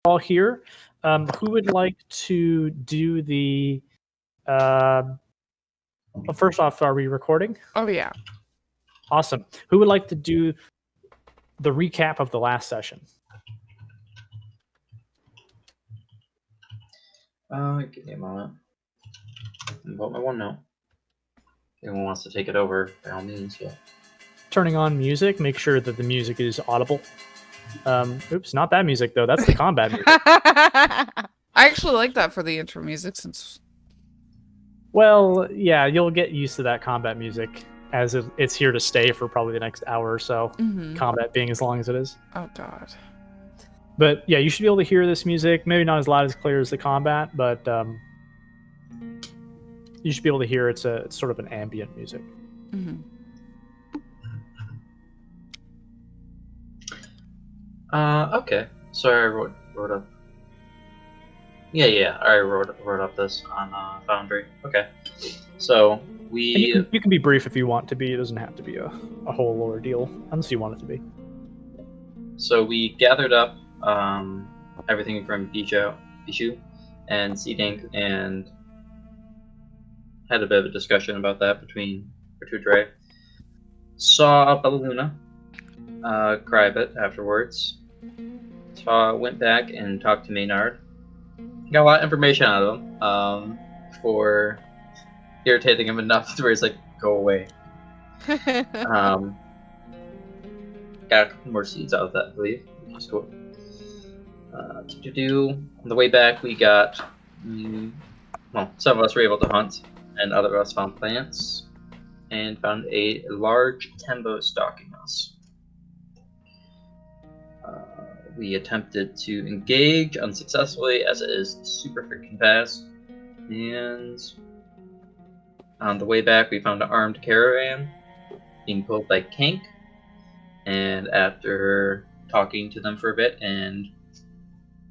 all here. Who would like to do the... first off, are we recording? Oh, yeah. Awesome. Who would like to do the recap of the last session? Give me a moment. About my OneNote. Anyone wants to take it over, by all means, yeah. Turning on music, make sure that the music is audible. Oops, not that music, though. That's the combat music. I actually like that for the intro music since... Well, yeah, you'll get used to that combat music as it's here to stay for probably the next hour or so. Mm-hmm. Combat being as long as it is. Oh, God. But yeah, you should be able to hear this music. Maybe not as loud as clear as the combat, but you should be able to hear it's sort of an ambient music. Mm-hmm. Okay. Sorry, I wrote up. Yeah. I wrote up this on Foundry. Okay. So you can be brief if you want to be. It doesn't have to be a whole ordeal unless you want it to be. So we gathered up everything from Bishu and Seedink and had a bit of a discussion about that between Bertudre. Saw Bellaluna cry a bit afterwards. Went back and talked to Maynard. Got a lot of information out of him for irritating him enough to where he's like, go away. Got a couple more seeds out of that, I believe, which is cool. On the way back, we got, some of us were able to hunt, and other of us found plants, and found a large tembo stalking us. We attempted to engage unsuccessfully, as it is super freaking fast, and on the way back, we found an armed caravan being pulled by Kank, and after talking to them for a bit and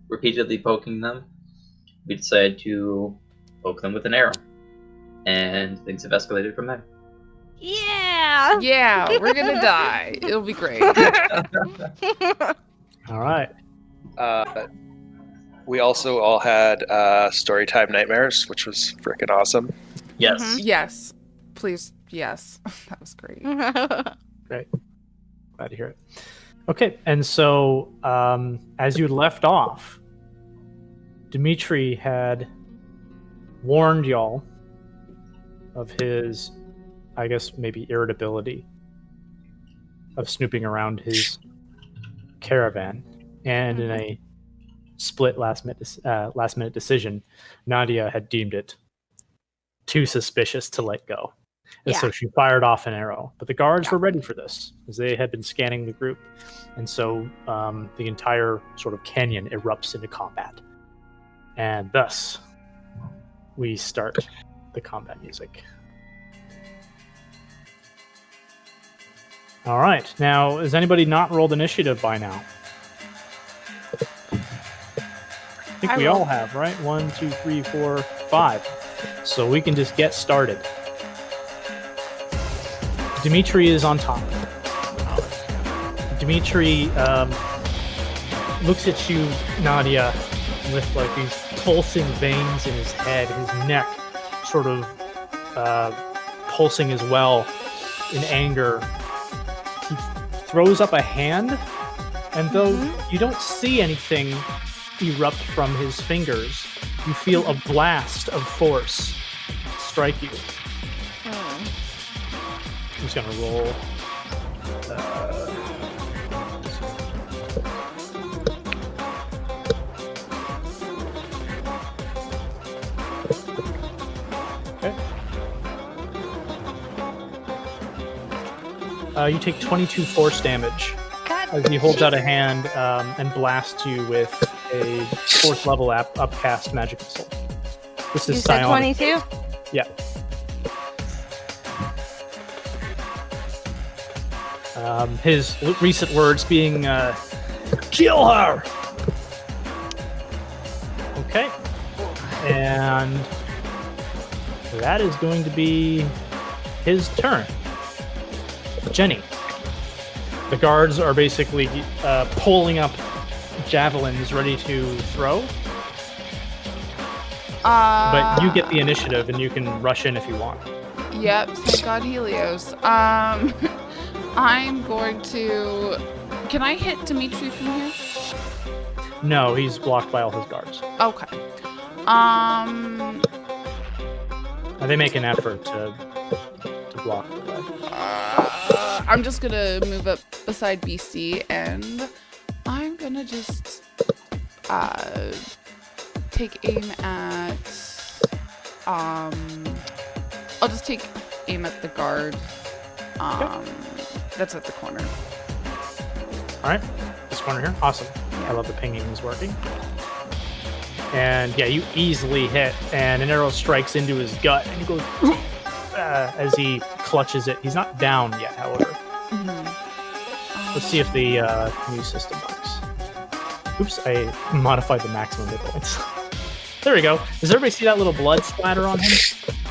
repeatedly poking them, we decided to poke them with an arrow, and things have escalated from there. Yeah! Yeah, we're gonna die. It'll be great. All right. We also all had storytime nightmares, which was freaking awesome. Yes. Mhm. Yes. Please. Yes. That was great. Great. Glad to hear it. Okay, and so as you left off, Dimitri had warned y'all of his, I guess, maybe irritability of snooping around his caravan, and in a split last minute decision, Nadia had deemed it too suspicious to let go. And so she fired off an arrow. But the guards were ready for this, as they had been scanning the group. And so the entire sort of canyon erupts into combat. And thus, we start the combat music. All right. Now, has anybody not rolled initiative by now? I think we all have, right? 1, 2, 3, 4, 5. So we can just get started. Dimitri is on top. Dimitri looks at you, Nadia, with like these pulsing veins in his head, his neck sort of pulsing as well in anger. He throws up a hand, and though you don't see anything erupt from his fingers, you feel a blast of force strike you. I'm just gonna roll. Okay. You take 22 force damage as he holds out a hand and blasts you with a 4th level upcast magic missile. This is psionic. 22? Yeah. His recent words being, kill her! Okay. And that is going to be his turn. Jenny. The guards are basically pulling up javelins ready to throw. But you get the initiative, and you can rush in if you want. Yep, thank God Helios. I'm going to... Can I hit Dimitri from here? No, he's blocked by all his guards. Okay. They make an effort to block the way. I'm just gonna move up beside Beastie, and I'm gonna just take aim at I'll just take aim at the guard that's at the corner. All right, this corner here. Awesome. Yeah. I love the pinging is working. And yeah, you easily hit, and an arrow strikes into his gut, and he goes as he clutches it. He's not down yet, however. Mm-hmm. Let's see if the new system works. Oops, I modified the maximum hit points. There we go. Does everybody see that little blood splatter on him?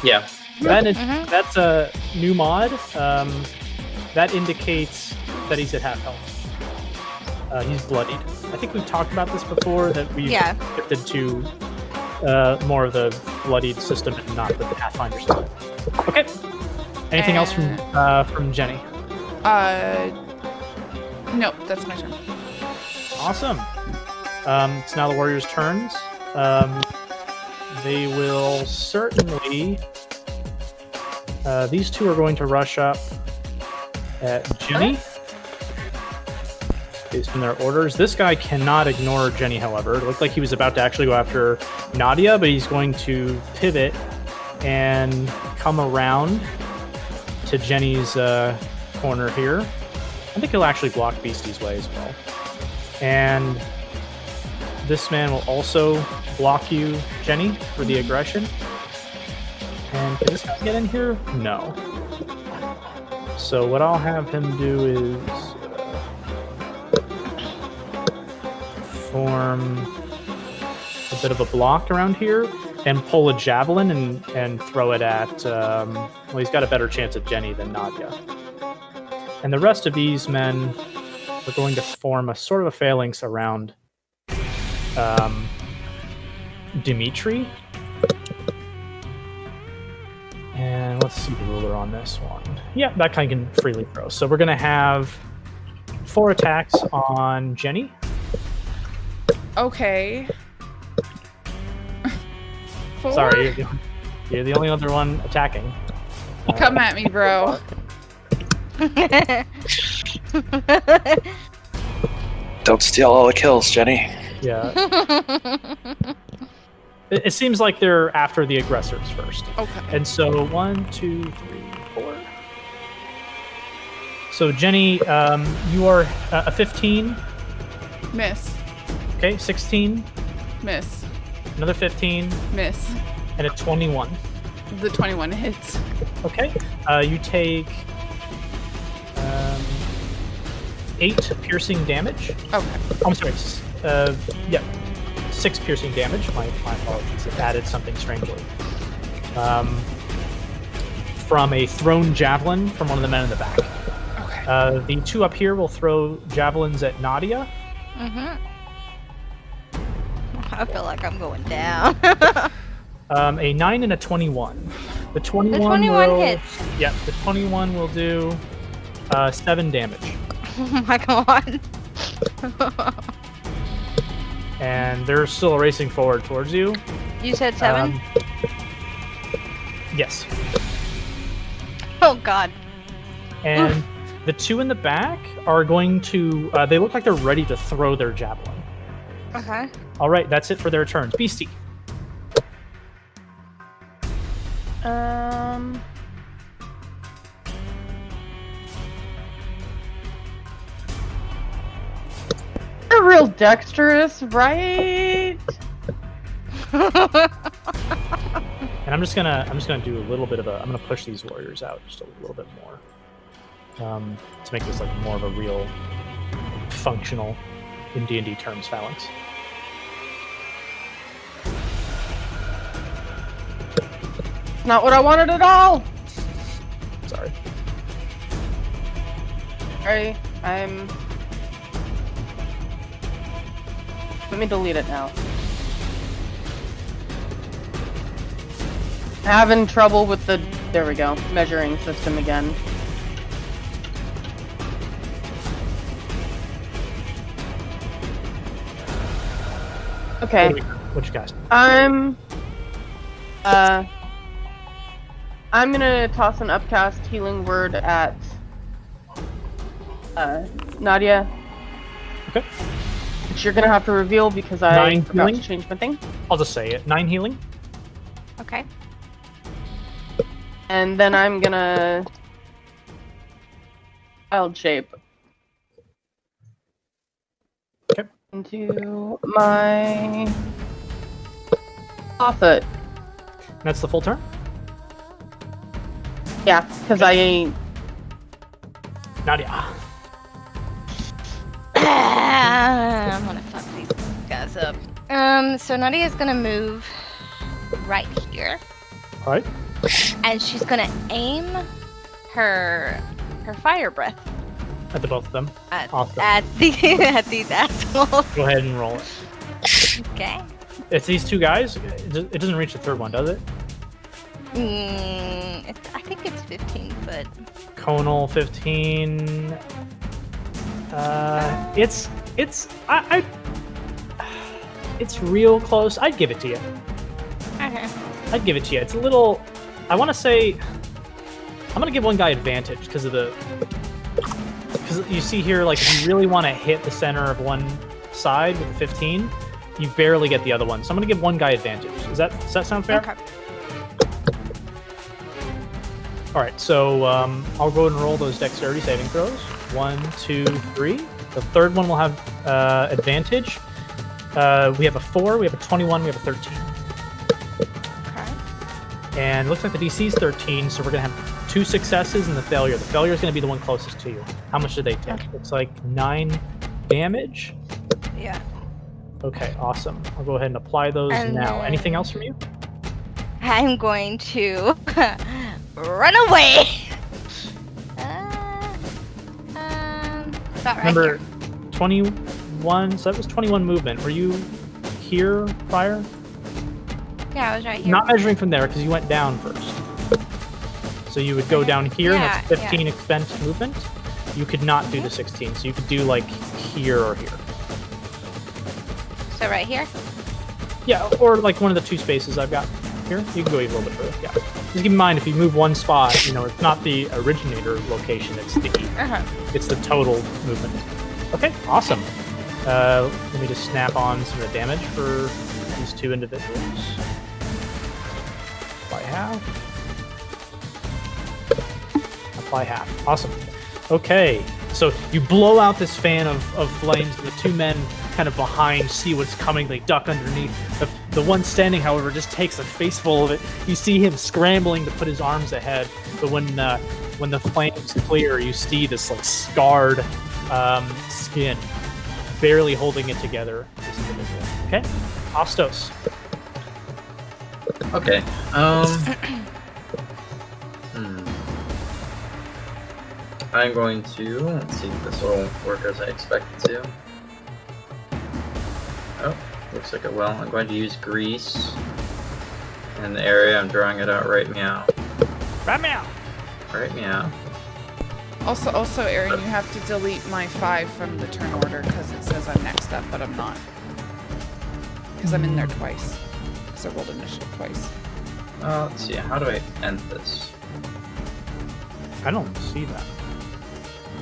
Yeah. That's a new mod. That indicates that he's at half health. He's bloodied. I think we've talked about this before, that we've shifted to more of the bloodied system and not the Pathfinder system. Okay. Anything else from Jenny? Nope, that's my turn. Awesome. It's now the warriors' turns. They will certainly... these two are going to rush up at Jenny. Based on their orders. This guy cannot ignore Jenny, however. It looked like he was about to actually go after Nadia, but he's going to pivot and come around to Jenny's corner here. I think he'll actually block Beastie's way as well. And this man will also block you, Jenny, for the aggression. And can this guy get in here? No. So what I'll have him do is form a bit of a block around here and pull a javelin and throw it at, well, he's got a better chance at Jenny than Nadia. And the rest of these men are going to form a sort of a phalanx around Dimitri. And let's see the ruler on this one. Yeah, that kind can freely throw. So we're going to have 4 attacks on Jenny. Okay. 4? Sorry, you're the only other one attacking. Come at me, bro. Don't steal all the kills, Jenny. Yeah. It seems like they're after the aggressors first. Okay. And so 1, 2, 3, 4. So Jenny, you are a 15. Miss. Okay, 16. Miss. Another 15. Miss. And a 21. The 21 hits. Okay. You take 8 piercing damage. Okay. I'm sorry. Yeah. 6 piercing damage. My apologies. It added something strangely. From a thrown javelin from one of the men in the back. Okay. The 2 up here will throw javelins at Nadia. Mm-hmm. I feel like I'm going down. A 9 and a 21. The 21, The 21 will, hits. Yeah, the 21 will do 7 damage. Oh my god. And they're still racing forward towards you. You said 7? Yes. Oh god. And the 2 in the back are going to... they look like they're ready to throw their javelin. Okay. All right, that's it for their turns. Beastie. They're real dexterous, right? And I'm just gonna do a little bit of I'm gonna push these warriors out just a little bit more. To make this like more of a real functional, in D&D terms, phalanx. Not what I wanted at all. Sorry. Alright, I'm Let me delete it now. Having trouble with the, there we go, measuring system again. Okay. What you guys? I'm gonna toss an upcast healing word at Nadia. Okay. Which you're gonna have to reveal because I 9 forgot healing? to change my thing. I'll just say it. 9 healing. Okay. And then I'm gonna wild shape. Okay. Into my foot. That's the full turn. Yeah, because I ain't. Nadia. I'm gonna fuck these guys up. So Nadia's gonna move right here, All right. and she's gonna aim her fire breath At the both of them. at, Awesome. at these assholes. Go ahead and roll it. Okay. It's these 2 guys. It doesn't reach the third one, does it? I think it's 15 foot. Conal 15. It's real close. I'd give it to you. Okay. I'd give it to you. It's a little. I want to say. I'm gonna give one guy advantage because you see here, like, if you really want to hit the center of one side with the 15, you barely get the other one. So I'm gonna give one guy advantage. Does that sound fair? Okay. All right. So I'll go ahead and roll those dexterity saving throws. 1, 2, 3. The third one will have advantage. We have a 4, we have a 21, we have a 13. Okay. And it looks like the DC is 13, so we're going to have 2 successes and the failure. The failure is going to be the one closest to you. How much did they take? Looks like 9 damage. Yeah. Okay, awesome. I'll go ahead and apply those And now. then- Anything else from you? I'm going to run away. About right Remember, here. 21, so that was 21 movement. Were you here prior? Yeah, I was right here. Not measuring from there, because you went down first. So you would go down here, and that's Yeah, 15 expense movement. You could not do the 16, so you could do, like, here or here. So right here? Yeah, or, like, one of the 2 spaces I've got here. You can go even a little bit further, yeah. Just keep in mind, if you move one spot, it's not the originator location, it's the total movement. Okay, awesome. Let me just snap on some of the damage for these 2 individuals. Apply half. Apply half. Awesome. Okay, so you blow out this fan of flames, and the 2 men kind of behind see what's coming. They duck underneath. The one standing, however, just takes a face full of it. You see him scrambling to put his arms ahead, but when the flames clear, you see this, like, scarred skin, barely holding it together. This individual. Okay, Ostos. Okay. I'm going to, let's see if this will work as I expect it to. Oh, looks like it will. I'm going to use grease in the area. I'm drawing it out right meow. Right meow. Right meow. Also, Aaron, you have to delete my 5 from the turn order because it says I'm next up, but I'm not. Because I'm in there twice. Because I rolled initiative twice. Let's see. How do I end this? I don't see that.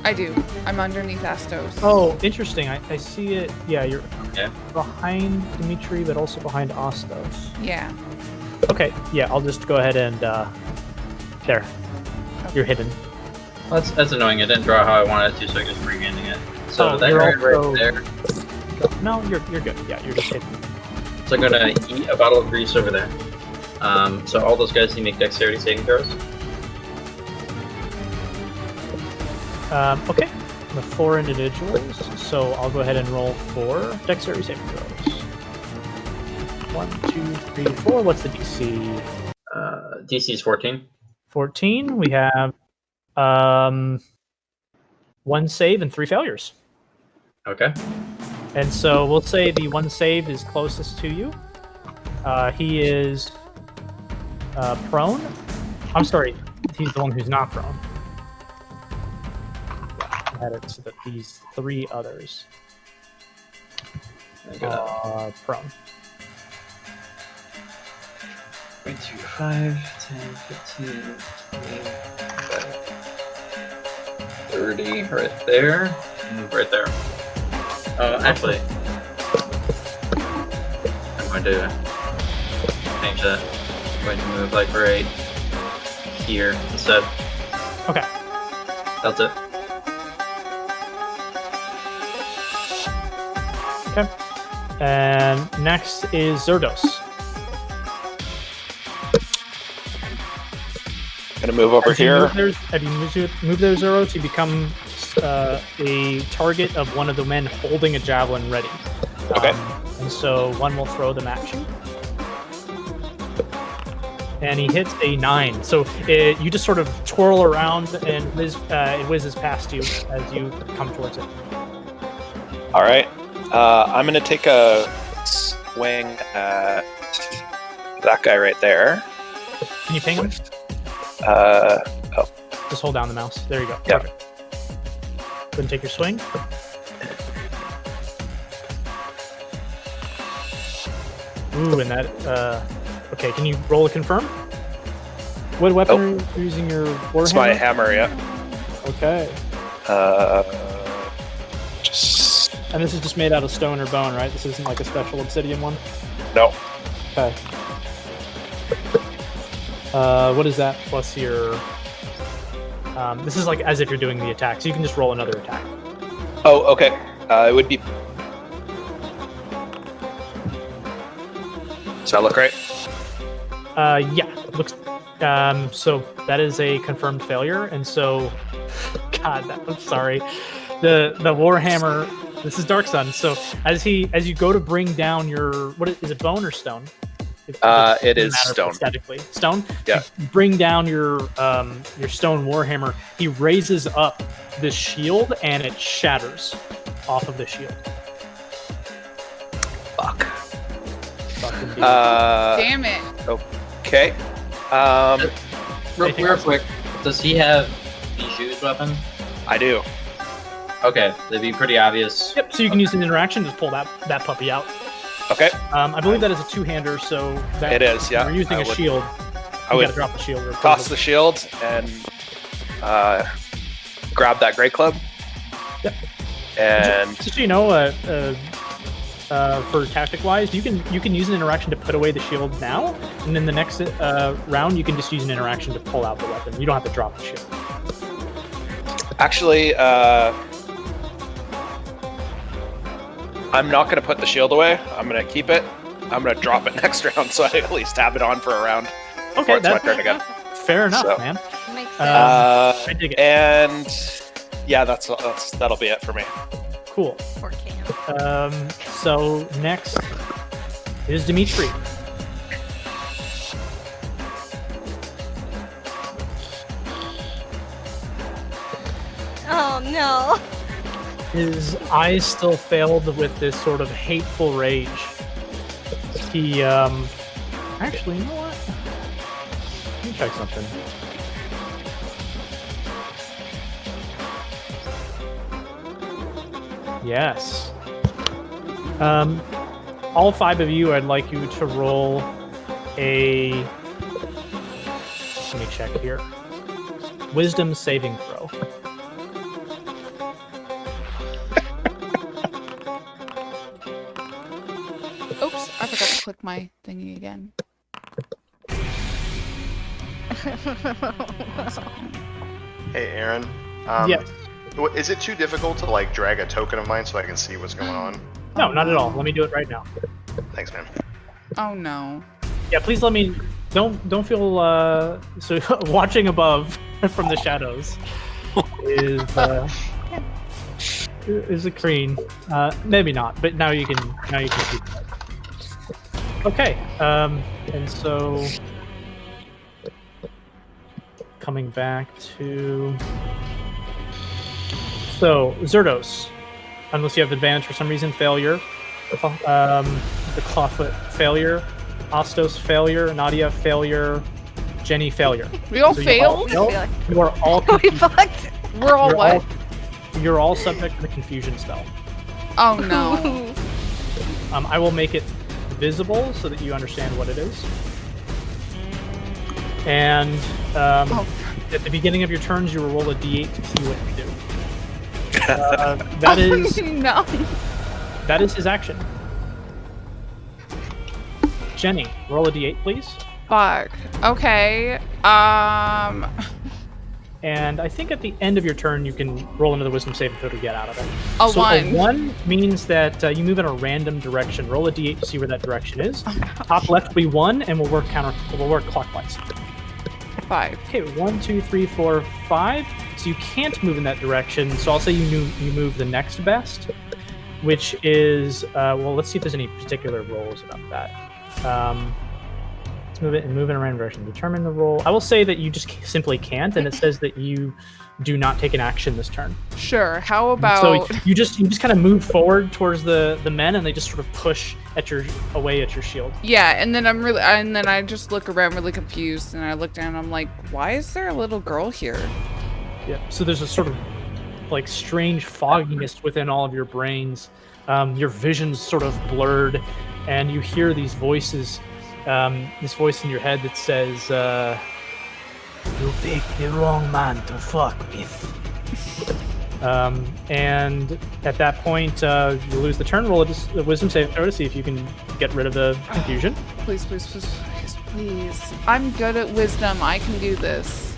I do. I'm underneath Astos. Oh, interesting. I see it. Yeah, you're Okay. behind Dimitri, but also behind Ostos. Yeah. Okay, yeah, I'll just go ahead and there. You're hidden. Well, that's annoying. I didn't draw how I wanted it to, so I just re-ending it. So Oh, that you're area also- right there. No, you're good. Yeah, you're just hidden. So I'm gonna eat a bottle of grease over there. So all those guys need to make dexterity saving throws. Okay, the 4 individuals. So I'll go ahead and roll 4 dexterity saving throws. 1, 2, 3, 4. What's the DC? DC is 14. 14. We have 1 save and 3 failures. Okay. And so we'll say the one saved is closest to you. He is prone. I'm sorry, he's the one who's not prone. I had it so that these 3 others are prone. 5, 10, 15, 20, 30, right there. Move right there. Actually, I'm going to change that. I'm going to move like right here instead. Okay. That's it. Okay. And next is Zerdos. Gonna move over here. Have you moved there, Zerdos? You become a target of one of the men holding a javelin ready. Okay. And so one will throw them at you. And he hits a 9. So you just sort of twirl around and it whizzes past you as you come towards it. All right. I'm gonna take a swing at that guy right there. Can you ping him? Just hold down the mouse. There you go. Yeah. Perfect. Go ahead and take your swing. Ooh, and that. Okay, can you roll a confirm? What weapon are you using your warhammer? It's my hammer, yeah. Okay. Just And this is just made out of stone or bone, right? This isn't like a special obsidian one? no. Okay. What is that plus your... this is like as if you're doing the attack, so you can just roll another attack. Oh, okay. It would be. Does that look right? Yeah, it looks. So that is a confirmed failure, and so, God, I'm sorry. The Warhammer. This is Dark Sun. So as you go to bring down your, what is it, bone or stone? It is stone. Aesthetically, stone. Yeah. You bring down your stone warhammer. He raises up the shield and it shatters off of the shield. Fuck. Fuck indeed. Damn it. Okay. Real quick, does he have Bijou's weapon? I do. Okay, that'd be pretty obvious. Yep. So you can use an interaction. Just pull that puppy out. Okay. I believe that is a two-hander. So that It is, yeah. We're using I a would- shield. I You would gotta drop the shield. Or toss the shield and grab that great club. Yep. And Just so you know, for tactic-wise, you can use an interaction to put away the shield now, and then the next round you can just use an interaction to pull out the weapon. You don't have to drop the shield. actually, I'm not going to put the shield away. I'm going to keep it. I'm going to drop it next round, so I at least have it on for a round. Okay, before it's my turn again. Fair enough, So, man. Makes sense. I dig it. And yeah, that'll be it for me. Cool. Poor Cam. So next is Dimitri. Oh no. His eyes still failed with this sort of hateful rage. He, actually, you know what? Let me check something. Yes. All 5 of you, I'd like you to roll a... Let me check here. Wisdom saving throw. Oops, I forgot to click my thingy again. Hey, Aaron. Yes. Is it too difficult to like drag a token of mine so I can see what's going on? No, not at all. Let me do it right now. Thanks, man. Oh no. Yeah, please let me. Don't feel so. Watching above from the shadows is a crane. Maybe not, but now you can see that. Okay, and so coming back to Zerdos, unless you have advantage for some reason, failure. The Clawfoot, failure. Ostos, failure. Nadia, failure. Jenny, failure. We all So failed? You are all We confused. fucked. We're all what? You're all subject to the confusion spell. Oh no. I will make it visible so that you understand what it is. And at the beginning of your turns, you will roll a d8 to see what you do. That is No. that is his action. Jenny, roll a d8, please. Fuck. Okay. And I think at the end of your turn, you can roll another wisdom saving throw to get out of it. A So 1. a 1 means that you move in a random direction. Roll a d8 to see where that direction is. Top left will be 1, and we'll work clockwise. 5. Okay, 1, 2, 3, 4, 5. So you can't move in that direction. So I'll say you move the next best, which is well. Let's see if there's any particular rolls about that. Let's move it in a random direction. Determine the roll. I will say that you just simply can't, and it says that you do not take an action this turn. Sure. How about So you just kind of move forward towards the men, and they just sort of push away at your shield. Yeah, and then I just look around really confused, and I look down and I'm like, why is there a little girl here? Yeah. So there's a sort of like strange fogginess within all of your brains. Your vision's sort of blurred, and you hear these voices. This voice in your head that says, "You picked the wrong man to fuck with." And at that point, you lose the turn. Roll a wisdom saving throw to see if you can get rid of the confusion. Please, please, please, please, please. I'm good at wisdom. I can do this.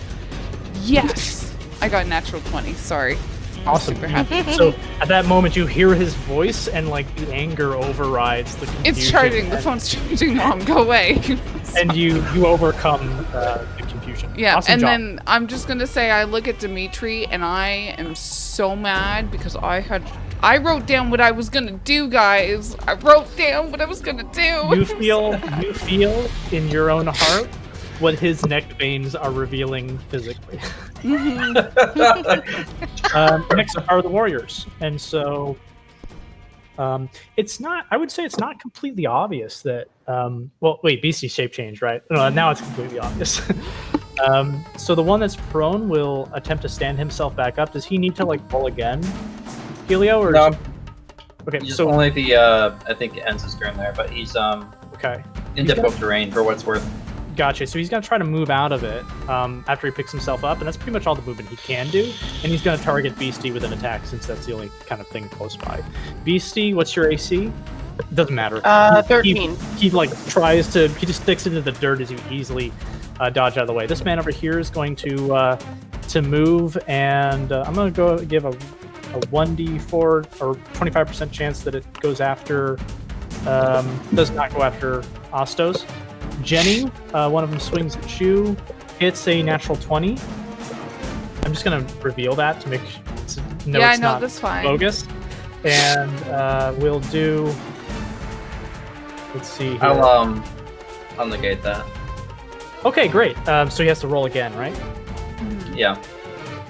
Yes! I got a natural 20. Sorry. I'm Awesome. super happy. So at that moment, you hear his voice, and like the anger overrides the confusion. It's charging. The and- phone's charging. Mom, go away. And you overcome the confusion. Yeah, Awesome and job. then I'm just gonna say I look at Dimitri and I am so mad because I wrote down what I was gonna do, guys. I wrote down what I was gonna do. you feel in your own heart what his neck veins are revealing physically. Next up are the warriors, and so it's not. I would say it's not completely obvious that. Well, wait, Beastie's shape change, right? No, now it's completely obvious. So the one that's prone will attempt to stand himself back up. Does he need to like roll again, Helio? Or No. Okay, Just so only the I think it ends his turn there, but he's okay. in difficult terrain for what it's worth. Gotcha. So he's going to try to move out of it after he picks himself up, and that's pretty much all the movement he can do. And he's going to target Beastie with an attack, since that's the only kind of thing close by. Beastie, what's your AC? It doesn't matter. 13. He like tries to. He just sticks into the dirt as you easily dodge out of the way. This man over here is going to move, and I'm going to go give a 1d4 or 25% chance that it goes after. Does not go after Ostos. Jenny, one of them swings at you, hits a natural 20. I'm just gonna reveal that to make it's not that's fine. bogus. And we'll do. Let's see here. I'll negate that. Okay, great. So he has to roll again, right? Yeah.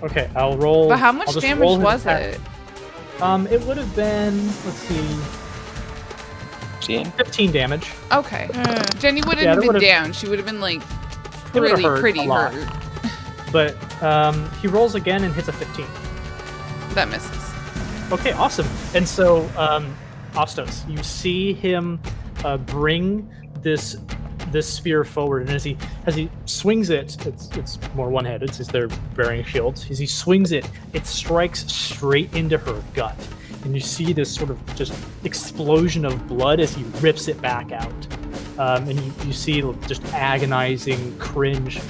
Okay, I'll roll. But how I'll much just damage roll his was attack. it? It would have been. Let's see. 15 damage. Okay. Jenny wouldn't Yeah, have that been would've- down. She would have been like It would've pretty, hurt pretty a lot. hurt. But he rolls again and hits a 15. That misses. Okay, awesome. And so, Ostos, you see him bring this spear forward, and as he swings it, it's more one-handed since they're bearing shields. As he swings it, it strikes straight into her gut, and you see this sort of just explosion of blood as he rips it back out. And you see just agonizing cringe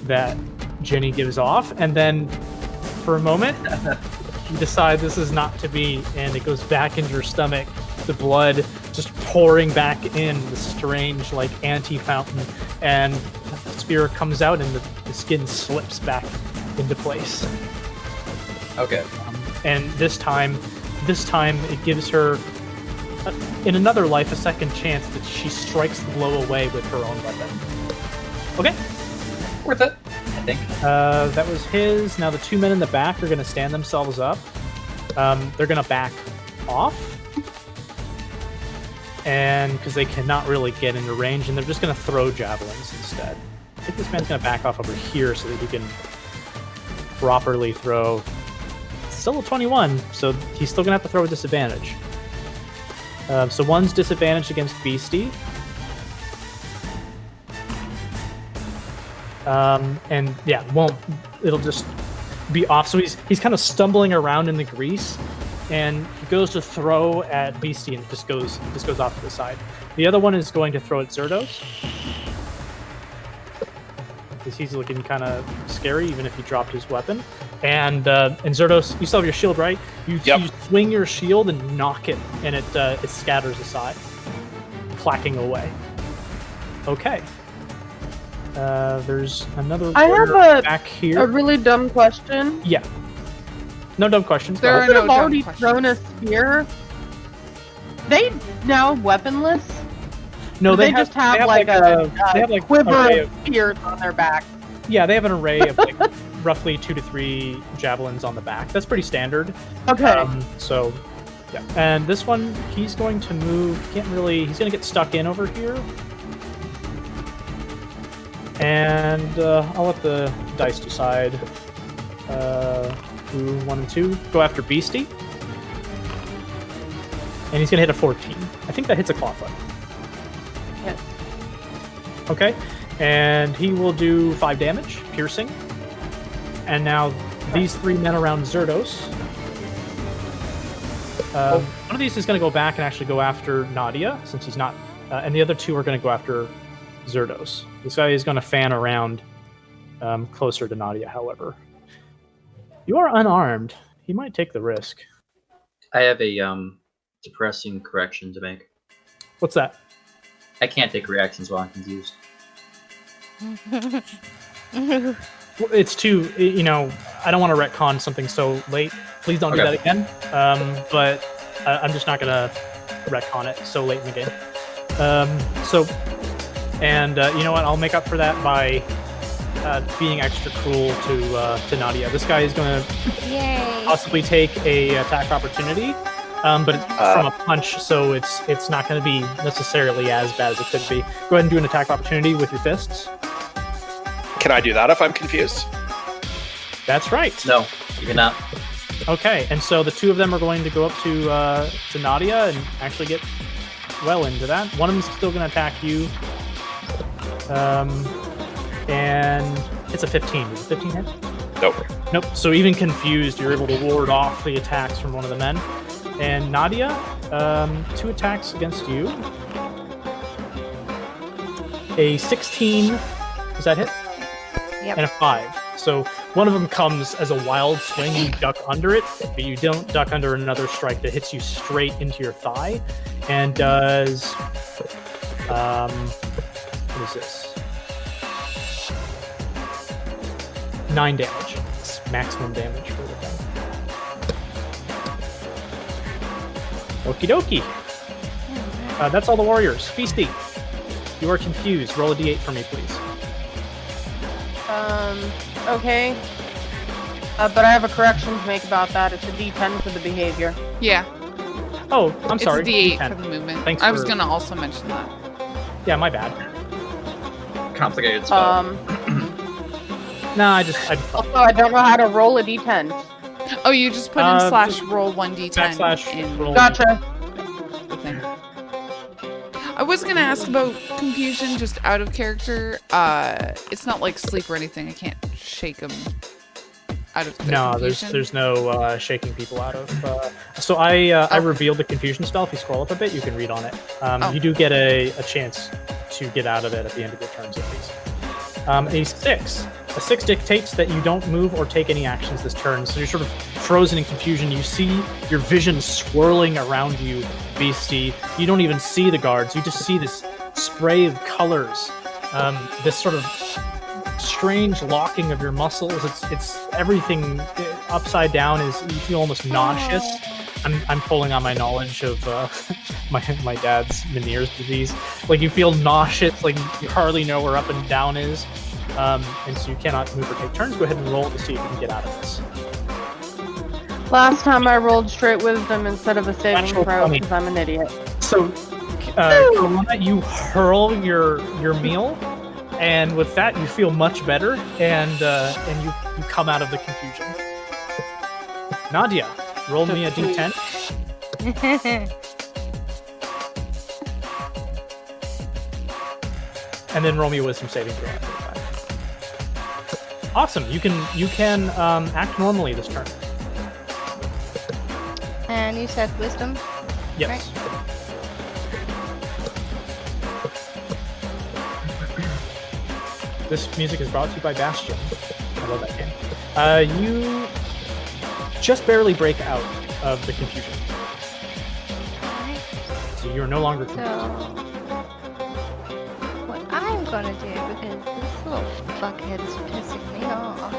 that Jenny gives off, and then for a moment, you decide this is not to be, and it goes back into your stomach, the blood just pouring back in, the strange like anti-fountain, and the spear comes out and the skin slips back into place. Okay. And this time it gives her in another life a second chance that she strikes the blow away with her own weapon. Okay. Worth it, I think. That was his. Now the two men in the back are going to stand themselves up. They're going to back off. And because they cannot really get into range, and they're just going to throw javelins instead. I think this man's going to back off over here so that he can properly throw. Still a 21, so he's still going to have to throw a disadvantage. So one's disadvantaged against Beastie. And yeah, it'll just be off. So he's kind of stumbling around in the grease, and he goes to throw at Beastie and it just goes off to the side. The other one is going to throw at Zerdos, because he's looking kind of scary even if he dropped his weapon. And Zerdos, you still have your shield, right? You swing your shield and knock it, and it scatters aside, clacking away. Okay. There's another warrior back here. A really dumb question. Yeah. No dumb questions. There are Could no have dumb already questions. thrown a spear. They now weaponless? No, They just have like a quiver array of spears on their back. Yeah, they have an array of like roughly 2 to 3 javelins on the back. That's pretty standard. Okay. So, yeah. And this one, he's going to move. He's going to get stuck in over here. And I'll let the dice decide who 1 and 2 go after Beastie. And he's going to hit a 14. I think that hits a clawfoot. Yes. Okay. And he will do 5 damage, piercing. And now these 3 men around Zerdos. One of these is going to go back and actually go after Nadia, since he's not... and the other 2 are going to go after Zerdos. This guy is going to fan around closer to Nadia, however. You are unarmed. He might take the risk. I have a depressing correction to make. What's that? I can't take reactions while I'm confused. Well, it's too, I don't want to retcon something so late. Please don't do that again. But I'm just not going to retcon it so late in the game. You know what? I'll make up for that by being extra cruel to Nadia. This guy is going to possibly take a attack opportunity, but it's from a punch, so it's not going to be necessarily as bad as it could be. Go ahead and do an attack opportunity with your fists. Can I do that if I'm confused? That's right. No, you cannot. Okay, and so the 2 of them are going to go up to Nadia and actually get well into that. One of them is still going to attack you. And it's a 15. Is it 15 hit? Nope. So even confused, you're able to ward off the attacks from one of the men. And Nadia, 2 attacks against you. A 16, does that hit? Yep. And a 5. So one of them comes as a wild swing, you duck under it, but you don't duck under another strike that hits you straight into your thigh, and does, what is this? 9 damage. It's maximum damage for the thing. Okie dokie. That's all the warriors. Feasty, you are confused. Roll a d8 for me, please. Okay. But I have a correction to make about that. It's a D10 for the behavior. Yeah. Oh, I'm sorry. It's a D8 D10. for the movement. Thanks I was for- going to also mention that. Yeah, my bad. Complicated spell. No, I Also, I don't know how to roll a D10. Oh, you just put in slash roll 1d10 backslash in roll. Gotcha. the thing. I was going to ask about confusion just out of character. It's not like sleep or anything. I can't shake them out of No, confusion. there's no shaking people out of. So I revealed the confusion spell. If you scroll up a bit, you can read on it. You do get a chance to get out of it at the end of your turns at least. A 6. A 6 dictates that you don't move or take any actions this turn, so you're sort of frozen in confusion. You see your vision swirling around you, Beastie. You don't even see the guards. You just see this spray of colors, this sort of strange locking of your muscles. It's everything upside down. You feel almost nauseous. I'm pulling on my knowledge of my dad's Meniere's disease. Like, you feel nauseous, like you hardly know where up and down is, and so you cannot move or take turns. Go ahead and roll to see if you can get out of this. Last time I rolled straight wisdom instead of a saving Natural throw 20. because I'm an idiot. So, Carolina, you hurl your meal, and with that, you feel much better, and you come out of the confusion. Nadia, roll me a d10. And then roll me a wisdom saving throw after that. Awesome. You can act normally this turn. And you said wisdom? Yes. This music is brought to you by Bastion. I love that game. You just barely break out of the confusion. Alright. So you're no longer So, confused. what I'm gonna do, because this little fuckhead is pissing me off,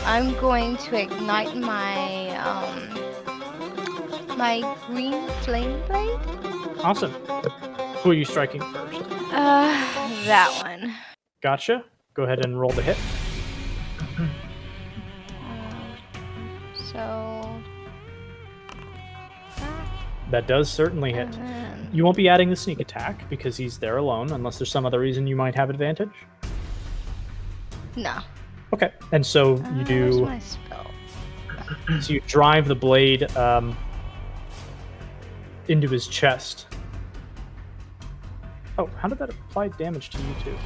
I'm going to ignite my my green flame blade. Awesome. Who are you striking first? That one. Gotcha. Go ahead and roll the hit. So That does certainly hit. You won't be adding the sneak attack because he's there alone, unless there's some other reason you might have advantage. no. Okay. And so you Where's do. my spell? So you drive the blade into his chest. Oh, how did that apply damage to you two?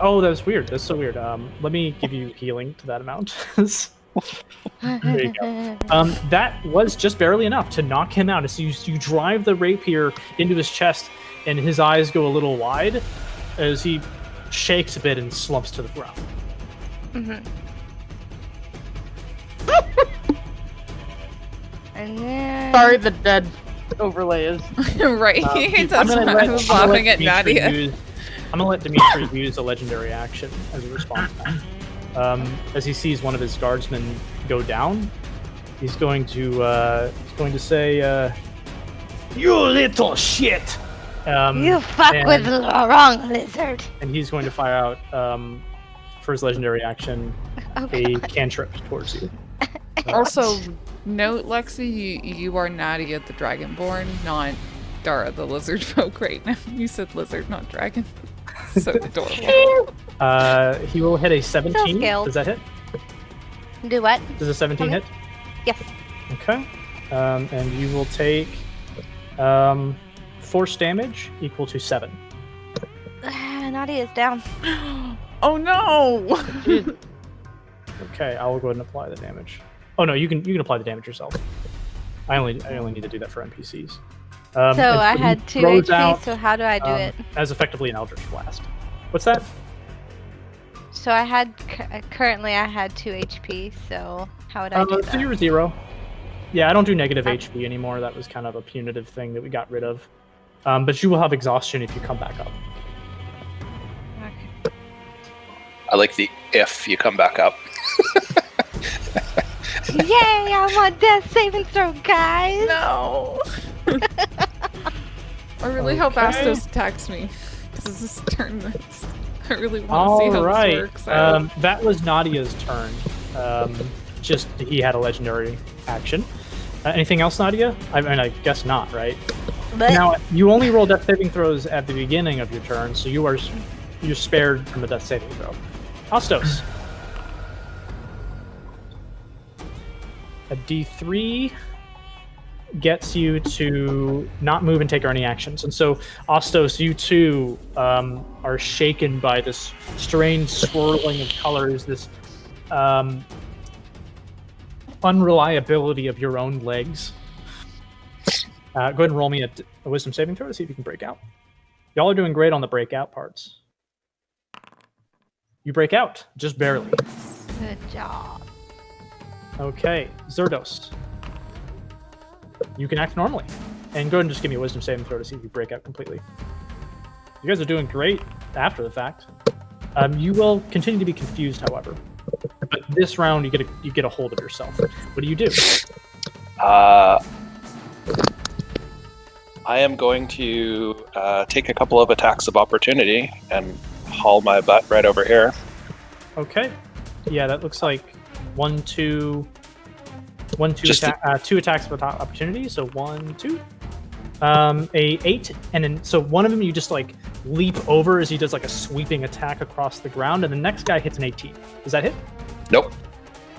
Oh, that was weird. That's so weird. Let me give you healing to that amount. There you go. That was just barely enough to knock him out. So you drive the rapier into his chest, and his eyes go a little wide as he shakes a bit and slumps to the ground. And then Sorry, the dead overlay is. Right. That's I'm why I was laughing at Nadia. I'm gonna let Dimitri use a legendary action as a response. As he sees one of his guardsmen go down, he's going to say, "You little shit!" you fuck with the wrong lizard. and he's going to fire out for his legendary action Okay. a cantrip towards you. Also, note, Lexi, you are Nadia the Dragonborn, not Dara the Lizard Folk right now. You said lizard, not dragon. So adorable. He will hit a 17. skilled. Does that hit? Do what? Does a 17 hit? Yes. Okay. And you will take force damage equal to 7. Nadia is down. Oh no! Okay, I will go ahead and apply the damage. Oh no, you can apply the damage yourself. I only need to do that for NPCs. So and I he had 2 throws HP, out, so how do I do it? as effectively an Eldritch Blast. What's that? So I had, currently I had 2 HP, so how would I do So that? you're 0. Yeah, I don't do negative HP anymore. That was kind of a punitive thing that we got rid of. But you will have exhaustion if you come back up. Okay. I like the if you come back up. Yay, I'm on death saving throw, guys! No! I really hope Okay. Astos attacks me. Because this is turn next. I really want to see how Alright, this works out. that was Nadia's turn. Just he had a legendary action. Anything else, Nadia? I mean, I guess not, right? But Now, you only roll death saving throws at the beginning of your turn, so you're spared from the death saving throw. Astos. A D3 gets you to not move and take any actions. And so, Astos, you too are shaken by this strange swirling of colors, this unreliability of your own legs. Go ahead and roll me a wisdom saving throw to see if you can break out. Y'all are doing great on the breakout parts. You break out, just barely. good job. Okay, Zerdos. You can act normally. And go ahead and just give me a wisdom saving throw to see if you break out completely. You guys are doing great after the fact. You will continue to be confused, however. But this round, you get a hold of yourself. What do you do? I am going to take a couple of attacks of opportunity and haul my butt right over here. Okay. Yeah, that looks like 1, 2, 2 attacks with opportunity. So 1, 2. A 8, and then so one of them you just like leap over as he does like a sweeping attack across the ground, and the next guy hits an 18. Does that hit? Nope.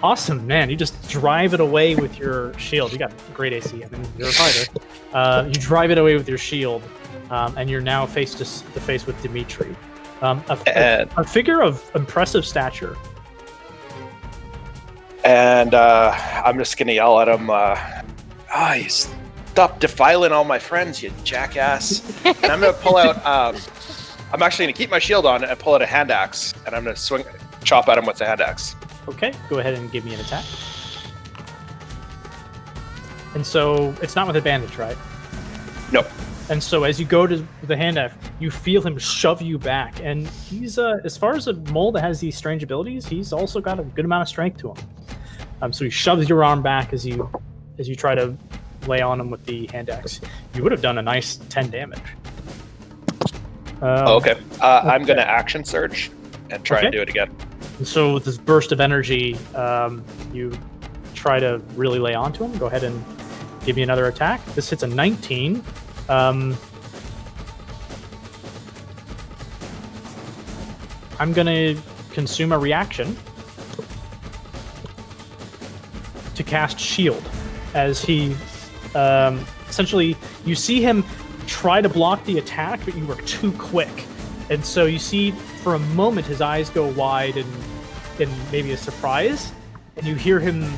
Awesome, man! You just drive it away with your shield. You got great AC. I mean, you're a fighter. You drive it away with your shield, and you're now face to face with Dimitri, a figure of impressive stature. And I'm just gonna yell at him. You stop defiling all my friends, you jackass! And I'm gonna pull out. I'm actually gonna keep my shield on and pull out a hand axe, and I'm gonna chop at him with the hand axe. Okay, go ahead and give me an attack. And so it's not with advantage, right? Nope. And so as you go to the hand axe, you feel him shove you back, and he's as far as a mole that has these strange abilities, he's also got a good amount of strength to him. So he shoves your arm back as you try to lay on him with the hand axe. You would have done a nice 10 damage. Okay. I'm gonna action surge and try and do it again. And so with this burst of energy, you try to really lay onto him. Go ahead and give me another attack. This hits a 19. I'm gonna consume a reaction to cast Shield, as he essentially, you see him try to block the attack, but you were too quick, and so you see for a moment his eyes go wide in maybe a surprise, and you hear him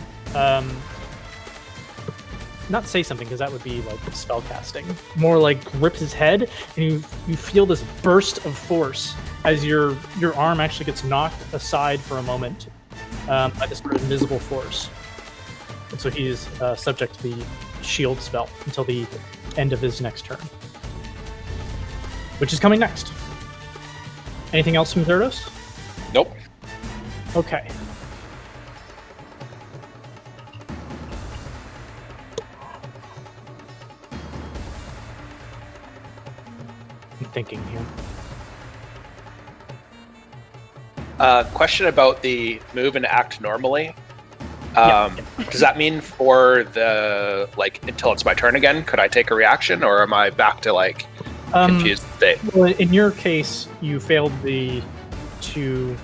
not say something, because that would be like spell casting, more like grip his head, and you feel this burst of force as your arm actually gets knocked aside for a moment by this sort of invisible force. And so he is subject to the shield spell until the end of his next turn, which is coming next. Anything else from Zerdos? Nope. Okay. I'm thinking here. Question about the move and act normally. Does that mean for the until it's my turn again, could I take a reaction, or am I back to confused state? Well, in your case, you failed to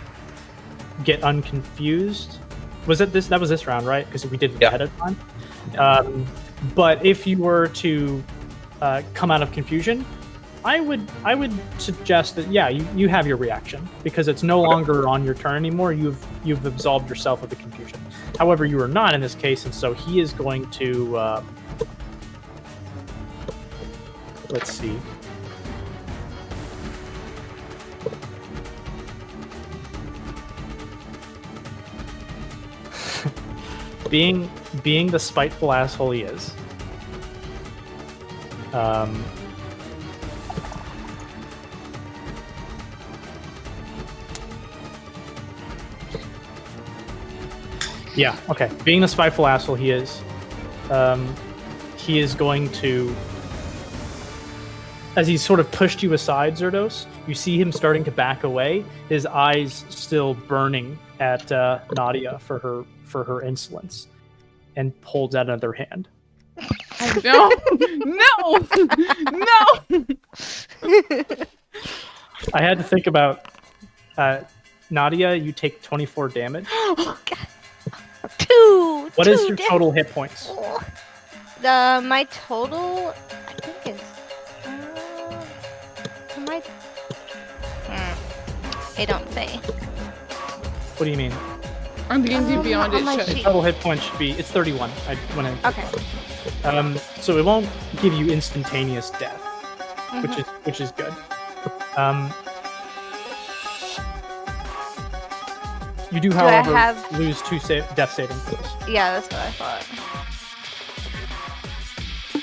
get unconfused. Was it this? That was this round, right? Because we did it ahead of time. But if you were to come out of confusion, I would suggest that you have your reaction, because it's no longer on your turn anymore. You've absolved yourself of the confusion. However, you are not in this case, and so he is going to let's see. Being the spiteful asshole he is. Yeah, okay. Being the spiteful asshole he is going to, as he's sort of pushed you aside, Zerdos, you see him starting to back away, his eyes still burning at Nadia for her insolence, and holds out another hand. No! I had to think about Nadia, you take 24 damage. Oh, God. What is your total hit points? My total, I think they don't say. What do you mean? On the D&D Beyond it should. Total hit points should be, it's 31. Okay. So it won't give you instantaneous death, which is good. You do, however, lose 2 death saving throws. Yeah, that's what I thought.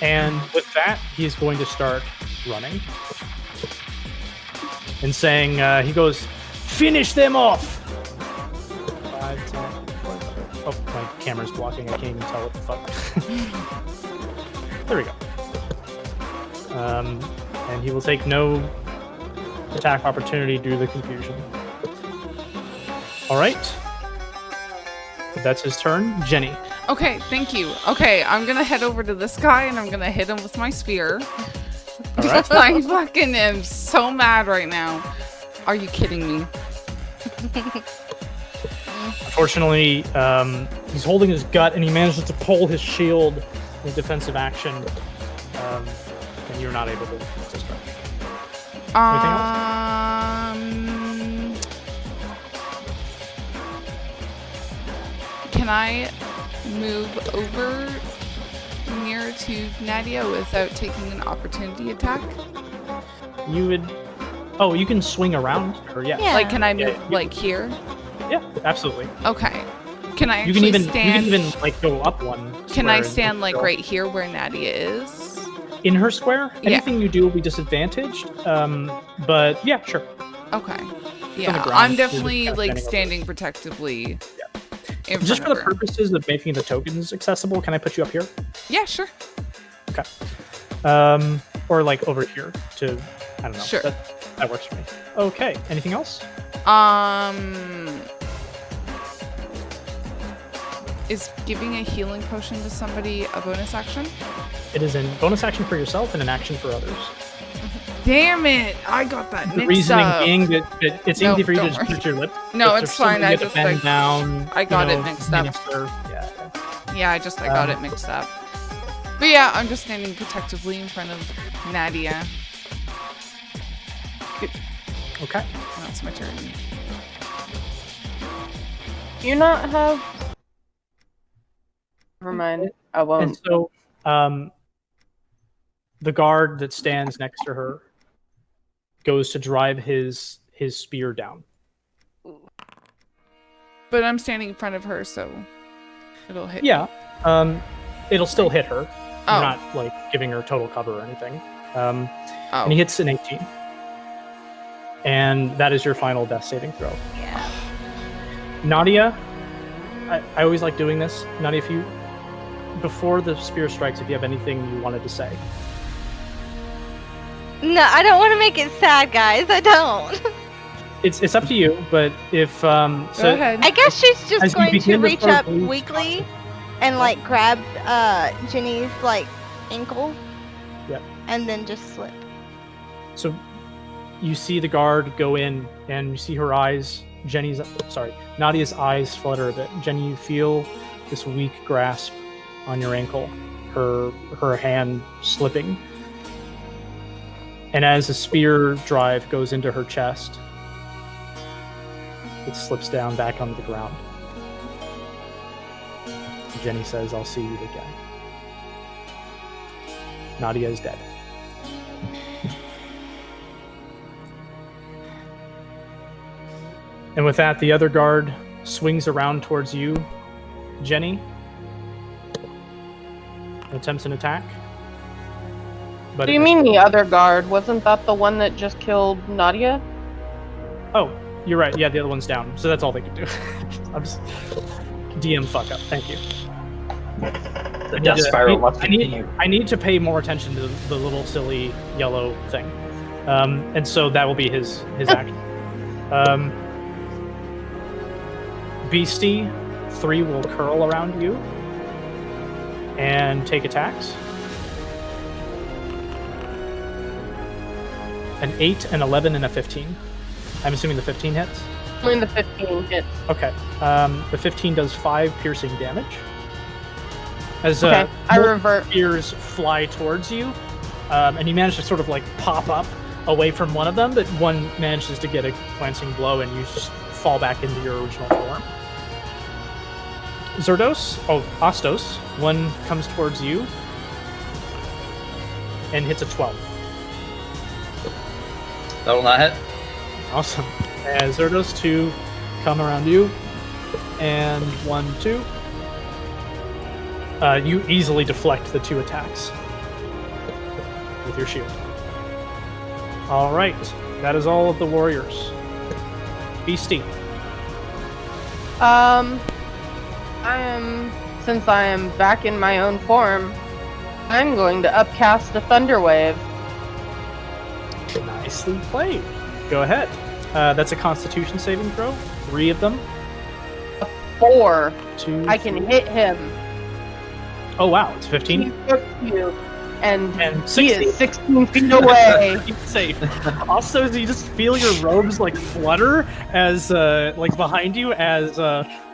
And with that, he is going to start running. And saying, he goes, "Finish them off!" 5, 10, 12. Oh, my camera's blocking. I can't even tell what the fuck. There we go. And he will take no attack opportunity due to the confusion. All right. That's his turn. Jenny. Okay, thank you. Okay, I'm gonna head over to this guy and I'm gonna hit him with my spear. All right. I fucking am so mad right now. Are you kidding me? Unfortunately, he's holding his gut, and he manages to pull his shield in defensive action, and you're not able to strike. Anything Can I move over near to Nadia without taking an opportunity attack? You would. Oh, you can swing around her. Yeah. Yeah. Like, can I move Yeah, like here? Yeah, absolutely. Okay. Can I You actually can stand? like go up one. Can I square stand and like go right here where Nadia is? in her square? Yeah. Anything you do will be disadvantaged. But yeah, sure. Okay. on the Yeah, ground, I'm you're just definitely kinda like standing standing protectively. In Just front for the of her. purposes of making the tokens accessible, can I put you up here? Yeah, sure. Okay. Or like over here to, I don't know. Sure. That works for me. Okay. Anything else? Is giving a healing potion to somebody a bonus action? It is a bonus action for yourself and an action for others. Damn it! I got that The mixed reasoning up. being that it's Nope, easy for you to don't just worry. put your lip. No, if it's there's fine. something I you have to just bend like down. I got you it know, mixed up. minister. Yeah. Yeah, I got it mixed up. But yeah, I'm just standing protectively in front of Nadia. Okay. That's my turn. Do you not have? Never mind. I And won't. so, the guard that stands next to her goes to drive his spear down. But I'm standing in front of her, so it'll hit. Yeah. It'll still hit her. Oh. You're not like giving her total cover or anything. Oh. And he hits an 18. And that is your final death saving throw. Yeah. Nadia, I always like doing this. Nadia, if you, before the spear strikes, if you have anything you wanted to say. No, I don't want to make it sad, guys. I don't. It's up to you, but if Go ahead. I guess she's As just you going to begin to reach throw up blue weakly and like grab Jenny's like ankle. Yep. And then just slip. So you see the guard go in, and you see her eyes. Nadia's eyes flutter a bit. Jenny, you feel this weak grasp on your ankle, her hand slipping. And as the spear drive goes into her chest, it slips down back onto the ground. Jenny says, "I'll see you again." Nadia is dead. And with that, the other guard swings around towards you, Jenny, and attempts an attack. But What do you mean the other guard? Wasn't that the one that just killed Nadia? Oh, you're right. Yeah, the other one's down. So that's all they can do. I'm just DM fuck up. Thank you. The death spiral must I continue. need to pay more attention to the little silly yellow thing. And so that will be his action. Beastie 3 will curl around you and take attacks. An 8, an 11, and a 15. I'm assuming the 15 hits. I mean, the 15 hits. Okay. The 15 does 5 piercing damage. As Okay, I more revert. spears fly towards you, and you manage to sort of like pop up away from one of them, but one manages to get a glancing blow, and you just fall back into your original form. Astos, one comes towards you and hits a 12. That will not hit. Awesome. And Zerdos, 2 come around you, and 1, 2. You easily deflect the 2 attacks with your shield. All right, that is all of the warriors. Beastie. Since I am back in my own form, I'm going to upcast a thunder wave. Nicely played. Go ahead. That's a Constitution saving throw. 3 of them. 4. 2. I can hit him. Oh wow, it's 15. He's up to you, and he 16. is 16 feet away. He's safe. Also, you just feel your robes like flutter as like behind you as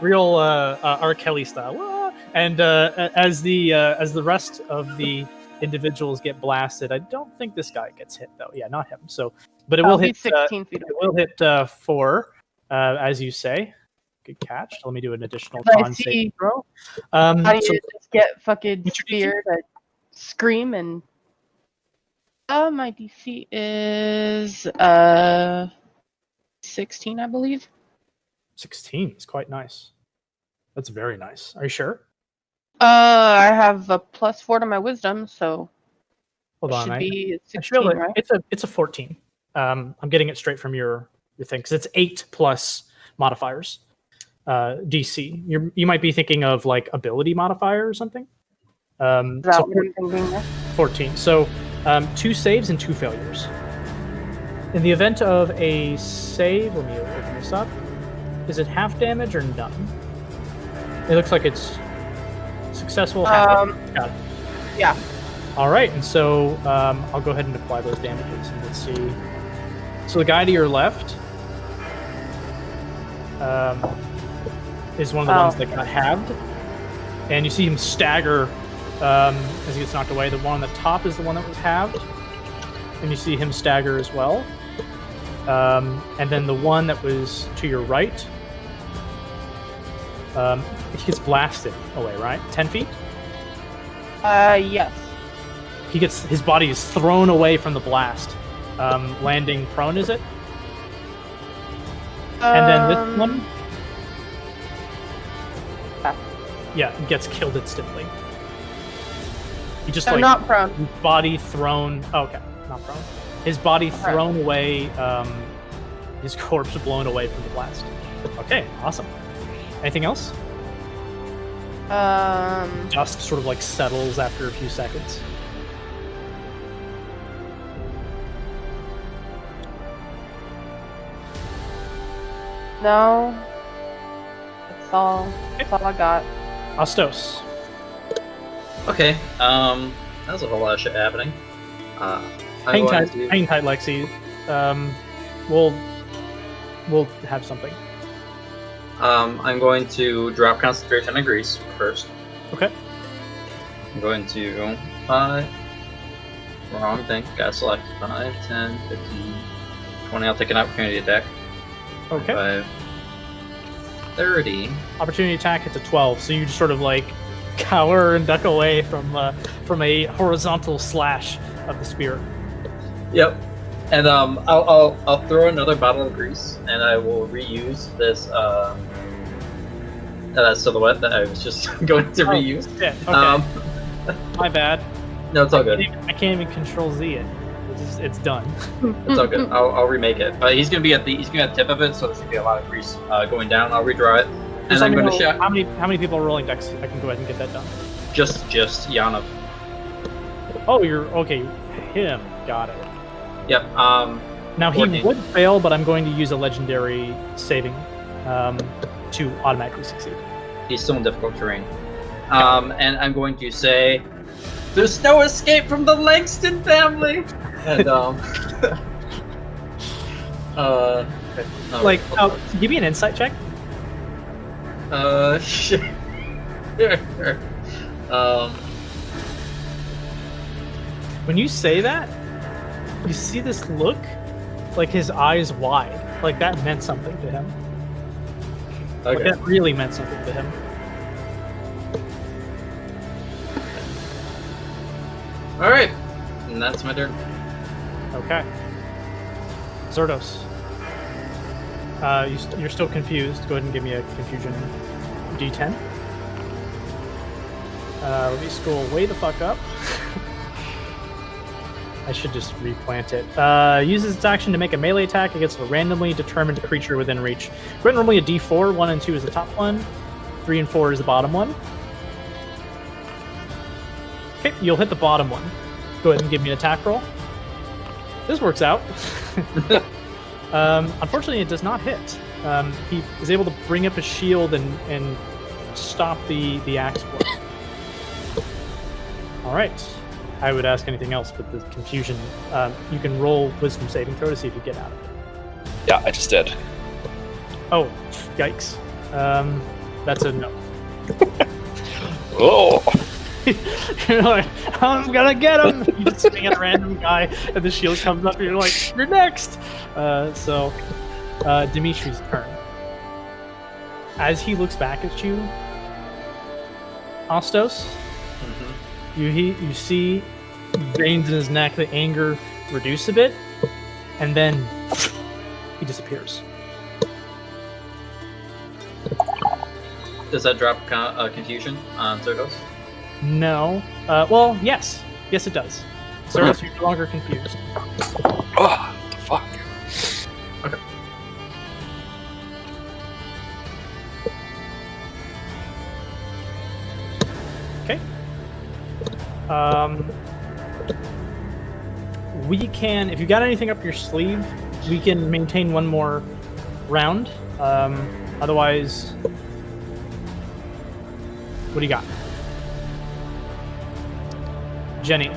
real R. Kelly style. Ah! And as the rest of the individuals get blasted, I don't think this guy gets hit though. Yeah, not him. So, but it will hit. He's 16 feet away. It will hit 4, as you say. Good catch. Let me do an additional I con see. save throw. How do you So just get fucking What's your DC? speared and scream and... my DC is 16, I believe. 16 is quite nice. That's very nice. Are you sure? I have a +4 to my wisdom, so Hold it on, should mate. be I should be able 16, to- right? It's a 14. I'm getting it straight from your thing because it's 8 plus modifiers. DC. You might be thinking of like ability modifier or something. Is that So what I'm thinking there? 14. So 2 saves and 2 failures. In the event of a save, let me open this up. Is it half damage or none? It looks like it's successful. Half damage. Got it. Yeah. All right, and so I'll go ahead and apply those damages, and let's see. So the guy to your left is one of the ones that got halved, and you see him stagger as he gets knocked away. The one on the top is the one that was halved, and you see him stagger as well. And then the one that was to your right, he gets blasted away, right? 10 feet? Yes. His body is thrown away from the blast, landing prone, is it? And then this one, yeah, gets killed instantly. He just I'm not prone. his body thrown. Oh, okay, not prone. His body thrown away. His corpse blown away from the blast. Okay, awesome. Anything else? Dust sort of like settles after a few seconds. No. That's all I got. Astos. Okay. That's a whole lot of shit happening. Hang tight, Lexi. We'll have something. I'm going to drop concentration on grease first. Okay. I'm going to wrong thing. Gotta select 5, 10, 15, 20. I'll take an opportunity attack. Okay. 5, 30. Opportunity attack hits a 12, so you just sort of like cower and duck away from a horizontal slash of the spear. Yep. And I'll throw another bottle of grease, and I will reuse this silhouette that I was just going to reuse. Yeah. Okay. My bad. No, it's all good. I can't even Control Z it. It's done. It's all good. I'll remake it. He's gonna be at the tip of it, so there's gonna be a lot of grease going down. I'll redraw it, and I'm gonna shout. How many people are rolling decks? I can go ahead and get that done. Just Yana. Oh, you're okay. Him. Got it. Yep. Now he 14. would fail, but I'm going to use a legendary saving to automatically succeed. He's still in difficult terrain. And I'm going to say, "There's no escape from the Langston family." And Like, give me an insight check. Shit. When you say that, you see this look, like his eyes wide. Like that meant something to him. Like Okay. that really meant something to him. All right. And that's my turn. Okay. Zerdos. You're still confused. Go ahead and give me a confusion D10. Let me scroll way the fuck up. I should just replant it. Uses its action to make a melee attack against a randomly determined creature within reach. Go ahead and roll me a D4. 1 and 2 is the top one. 3 and 4 is the bottom one. Okay, you'll hit the bottom one. Go ahead and give me an attack roll. This works out. Unfortunately, it does not hit. He is able to bring up his shield and stop the axe blow. All right. I would ask anything else, but the confusion. You can roll wisdom saving throw to see if you get out of it. Yeah, I just did. Oh, yikes. That's a no. Oh. You're like, I'm gonna get him! You just swing at a random guy, and the shield comes up, and you're like, you're next! Dimitri's turn. As he looks back at you, Ostos, you see veins in his neck, the anger reduce a bit, and then he disappears. Does that drop confusion on Zerdos? No. Well, yes. Yes, it does. Zerdos, you're no longer confused. Oh, what the fuck? Okay. Okay. We can, if you got anything up your sleeve, we can maintain one more round. Otherwise, what do you got? Jenny.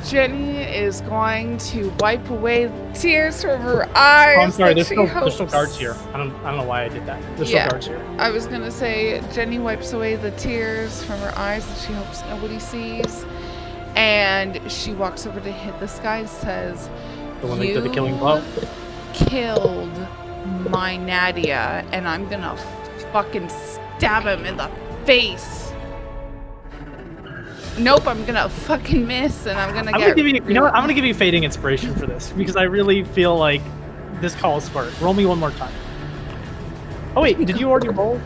Jenny is going to wipe away tears from her eyes. Oh, I'm sorry. There's that still she hopes- guards here. I don't know why I did that. There's Yeah. still guards here. I was gonna say Jenny wipes away the tears from her eyes that she hopes nobody sees, and she walks over to hit this guy and says, The one that did the killing blow. killed my Nadia, and I'm gonna fucking stab him in the face. Nope, I'm gonna fucking miss, and I'm gonna I'm get. gonna give you. You know what? I'm gonna give you fading inspiration for this because I really feel like this calls for it. Roll me one more time. Oh wait, did you already roll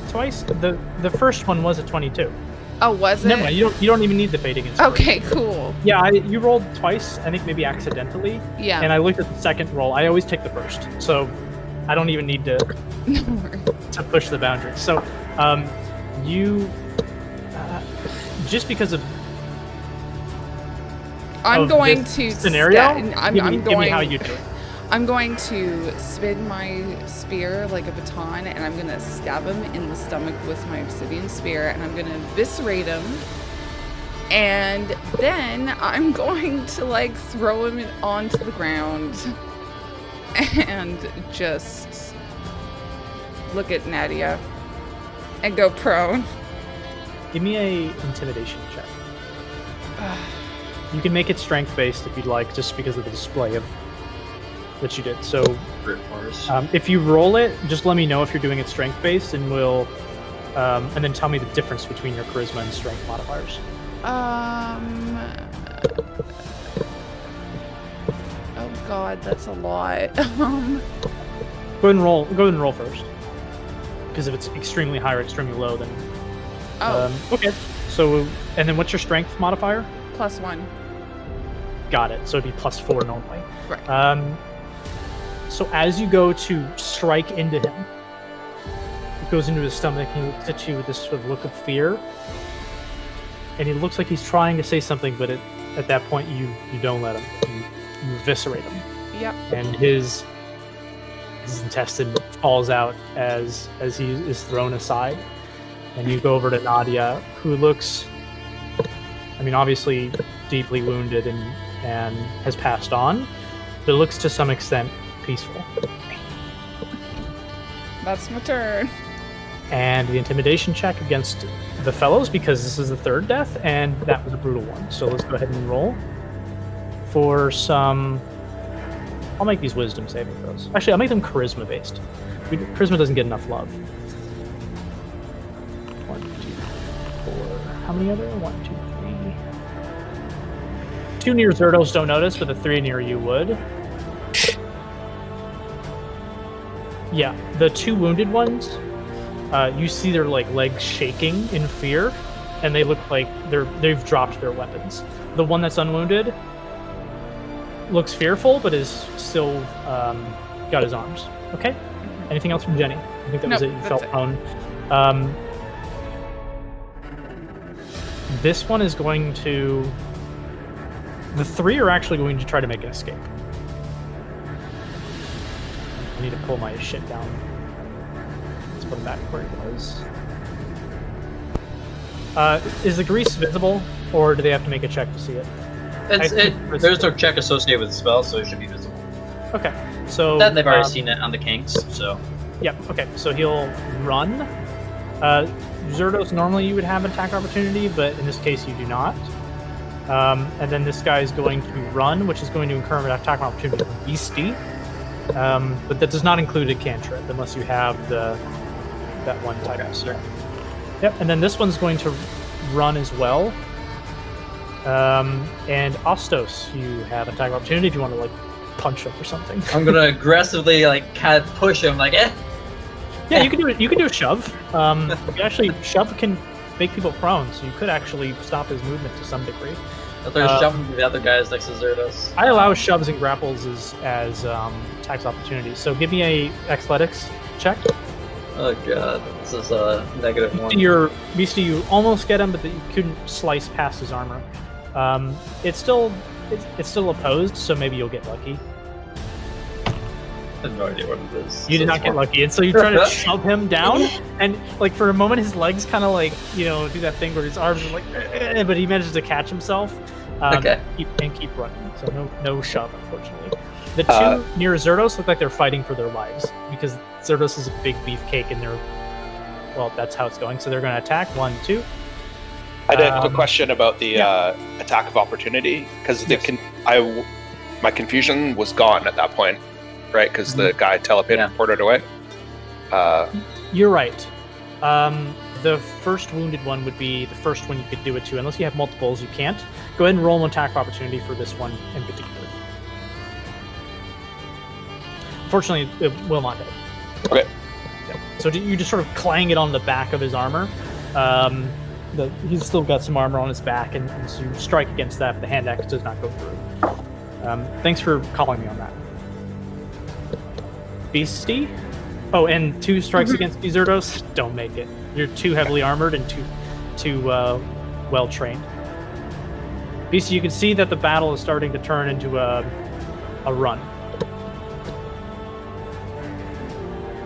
twice? The first one was a 22. Oh, was it? Never mind. You don't even need the fading inspiration. Okay, cool. Yeah, you rolled twice. I think maybe accidentally. Yeah. And I looked at the second roll. I always take the first, so I don't even need to No worries. push the boundaries. So, you just because of I'm of going this to scenario. Give me how you do it. I'm going to spin my spear like a baton, and I'm gonna stab him in the stomach with my obsidian spear, and I'm gonna eviscerate him. And then I'm going to like throw him onto the ground and just look at Nadia and go prone. Give me a intimidation check. You can make it strength based if you'd like, just because of the display of that you did. So, Brute force. if you roll it, just let me know if you're doing it strength based, and we'll, and then tell me the difference between your charisma and strength modifiers. Oh god, that's a lot. Go ahead and roll. Go ahead and roll first, because if it's extremely high or extremely low, then. Okay. So, and then what's your strength modifier? +1. Got it. So it'd be +4 normally. Right. So as you go to strike into him, it goes into his stomach, and he looks at you with this sort of look of fear. And he looks like he's trying to say something, but at that point you don't let him. You eviscerate him. Yep. And his intestine falls out as he is thrown aside. And you go over to Nadia, who looks, I mean, obviously deeply wounded and has passed on, but looks to some extent peaceful. That's my turn. And the intimidation check against the fellows, because this is the third death, and that was a brutal one. So let's go ahead and roll for some. I'll make these wisdom saving throws. Actually, I'll make them charisma based. Charisma doesn't get enough love. 1, 2, 4. How many other? 1, 2, 3. 2 near Zerdos don't notice, but the 3 near you would. Yeah, the 2 wounded ones. You see their legs shaking in fear, and they look like they've dropped their weapons. The one that's unwounded looks fearful, but is still got his arms. Okay. Anything else from Jenny? I think that was it. You felt prone. This one is going to. The 3 are actually going to try to make an escape. I need to pull my shit down. put him back where he was. Is the grease visible, or do they have to make a check to see it? There's no check associated with the spell, so it should be visible. Okay, so Then they've already seen it on the kinks, so. Yep. Okay, so he'll run. Zerdos, normally you would have an attack opportunity, but in this case you do not. And then this guy is going to run, which is going to incur an attack opportunity from Beastie. But that does not include a cantrip unless you have that one type. Okay, sure. Yep, and then this one's going to run as well. And Ostos, you have attack opportunity if you want to like punch him or something. I'm gonna aggressively like kind of push him, like Yeah, you can do it. You can do a shove. Actually, shove can make people prone, so you could actually stop his movement to some degree. They're shoving the other guys next to Zerdos. I allow shoves and grapples as tax opportunities. So give me a athletics check. Oh god, this is a -1. Beastie, you almost get him, but you couldn't slice past his armor. It's still opposed, so maybe you'll get lucky. I have no idea what it is. You did not get lucky, and so you try to shove him down, and like for a moment, his legs kind of like do that thing where his arms are like, but he manages to catch himself. Okay. Keep running. So no shove, unfortunately. The two near Zerdos look like they're fighting for their lives because Zerdos is a big beefcake, and that's how it's going. So they're going to attack 1, 2. I had a quick question about the attack of opportunity because my confusion was gone at that point, right? Because the guy teleported away. You're right. The first wounded one would be the first one you could do it to. Unless you have multiples, you can't. Go ahead and roll an attack opportunity for this one in particular. Unfortunately, it will not hit. Okay. Yeah. So you just sort of clang it on the back of his armor. He's still got some armor on his back, and so you strike against that, but the hand axe does not go through. Thanks for calling me on that. Beastie? Oh, and 2 strikes against Zerdos don't make it. You're too heavily armored and too well trained. Beastie, you can see that the battle is starting to turn into a run.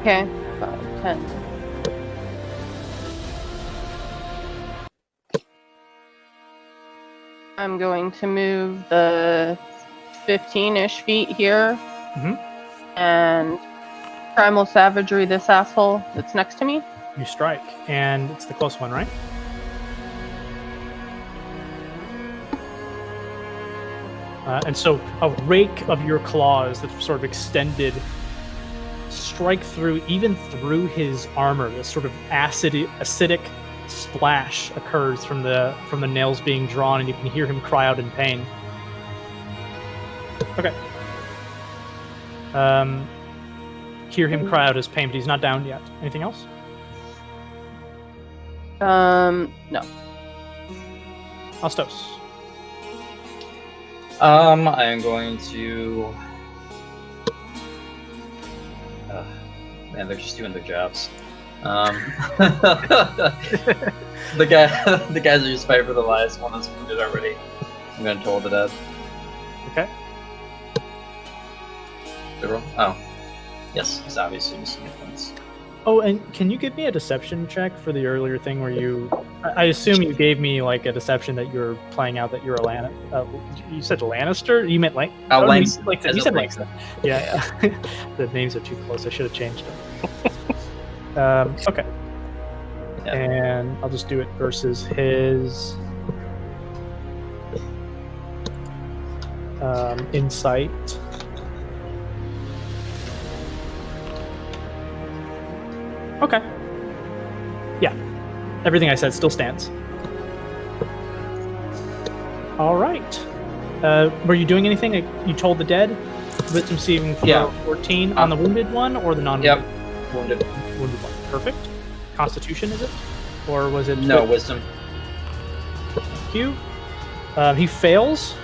Okay, 5, 10. I'm going to move the 15-ish feet here. And Primal Savagery this asshole that's next to me. You strike, and it's the close one, right? And so a rake of your claws that sort of extended strike through, even through his armor. This sort of acidic splash occurs from the nails being drawn, and you can hear him cry out in pain. Okay. Hear him cry out his pain, but he's not down yet. Anything else? No. Ostos. I am going to. Man, they're just doing their jobs. The guys are just fighting for the lives. One that's wounded already. I'm going to toll to death. Okay. Oh. Yes, he's obviously missing hit points. Oh, and can you give me a deception check for the earlier thing where you... I assume you gave me like a deception that you're playing out that you're a Lannister. You said Lannister? You meant Lannister. You said Lannister. Yeah. The names are too close. I should have changed them. Okay. Yeah. And I'll just do it versus his... insight. Okay. Yeah. Everything I said still stands. All right. Were you doing anything? You told the dead? Wisdom saving throw 14 on the wounded one or the non-wounded? Yep. Wounded one. Perfect. Constitution, is it? Or was it... No, wisdom. Thank you. He fails.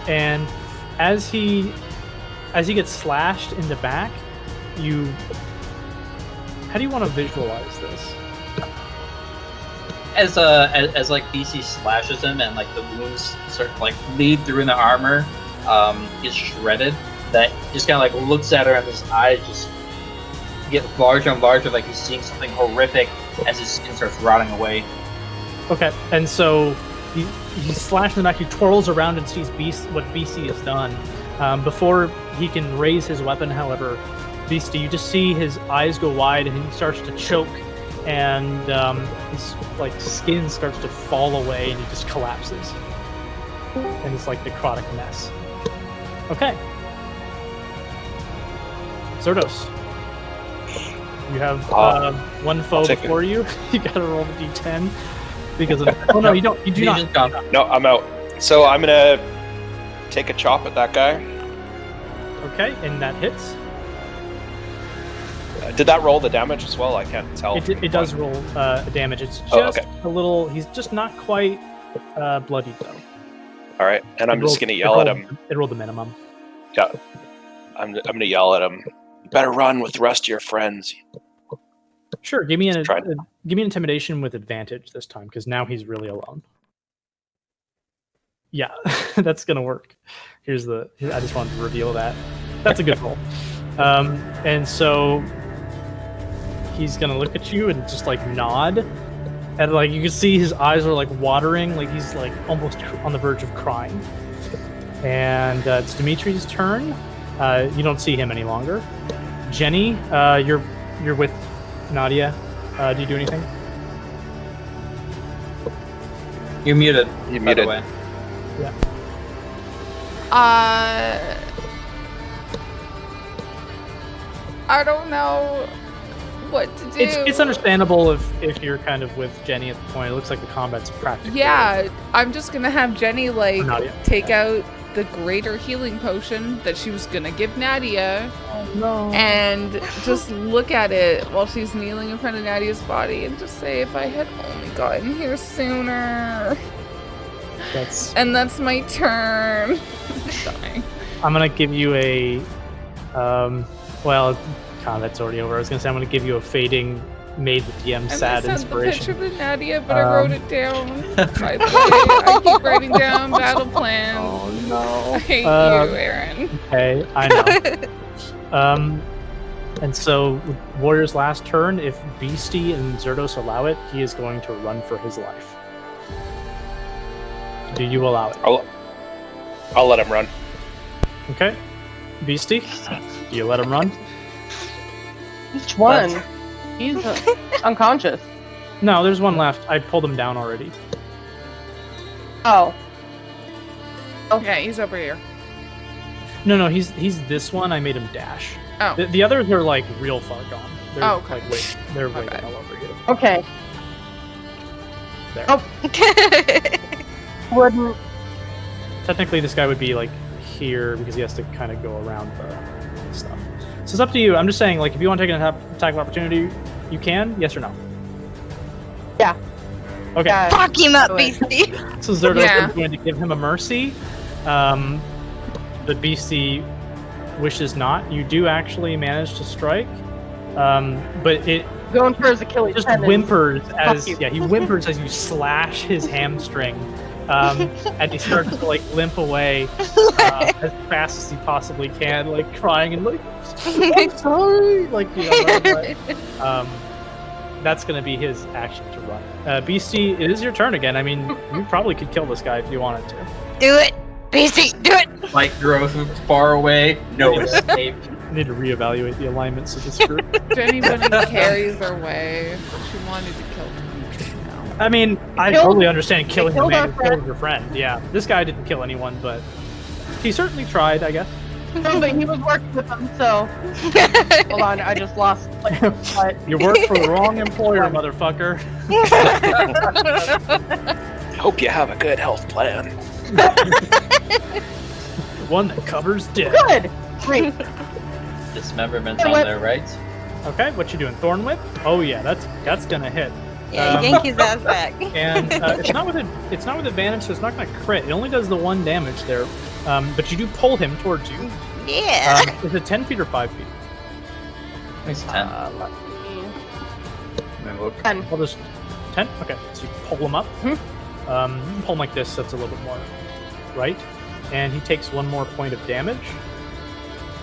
And as he gets slashed in the back, you... How do you want to visualize this? As like BC slashes him and like the wounds start to like bleed through in the armor, gets shredded. That just kind of like looks at her and his eyes just get larger and larger, like he's seeing something horrific as his skin starts rotting away. Okay, and so he slashes in the back, he twirls around and sees what Beastie has done. Before he can raise his weapon, however, Beastie, you just see his eyes go wide and he starts to choke, and his like skin starts to fall away and he just collapses. And it's like necrotic mess. Okay. Zerdos. You have one foe before you. You gotta roll the d10 because of oh no, you don't. You do not. No, I'm out. So I'm gonna take a chop at that guy. Okay, and that hits. Did that roll the damage as well? I can't tell. It does roll damage. It's just a little. He's just not quite bloodied though. All right, and I'm just gonna yell at him. It rolled the minimum. Yeah, I'm gonna yell at him. You better run with the rest of your friends. Sure, give me an intimidation with advantage this time because now he's really alone. Yeah, that's gonna work. I just wanted to reveal that. That's a good roll. And so he's gonna look at you and just like nod, and like you can see his eyes are like watering, like he's like almost on the verge of crying. And it's Dimitri's turn. You don't see him any longer. Jenny, you're with Nadia. Do you do anything? You're muted. You're by the muted. way. Yeah. I don't know what to do. It's understandable if you're kind of with Jenny at the point. It looks like the combat's practically. Yeah, I'm just gonna have Jenny like Nadia. take out the greater healing potion that she was gonna give Nadia. Oh no. And just look at it while she's kneeling in front of Nadia's body and just say, if I had only gotten here sooner. And that's my turn. I'm dying. I'm gonna give you a well, combat's already over. I was gonna say I'm gonna give you a fading made the DM And sad I sent inspiration. the picture to Nadia, but I wrote it down. By the way, I keep writing down battle plans. Oh no. I hate you, Aaron. Okay, I know. And so with Warrior's last turn, if Beastie and Zerdos allow it, he is going to run for his life. Do you allow it? I'll let him run. Okay. Beastie, do you let him run? Which one? He's unconscious. No, there's one left. I pulled him down already. Oh. Yeah, he's over here. No, he's this one. I made him dash. Oh. The others are like real far gone. They're okay. like wait, they're waiting bad. all over you. Okay. There. Oh. Wouldn't. Technically, this guy would be like here because he has to kind of go around the stuff. So it's up to you. I'm just saying, like, if you want to take an attack of opportunity, you can. Yes or no? Yeah. Okay. Yeah. Fuck him up, Beastie. So Zerdos Yeah. is going to give him a mercy. But Beastie wishes not. You do actually manage to strike. But it Going for his Achilles just tendon. whimpers as you. he whimpers as you slash his hamstring. And he starts to like limp away as fast as he possibly can, like crying and like, I'm sorry, like that's gonna be his action to run. Beastie, it is your turn again. I mean, you probably could kill this guy if you wanted to. Do it, Beastie, do it. Like growth far away, no escape. I need to reevaluate the alignments of this group. Jenny Bunny carries her way. She wanted to kill him. I mean, I killed- totally understand killing the killed man our who killed your friend. Yeah, this guy didn't kill anyone, but he certainly tried, I guess. No, but he was working with them, so. Hold on, I just lost. What? You work for the wrong employer, motherfucker. Hope you have a good health plan. One that covers death. Good. Great. Dismemberment's on there, right? Okay, what you doing? Thorn Whip? Oh yeah, that's gonna hit. Yeah, yank his ass back. And it's not with advantage, so it's not gonna crit. It only does the 1 damage there. But you do pull him towards you. Yeah. Is it 10 feet or 5 feet? I think it's 10. Let me. Let me look. 10. I'll just 10. Okay, so you pull him up. Mhm. You can pull him like this. That's a little bit more right. And he takes 1 more point of damage.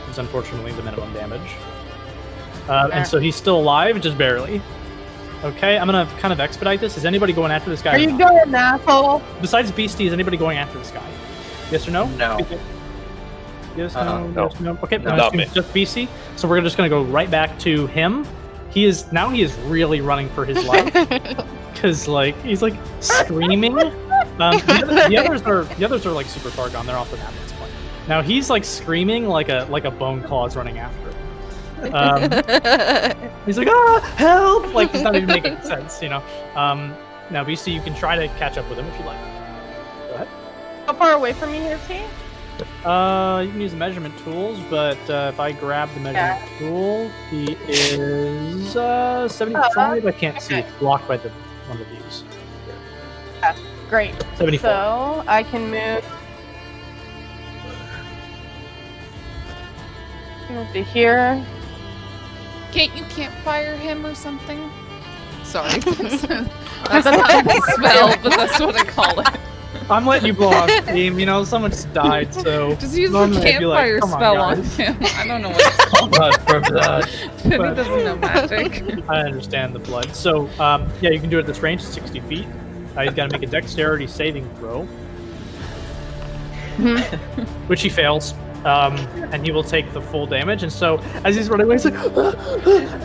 It's unfortunately the minimum damage. And so he's still alive, just barely. Okay, I'm gonna kind of expedite this. Is anybody going after this guy? Are you going, asshole? Besides Beastie, is anybody going after this guy? Yes or no? No. Yes, no. yes, no. Okay, No. I'm Not me. just BC. So we're just gonna go right back to him. He is really running for his life because he's like screaming. The others are like super far gone. They're off the map at this point. Now he's like screaming like a bone claw is running after him. He's like, help! Like it's not even making sense, you know. Now BC, you can try to catch up with him if you like. Go ahead. How far away from me is he? You can use the measurement tools, but if I grab the measurement tool, he is 75. I can't see; it's blocked by one of the views. Great. 74. So I can move to here. Can't you campfire him or something? Sorry. That's not a spell, but that's what I call it. I'm letting you blow off steam. You know, someone just died, so Just use the normally I'd be like, campfire "Come on, spell on guys." him. I don't know what it's called. Penny But- doesn't know magic. I understand the blood. So, yeah, you can do it at this range, 60 feet. He's got to make a dexterity saving throw, which he fails. And he will take the full damage. And so, as he's running away, he's like,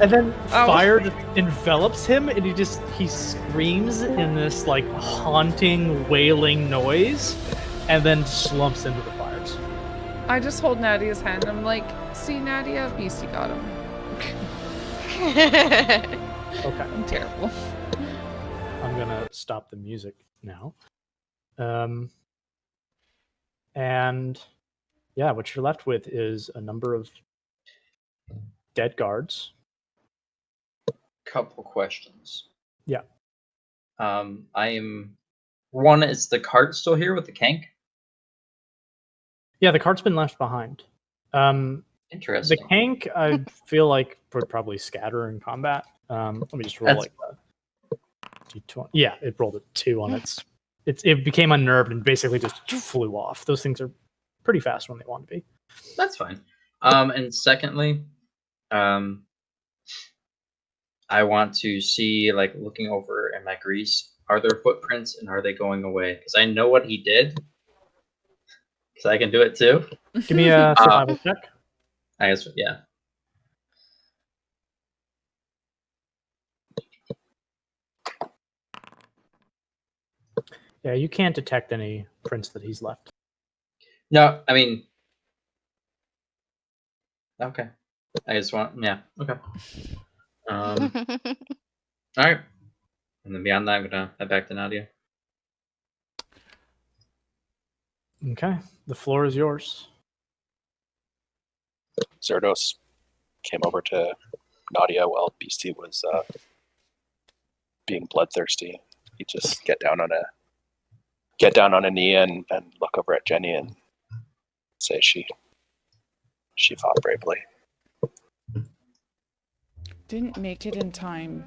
and then fire just envelops him, and he screams in this like haunting, wailing noise, and then slumps into the fires. I just hold Nadia's hand. I'm like, see, Nadia, Beastie got him. Okay. I'm terrible. I'm gonna stop the music now. And yeah, what you're left with is a number of dead guards. Couple questions. Yeah. One, is the cart still here with the kank? Yeah, the cart's been left behind. The Interesting. tank, I feel like, would probably scatter in combat. Let me just roll That's- like a D20. Yeah, it rolled a 2 on it became unnerved and basically just flew off. Those things are pretty fast when they want to be. That's fine. And secondly, I want to see, like, looking over at my grease, are there footprints and are they going away? Because I know what he did. Because I can do it too. Give me a survival check. I guess, yeah. Yeah, you can't detect any prints that he's left. No, I mean, okay. I just want, yeah, okay. All right. And then beyond that, I'm gonna head back to Nadia. Okay, the floor is yours. Zerdos came over to Nadia while Beastie was being bloodthirsty. He just get down on a knee and look over at Jenny and say she fought bravely. Didn't make it in time.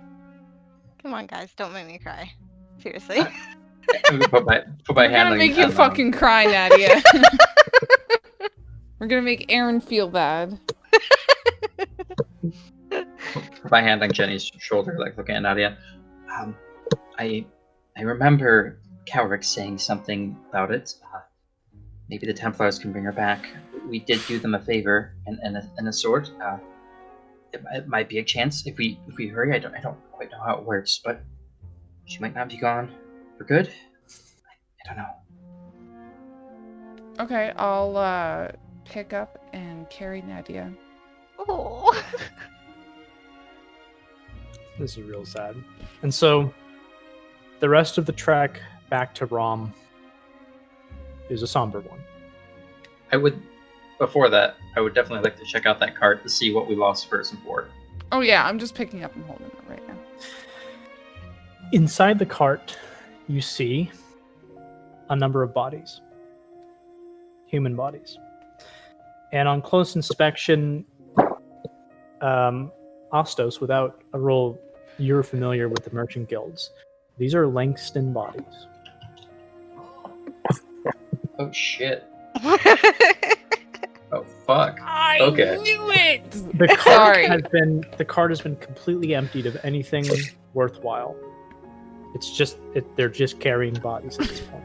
Come on, guys, don't make me cry. Seriously. I'm gonna put my We're hand gonna on make you fucking cry, Nadia. We're gonna make Aaron feel bad. put my hand on Jenny's shoulder, like looking at Nadia. I remember Calric saying something about it. Maybe the Templars can bring her back. We did do them a favor in a sort. It might be a chance if we hurry. I don't quite know how it works, but she might not be gone for good. I don't know. Okay, I'll pick up and carry Nadia. Oh. This is real sad. And so the rest of the trek back to Rom is a somber one. Before that, I would definitely like to check out that cart to see what we lost first and forward. Oh yeah, I'm just picking up and holding it right now. Inside the cart, you see a number of bodies. Human bodies. And on close inspection, Ostos, without a roll, you're familiar with the merchant guilds. These are Langston bodies. Oh shit. Oh fuck. Okay. knew it. The cart Sorry. has been completely emptied of anything worthwhile. It's just they're just carrying bodies at this point.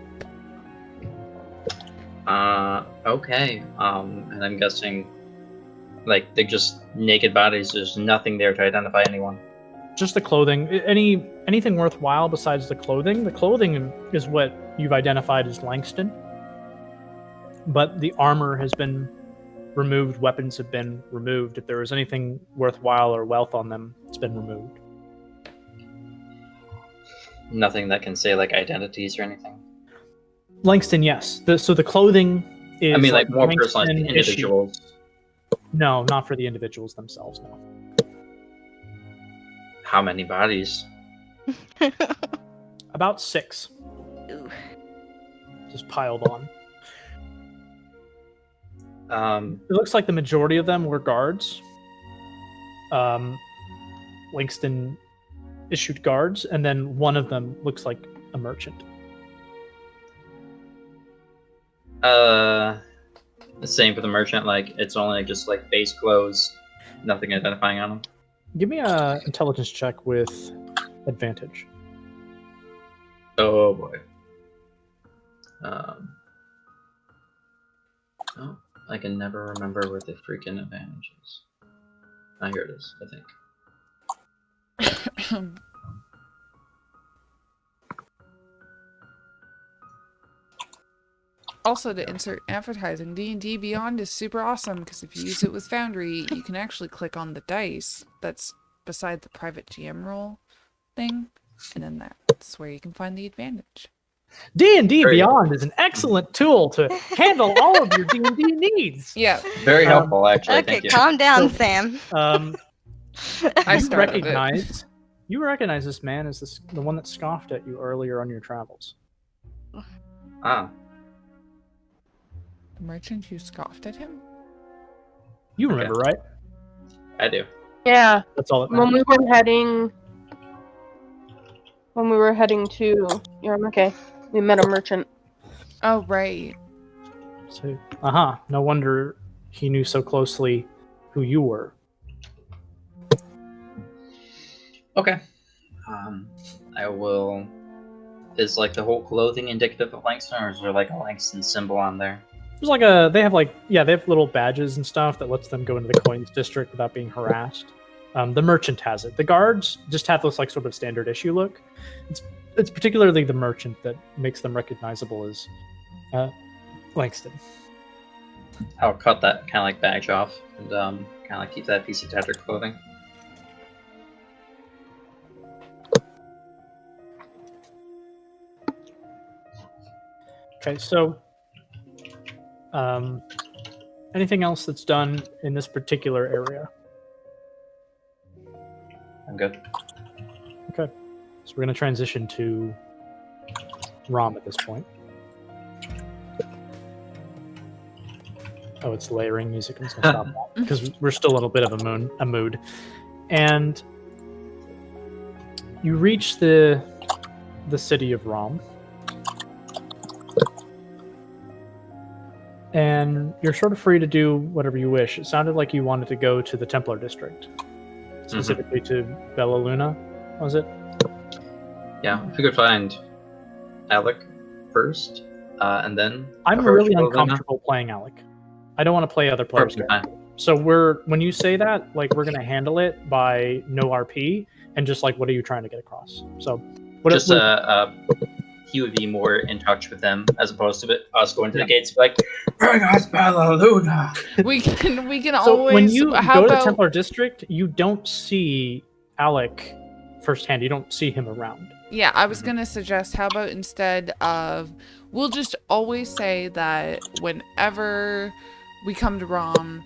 Okay. And I'm guessing, like, they're just naked bodies. There's nothing there to identify anyone. Just the clothing. Anything worthwhile besides the clothing. The clothing is what you've identified as Langston. But the armor has been removed. Weapons have been removed. If there was anything worthwhile or wealth on them, it's been removed. Nothing that can say, like, identities or anything. Langston, yes. So the clothing is. I mean, like, more Langston personalized individuals. issue. No, not for the individuals themselves. No. How many bodies? About 6. Ooh. Just piled on. It looks like the majority of them were guards. Langston issued guards, and then one of them looks like a merchant. The same for the merchant. Like, it's only just like base clothes, nothing identifying on them. Give me a intelligence check with advantage. Oh boy. Oh, I can never remember where the freaking advantage is. Ah, here it is, I think. Also, to insert advertising, D&D Beyond is super awesome because if you use it with Foundry, you can actually click on the dice that's beside the private GM role thing, and then that's where you can find the advantage. D&D Very Beyond is an excellent tool to handle all of your D&D needs. Yeah, Very helpful, actually. Okay, Thank you. calm down, Sam. I You started it. recognize this man as the one that scoffed at you earlier on your travels. Ah, The merchant who scoffed at him? You remember, right? I do. Yeah, That's all that when matters. we were heading to Yarmouth, we met a merchant. Oh, right. So, no wonder he knew so closely who you were. Okay. I will. Is like the whole clothing indicative of Langston, or is there like a Langston symbol on there? There's like they have little badges and stuff that lets them go into the coins district without being harassed. The merchant has it. The guards just have this like sort of standard issue look. It's particularly the merchant that makes them recognizable as Langston. I'll cut that kind of like badge off and kind of like keep that piece of tattered clothing. Okay, so anything else that's done in this particular area? I'm good. Okay, so we're going to transition to Rom at this point. Oh, it's layering music. I'm just going to stop that because we're still in a bit of a mood. And you reach the city of Rom. And you're sort of free to do whatever you wish. It sounded like you wanted to go to the Templar district, specifically to Bella Luna, was it? Yeah, if we could find Alec first, and then I'm approach really Bella Luna. uncomfortable playing Alec. I don't want to play other players' Perfect characters. time. So when you say that, like we're gonna handle it by no RP and just like what are you trying to get across? So He would be more in touch with them as opposed to us going to the gates like, bring us Bella Luna. We can so always. when you how go to the about, Templar district, you don't see Alec firsthand. You don't see him around. Yeah, I was gonna suggest. How about instead of, we'll just always say that whenever we come to Rom,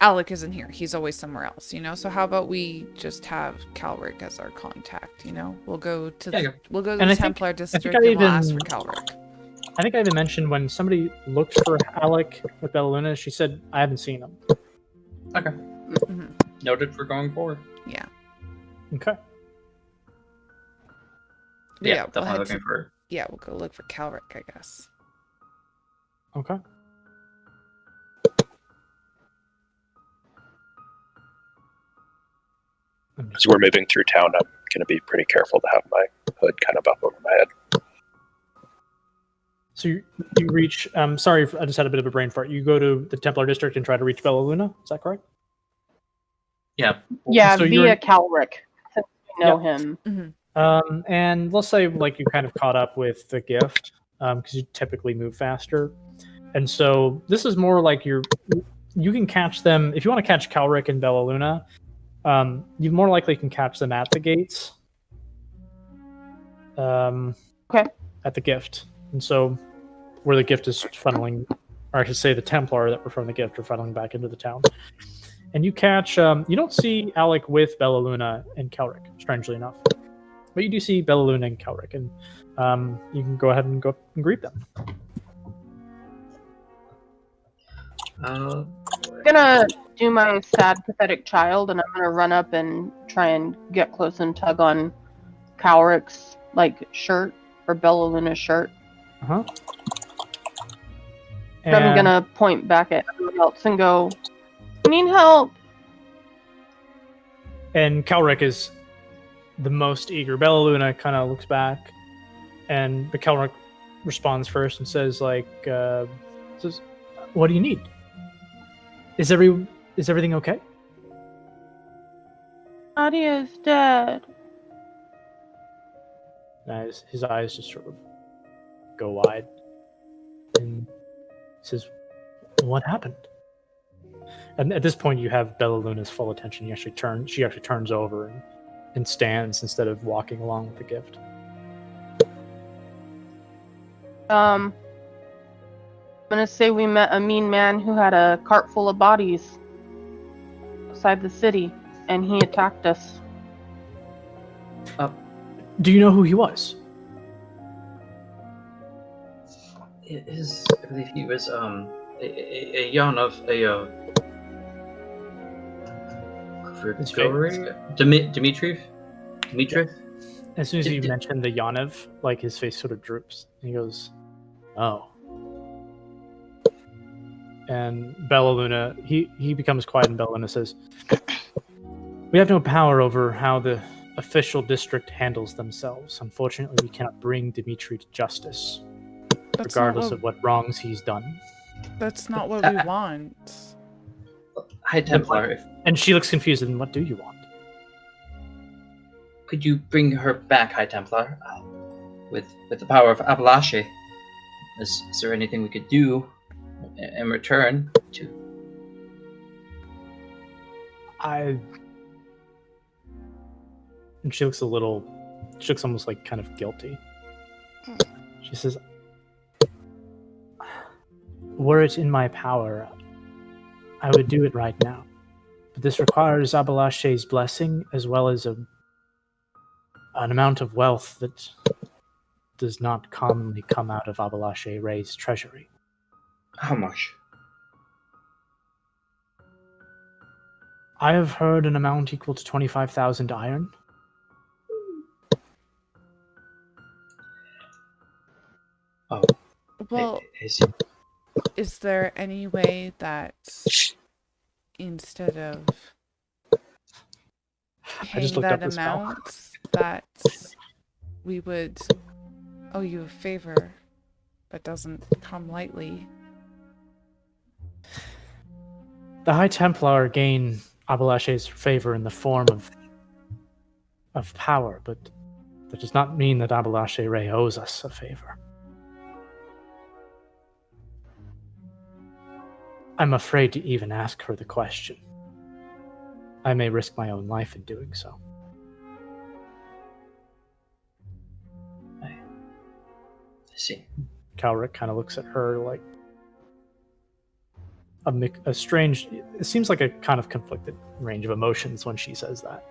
Alec isn't here. He's always somewhere else, you know. So how about we just have Calric as our contact? You know, we'll go to There you go. the Templar district and we'll ask for Calric. I think I even mentioned when somebody looked for Alec with Bella Luna, she said, I haven't seen him. Okay. Mm-hmm. Noted for going forward. Yeah. Okay. Yeah, we'll definitely looking for. Yeah, we'll go look for Calric, I guess. Okay. As we're moving through town, I'm going to be pretty careful to have my hood kind of up over my head. So you reach. Sorry, I just had a bit of a brain fart. You go to the Templar district and try to reach Bella Luna. Is that correct? Yeah. Yeah, So via Calric, since we know him. Mm-hmm. And let's say like you kind of caught up with the gift because you typically move faster, and so this is more like you can catch them if you want to catch Calric and Bella Luna. You more likely can catch them at the gates. Okay. At the gift, and so where the gift is funneling, or I should say the Templar that were from the gift are funneling back into the town. And you catch, you don't see Alec with Bella Luna and Kelric, strangely enough. But you do see Bella Luna and Kelric, and you can go ahead and go and greet them. I'm gonna do my sad, pathetic child, and I'm gonna run up and try and get close and tug on Calric's shirt or Bella Luna's shirt. Uh-huh. And I'm gonna point back at everyone else and go, "I need help." And Kelric is the most eager. Bella Luna kind of looks back, but Kelric responds first and says, says, "What do you need? Is everything okay?" Nadia's dead. And his eyes just sort of go wide, and he says, "What happened?" And at this point, you have Bella Luna's full attention. She actually turns over and stands instead of walking along with the gift. I'm gonna say we met a mean man who had a cart full of bodies outside the city, and he attacked us. Do you know who he was? I believe he was a young of a Dimitriv. As soon as you mentioned the Yanev, his face sort of droops. He goes, "Oh." And Bella Luna, he becomes quiet, and Bella Luna says, "We have no power over how the official district handles themselves. Unfortunately, we cannot bring Dimitri to justice, regardless of what wrongs he's done." That's not what we want. High Templar, and she looks confused. And what do you want? Could you bring her back, High Templar? With the power of Abalache, is there anything we could do in return to? And she looks almost kind of guilty. She says, "Were it in my power, I would do it right now. But this requires Abalache's blessing, as well as an amount of wealth that does not commonly come out of Abalache Ray's treasury." How much? I have heard an amount equal to 25,000 iron. Oh. Well, is there any way that instead of paying that amount, that we would owe you a favor that doesn't come lightly? The High Templar gain Abalache's favor in the form of power, but that does not mean that Abalache Ray owes us a favor. I'm afraid to even ask her the question. I may risk my own life in doing so. I see. Calric kind of looks at her like a strange... It seems like a kind of conflicted range of emotions when she says that.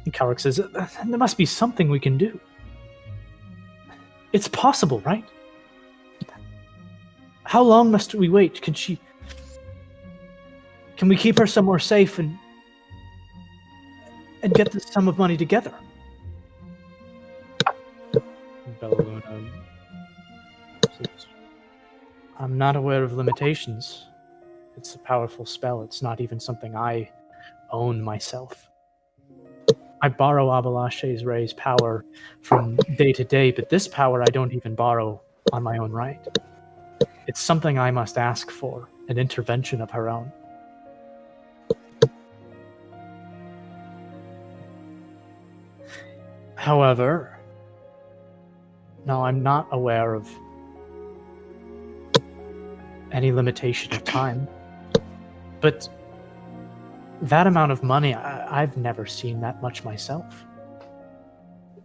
And Calric says, "There must be something we can do. It's possible, right? How long must we wait? Can we keep her somewhere safe and get this sum of money together?" Bella Luna says, "I'm not aware of limitations. It's a powerful spell. It's not even something I own myself. I borrow Abalashe's Ray's power from day to day, but this power I don't even borrow on my own right. It's something I must ask for, an intervention of her own. However, no, I'm not aware of any limitation of time. But that amount of money, I've never seen that much myself.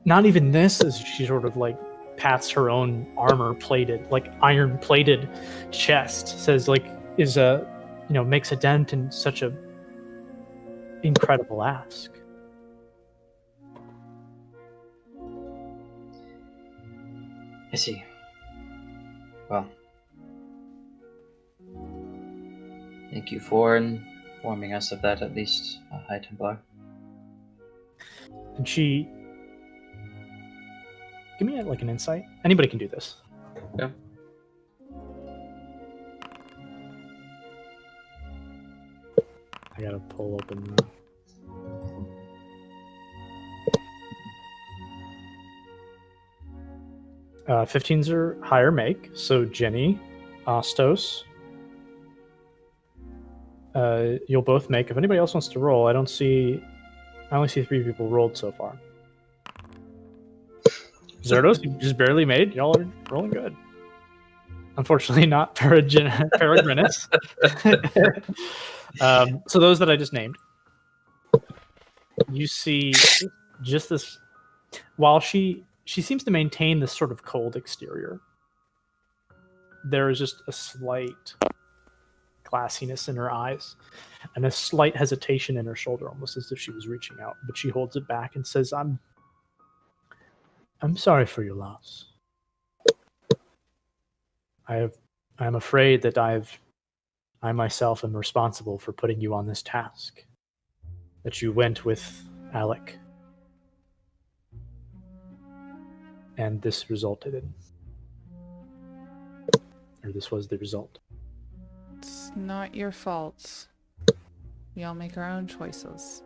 Not even this, as she sort of like pats her own armor-plated, like iron-plated chest, says like is a, you know, makes a dent in such a incredible ask. I see. Well, thank you for informing us of that, at least, High Templar. And she... Give me like an insight. Anybody can do this. Yeah. I gotta pull open... 15s are higher make, so Jenny, Ostos, you'll both make. If anybody else wants to roll, I only see 3 people rolled so far. Zerdos, you just barely made. Y'all are rolling good. Unfortunately, not Peregrinus. So those that I just named, you see just this, while she seems to maintain this sort of cold exterior, there is just a slight glassiness in her eyes and a slight hesitation in her shoulder, almost as if she was reaching out, but she holds it back and says, I'm sorry for your loss. I'm afraid that I myself am responsible for putting you on this task, that you went with Alec, and this resulted in, or this was the result. It's not your fault. We all make our own choices.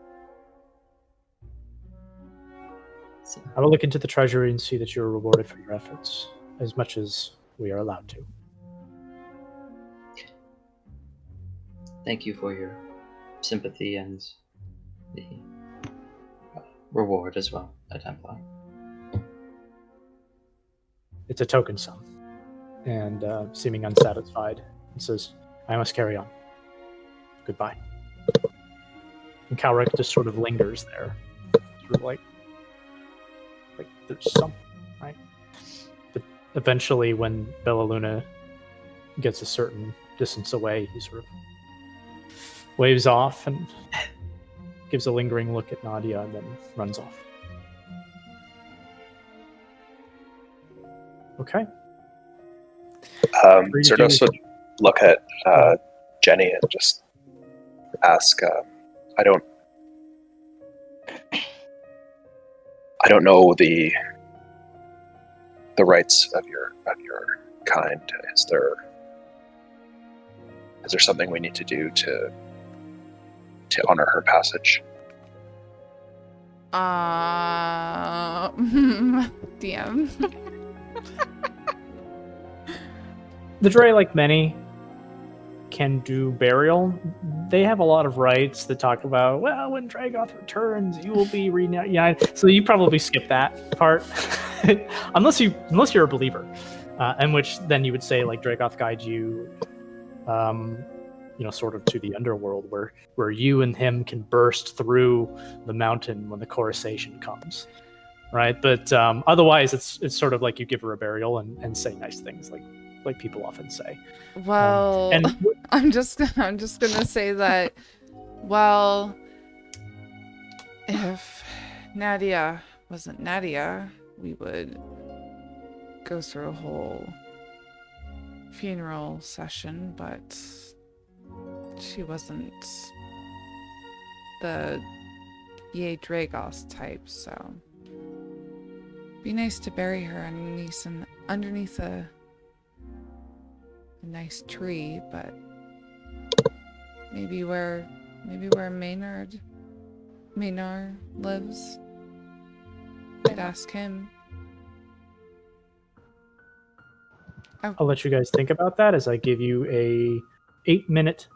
I will look into the treasury and see that you are rewarded for your efforts, as much as we are allowed to. Thank you for your sympathy and the reward as well, High Templar. It's a token sum, and seeming unsatisfied, and says, I must carry on. Goodbye. And Calric just sort of lingers there, sort of like there's something, right? But eventually, when Bella Luna gets a certain distance away, he sort of waves off and gives a lingering look at Nadia and then runs off. Okay. Zerdos would look at Jenny and just ask, I don't know the rights of your kind. Is there something we need to do to honor her passage? DM. The Dre, like many, can do burial. They have a lot of rights that talk about, well, when Dragoth returns, you will be reunited. So you probably skip that part, unless you're a believer, in which then you would say like Dragoth guides you, sort of to the underworld where you and him can burst through the mountain when the Coruscation comes, right? But otherwise, it's sort of like you give her a burial and say nice things like people often say. Well, I'm just gonna say that. Well, if Nadia wasn't Nadia, we would go through a whole funeral session, but she wasn't the Ye Dragos type, so be nice to bury her underneath a nice tree, but maybe where Maynard Maynard lives. I'd ask him. I'll let you guys think about that as I give you a 8-minute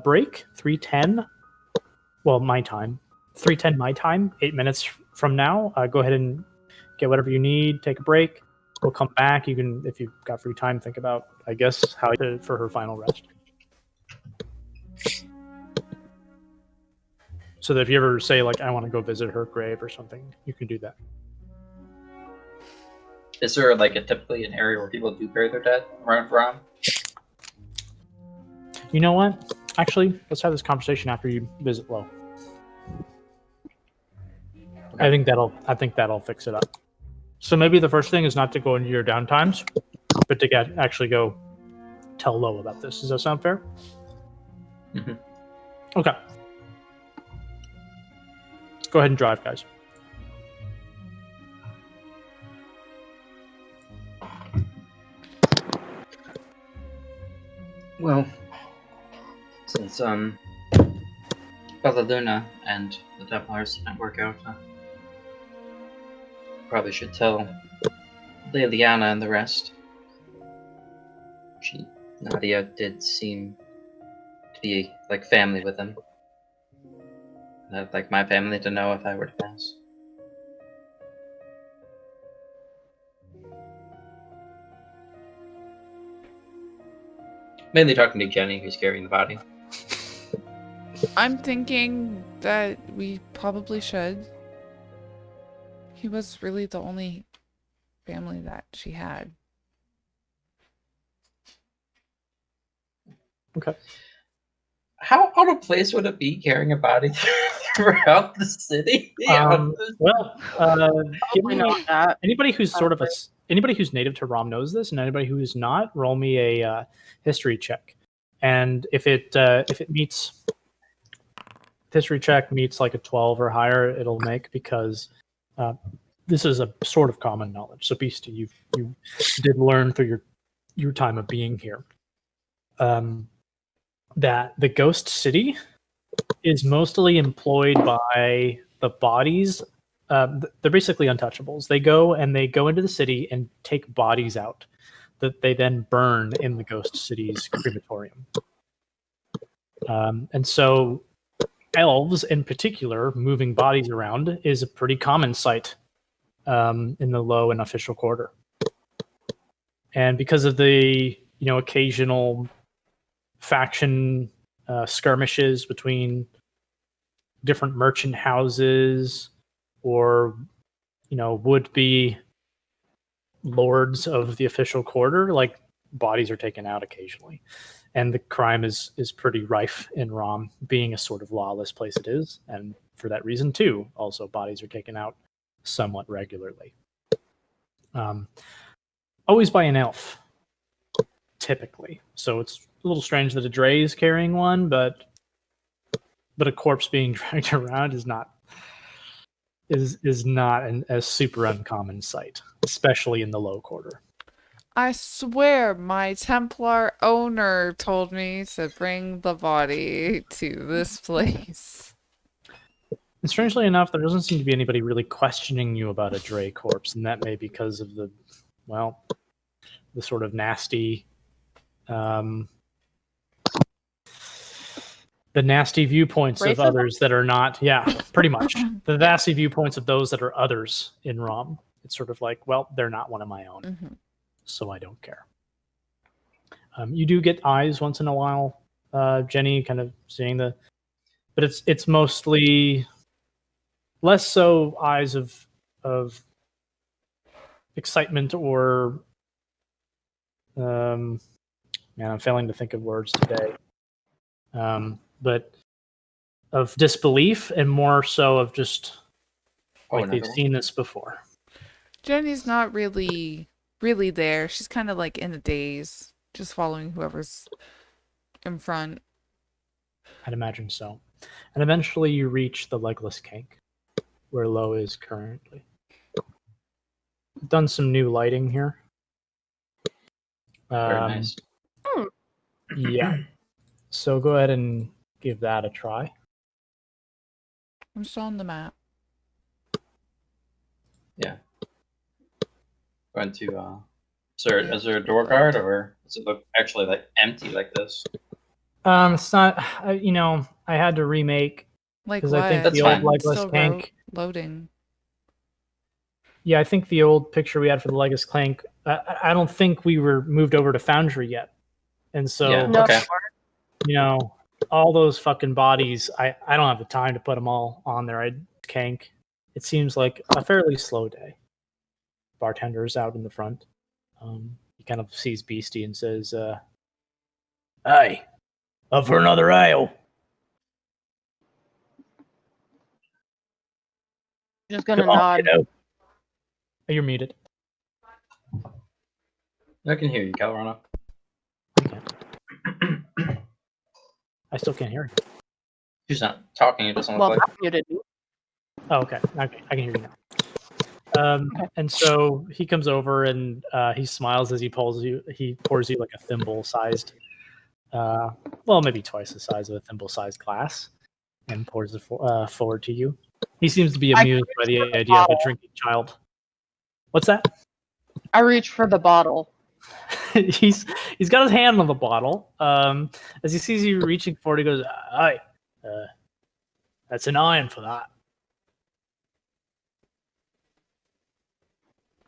break. 3:10. Well, my time. 3:10 my time. 8 minutes from now. Go ahead and get whatever you need. Take a break. We'll come back. You can, if you've got free time, think about, I guess, how for her final rest. So that if you ever say, like, I want to go visit her grave or something, you can do that. Is there like typically an area where people do bury their dead around Rom? You know what? Actually, let's have this conversation after you visit Low. Okay. I think that'll fix it up. So maybe the first thing is not to go into your downtimes, but to actually go tell Low about this. Does that sound fair? Mm-hmm. Okay. Go ahead and drive, guys. Well, since Bella Luna and the Templars didn't work out, probably should tell Liliana and the rest. Nadia did seem to be like family with them. I'd like my family to know if I were to pass. Mainly talking to Jenny, who's carrying the body. I'm thinking that we probably should. He was really the only family that she had. Okay. How out of place would it be carrying a body throughout the city? Well, give me not that. anybody who's anybody who's native to Rom knows this, and anybody who is not, roll me a history check. And if it meets history check meets like a 12 or higher, it'll make, because this is a sort of common knowledge. So Beastie, you did learn through your time of being here. That the ghost city is mostly employed by the bodies. They're basically untouchables. They go into the city and take bodies out that they then burn in the ghost city's crematorium. And so elves in particular moving bodies around is a pretty common sight in the Low and official quarter. And because of the occasional faction skirmishes between different merchant houses or would-be lords of the official quarter, like, bodies are taken out occasionally, and the crime is pretty rife in Rom, being a sort of lawless place it is, and for that reason too, also bodies are taken out somewhat regularly. Always by an elf, typically. So it's a little strange that a Dre is carrying one, but a corpse being dragged around is not a super uncommon sight, especially in the Low Quarter. I swear my Templar owner told me to bring the body to this place. And strangely enough, there doesn't seem to be anybody really questioning you about a Dre corpse, and that may be because of the sort of nasty the nasty viewpoints Racism? of others that are not, pretty much. The nasty viewpoints of those that are others in Rom. It's sort of like, well, they're not one of my own, so I don't care. You do get eyes once in a while, Jenny, kind of seeing but it's mostly less so eyes of excitement or, man, I'm failing to think of words today. But of disbelief, and more so of just like they've seen this before. Jenny's not really there. She's kind of like in a daze, just following whoever's in front. I'd imagine so. And eventually you reach the Legless Kank, where Low is currently. Done some new lighting here. Very nice. Yeah. So go ahead and give that a try. I'm still on the map. Yeah. Going to. Is there a door guard, or does it look actually like empty like this? It's not. I had to remake Like because what? I think That's the old fine. legless Still tank. loading. Yeah, I think the old picture we had for the legless clank. I don't think we were moved over to Foundry yet, and so Yeah. No, Okay. all those fucking bodies. I don't have the time to put them all on there. Kank. It seems like a fairly slow day. Bartender's out in the front. He kind of sees Beastie and says, "Hey, up for another ale." just gonna Come on, nod. kiddo. Oh, you're muted. I can hear you, Calrana. I still can't hear you. She's not talking. It doesn't look Well, like. that's muted. Oh, okay. I can hear you now. And so he comes over and he smiles as he pours you like a thimble-sized, maybe twice the size of a thimble-sized glass, and pours it forward to you. He seems to be amused by the idea of a drinking child. What's that? I reach for the bottle. he's got his hand on the bottle. As he sees you reaching for it, he goes, "Hey, that's an iron for that."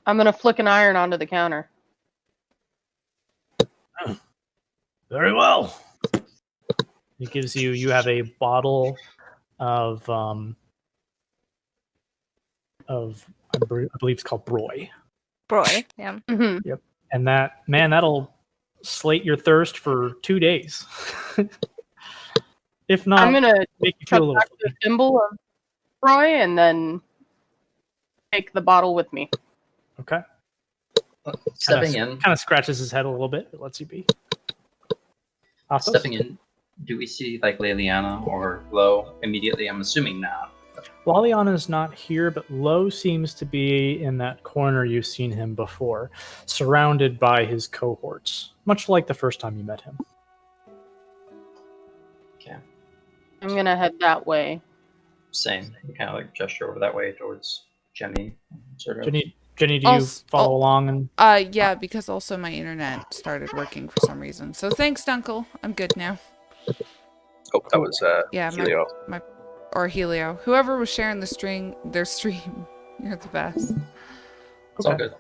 I'm gonna flick an iron onto the counter. Very well. He gives you. You have a bottle of I believe it's called Broy, Broy. Yeah. Mm-hmm. and that'll slate your thirst for 2 days. If not, I'm gonna make you feel a come little. back to the symbol of Roy and then take the bottle with me. Okay. Stepping in. Kind of scratches his head a little bit. It lets you be. Athos? Stepping in. Do we see like Liliana or Lo immediately? I'm assuming not. Laliana's not here, but Lo seems to be in that corner you've seen him before, surrounded by his cohorts, much like the first time you met him. Okay. I'm gonna head that way. Same. You kind of like gesture over that way towards Jenny. Sort of. Jenny, do you follow along? And Yeah, because also my internet started working for some reason. So thanks, Dunkel. I'm good now. Oh, that was Helio. Or Helio. Whoever was sharing their stream. You're the best. It's all good.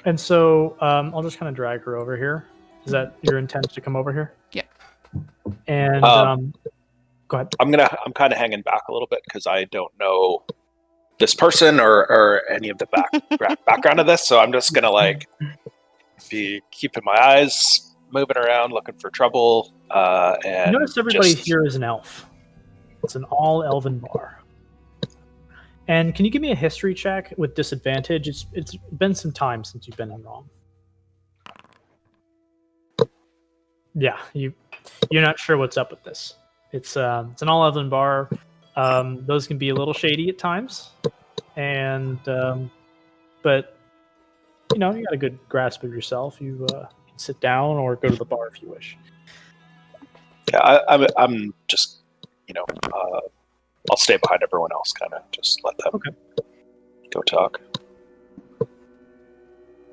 And so I'll just kind of drag her over here. Is that your intent to come over here? Yeah. And go ahead. I'm kind of hanging back a little bit because I don't know this person or any of the background of this, so I'm just gonna be keeping my eyes moving around, looking for trouble. And notice everybody here is an elf. It's an all-elven bar. And can you give me a history check with disadvantage? It's been some time since you've been in wrong. Yeah, you're not sure what's up with this. It's an all-elven bar. Those can be a little shady at times, and but you got a good grasp of yourself. You can sit down or go to the bar if you wish. Yeah, I'm just I'll stay behind everyone else, kind of just let them go talk.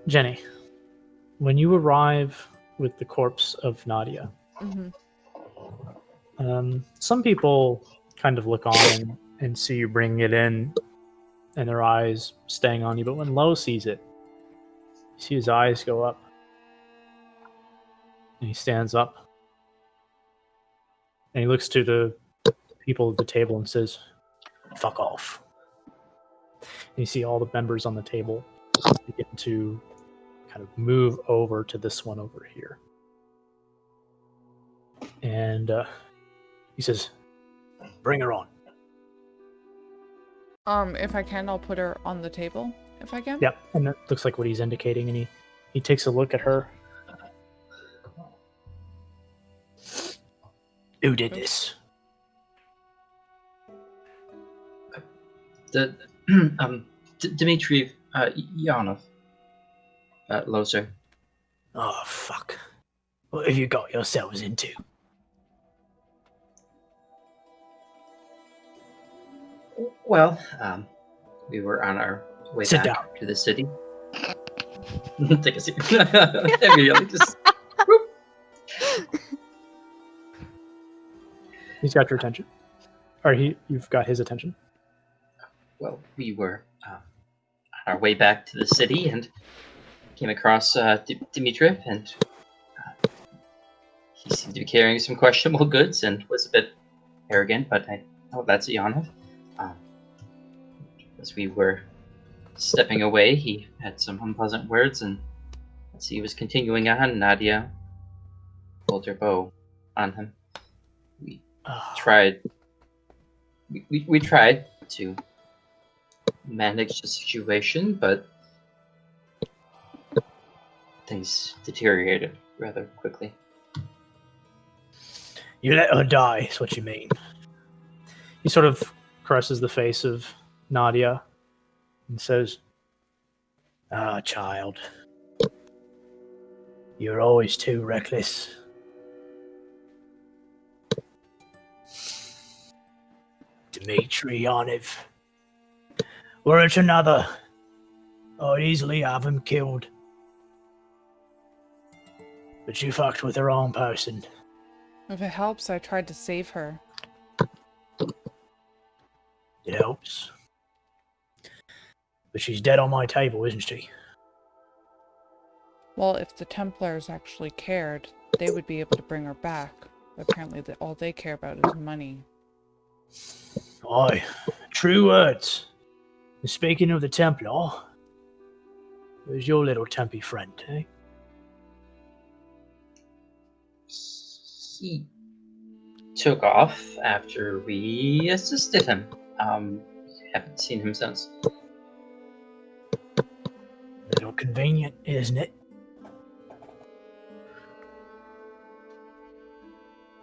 Jenny, when you arrive with the corpse of Nadia, some people kind of look on and see you bring it in, and their eyes staying on you. But when Lo sees it, you see his eyes go up, and he stands up, and he looks to the people at the table and says, "Fuck off." And you see all the members on the table begin to kind of move over to this one over here. And he says, "Bring her on." If I can, I'll put her on the table. If I can. Yep, and that looks like what he's indicating, and he takes a look at her. Who did this? Dmitry Yanov. Loser. Oh, fuck. What have you got yourselves into? Well, we were on our way Sit back down. to the city. Take a seat. Immediately, just. Whoop. He's got your attention. Or you've got his attention. Well, we were on our way back to the city and came across Dimitrov, and he seemed to be carrying some questionable goods and was a bit arrogant, but I thought that's Ianov. As we were stepping away, he had some unpleasant words, and as he was continuing on, Nadia pulled her bow on him. We tried. We tried to manage the situation, but things deteriorated rather quickly. You let her die, is what you mean. He sort of caresses the face of Nadia and says, "Ah, child. You're always too reckless." Dmitri Yaniv. Were it another, I'd easily have him killed. But you fucked with the wrong person. If it helps, I tried to save her. It helps. But she's dead on my table, isn't she? Well, if the Templars actually cared, they would be able to bring her back. Apparently, all they care about is money. Aye, true words. And speaking of the Templar, where's your little Tempy friend, eh? He took off after we assisted him. Haven't seen him since. Little convenient, isn't it?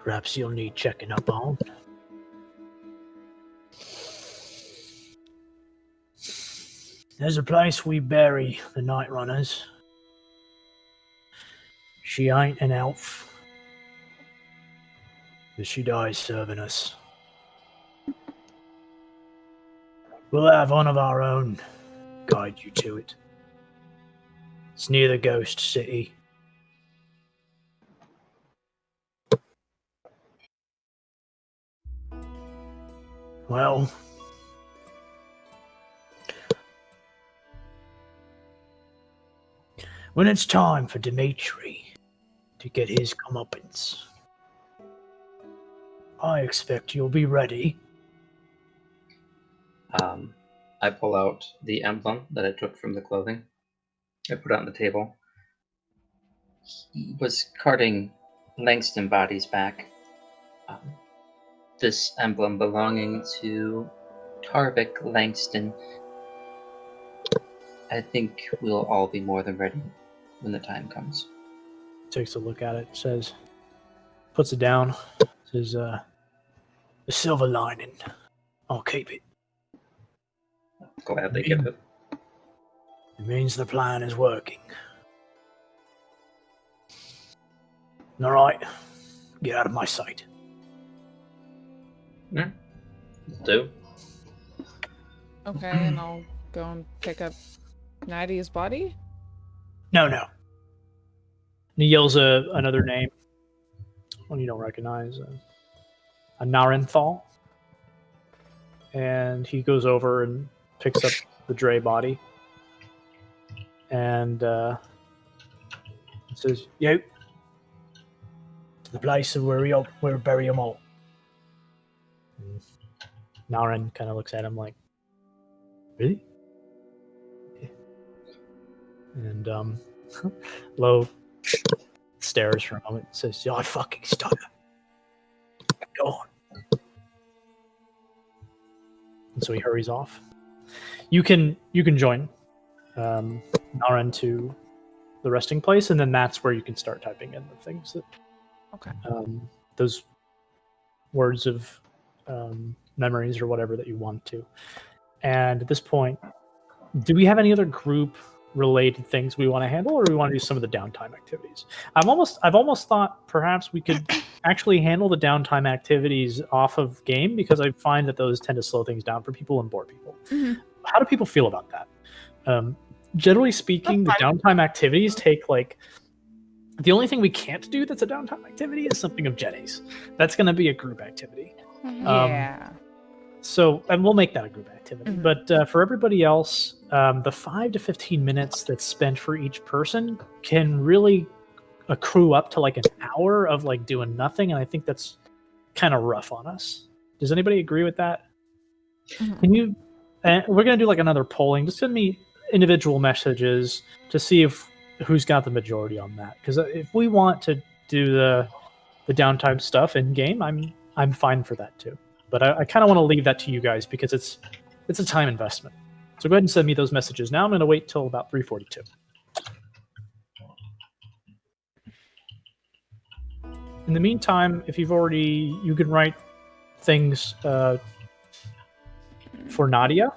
Perhaps you'll need checking up on. There's a place we bury the night runners. She ain't an elf, but she dies serving us. We'll have one of our own guide you to it. It's near the Ghost City. Well, when it's time for Dmitri to get his comeuppance, I expect you'll be ready. I pull out the emblem that I took from the clothing. I put it on the table. He was carting Langston bodies back. This emblem belonging to Tarvik Langston. I think we'll all be more than ready when the time comes. Takes a look at it, says, puts it down, says, the silver lining. I'll keep it. Gladly give it. It means the plan is working. All right, get out of my sight. Yeah, do. Okay, and I'll go and pick up Nadia's body? No. And he yells another name. One you don't recognize. A Narenthal. And he goes over and picks up the Dre body. And says, "Yo, to the place where we bury them all." And Naren kind of looks at him like, "Really?" And Lo stares for a moment and says, "I fucking stutter. Go on." And so he hurries off. You can join Naren to the resting place, and then that's where you can start typing in the things that those words of memories or whatever that you want to. And at this point, do we have any other group related things we want to handle, or do we want to do some of the downtime activities? I've almost thought perhaps we could actually handle the downtime activities off of game because I find that those tend to slow things down for people and bore people. Mhm. How do people feel about that? Generally speaking, the downtime activities take like the only thing we can't do that's a downtime activity is something of Jenny's. That's going to be a group activity. Yeah. So, and we'll make that a group activity. Mhm. But for everybody else, the 5 to 15 minutes that's spent for each person can really accrue up to like an hour of like doing nothing, and I think that's kind of rough on us. Does anybody agree with that? Mhm. Can you? We're gonna do like another polling. Just send me individual messages to see if who's got the majority on that. Because if we want to do the downtime stuff in game, I'm fine for that too. But I kind of want to leave that to you guys because it's a time investment. So go ahead and send me those messages now. I'm going to wait till about 3:42. In the meantime, if you've already, you can write things for Nadia.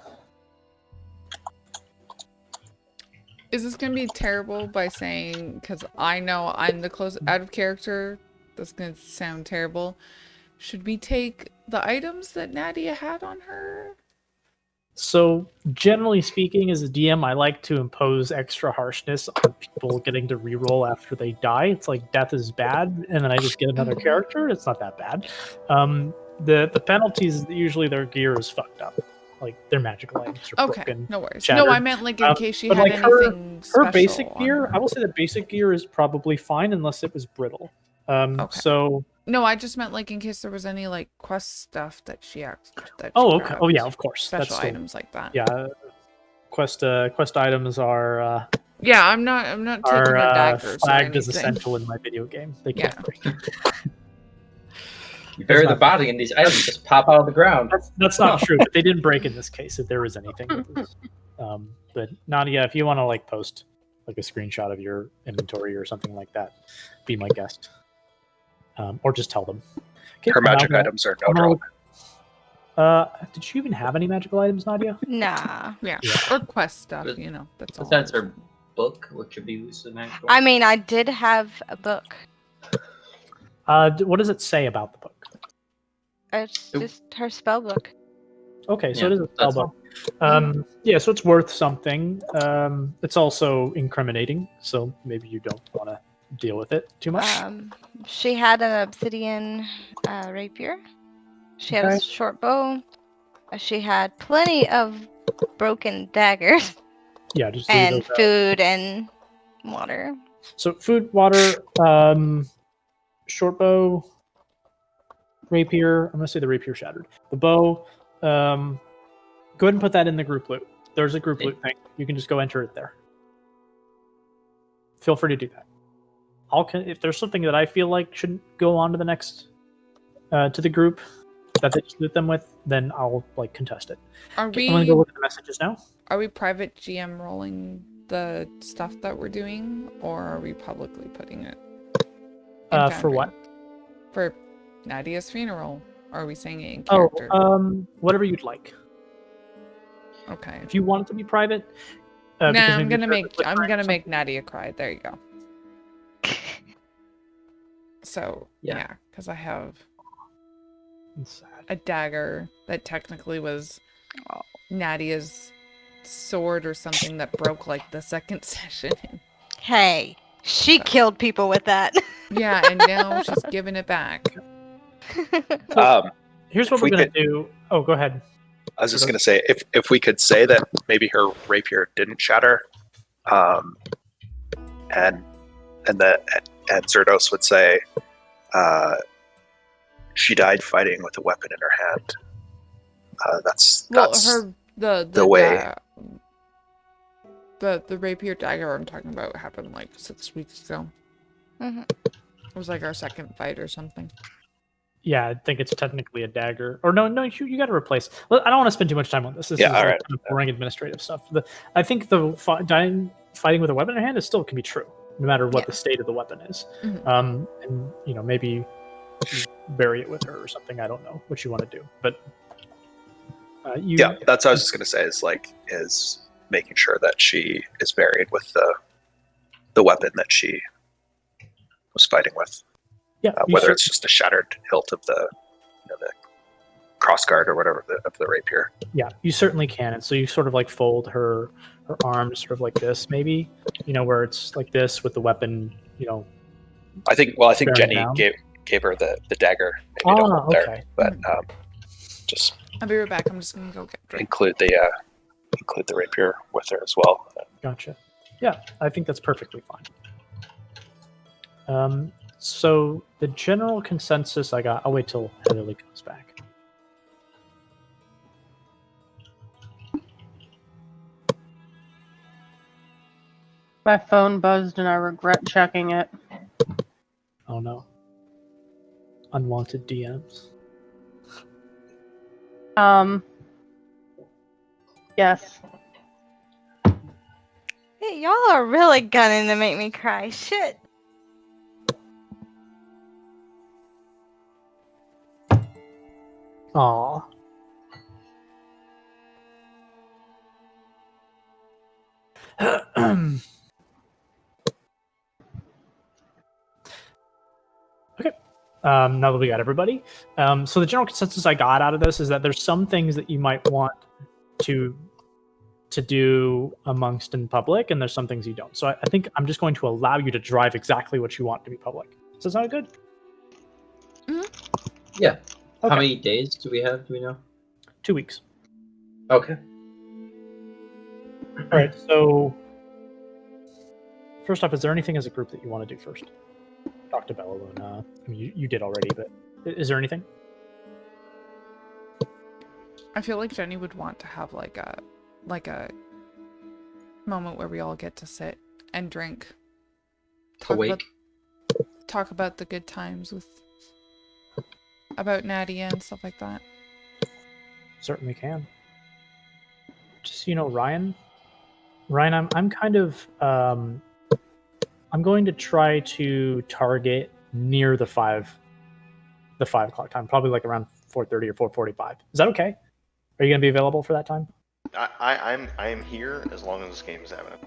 Is this going to be terrible by saying, because I know I'm the closest out of character, that's going to sound terrible. Should we take the items that Nadia had on her? So generally speaking, as a DM, I like to impose extra harshness on people getting to reroll after they die. It's like death is bad, and then I just get another character. It's not that bad. The penalties usually their gear is fucked up, like their magical items are Okay, broken. no worries. shattered. No, I meant like in case she but, had like, her- anything special. Her basic on gear, her. I will say that basic gear is probably fine unless it was brittle. Okay. So No, I just meant like in case there was any like quest stuff that she okay. okay. Oh yeah, of course. Special That's still, items like that. yeah. Quest items are Yeah, I'm not taking her daggers flagged or as anything. essential in my video game. They can't Yeah. break. You bury That's the not- body and these items just pop out of the ground. That's not true, but they didn't break in this case. If there was anything, it was, but Nadia, if you want to like post like a screenshot of your inventory or something like that, be my guest, or just tell them. Okay, Her magic Nadia, items are no drop. Did she even have any magical items, Nadia? Nah. Yeah. Yeah. Or quest stuff, But you know. That's all. Besides her book, which could be used as magical. I mean, I did have a book. What does it say about the book? It's Oop. just her spell book. Okay, so Yeah, it is a spell that's book. Yeah, so it's worth something. It's also incriminating, so maybe you don't want to deal with it too much. She had an obsidian rapier. She had a Okay. short bow. She had plenty of broken daggers Yeah, just leave and those out. food and water. So food, water, short bow, rapier. I'm gonna say the rapier shattered. The bow. Go ahead and put that in the group loot. There's a group loot thing. You can just go enter it there. Feel free to do that. If there's something that I feel like should go on to the next to the group that they just loot them with, then I'll like contest it. Are Okay, I'm gonna go look at the messages now. Are we private GM rolling the stuff that we're doing, or are we publicly putting it? in For Foundry? what? For Nadia's funeral. Or are we saying it in Oh, character? whatever you'd like. Okay. If you want it to be private, Nah, because I'm maybe gonna there's make a I'm cliffhanger or gonna make something. Nadia cry. There you go. So Yeah. yeah, because I have It's sad. a dagger that technically was Nadia's sword or something that broke like the second session. Hey, she killed people with that. Yeah, and now she's giving it back. Here's what If we're we gonna could- do. Oh, go ahead. I was just gonna say if we could say that maybe her rapier didn't shatter, and Zerdos would say, she died fighting with a weapon in her hand. That's The way. The rapier dagger I'm talking about happened like 6 weeks ago. Mhm. It was like our second fight or something. Yeah, I think it's technically a dagger. Or no, you got to replace. I don't want to spend too much time on this. This Yeah, is all like right. kind of boring administrative stuff. I think the fighting with a weapon in her hand is still can be true, no matter what Yeah. the state of the weapon is. Mhm. And maybe you bury it with her or something. I don't know what you want to do, but Yeah, that's what I was just gonna say. Is making sure that she is buried with the weapon that she was fighting with. Yeah, whether it's just the shattered hilt of the crossguard or whatever of the rapier. Yeah, you certainly can. And so you sort of like fold her arms sort of like this, maybe, where it's like this with the weapon, I think bearing Jenny down. gave her the dagger. Maybe to hold okay. there, but just I'll be right back. I'm just gonna go get a drink. include the rapier with her as well. Gotcha. Yeah, I think that's perfectly fine. So the general consensus I got, I'll wait till Heatherly comes back. My phone buzzed and I regret checking it. Oh no. Unwanted DMs. Yes. Hey, y'all are really gunning to make me cry. Shit. Aw. Okay. Now that we got everybody, so the general consensus I got out of this is that there's some things that you might want to do amongst in public, and there's some things you don't. So I think I'm just going to allow you to drive exactly what you want to be public. Does that sound good? Yeah. Okay. How many days do we have? Do we know? 2 weeks. Okay. All right. So first off, is there anything as a group that you want to do first? Talk to Bellaluna. I mean, you did already, but is there anything? I feel like Jenny would want to have like a moment where we all get to sit and drink. Talk about the good times about Nadia and stuff like that. Certainly can. Just Ryan, I'm kind of I'm going to try to target near the 5 o'clock time, probably like around 4:30 or 4:45. Is that okay? Are you going to be available for that time? I am here as long as this game is happening.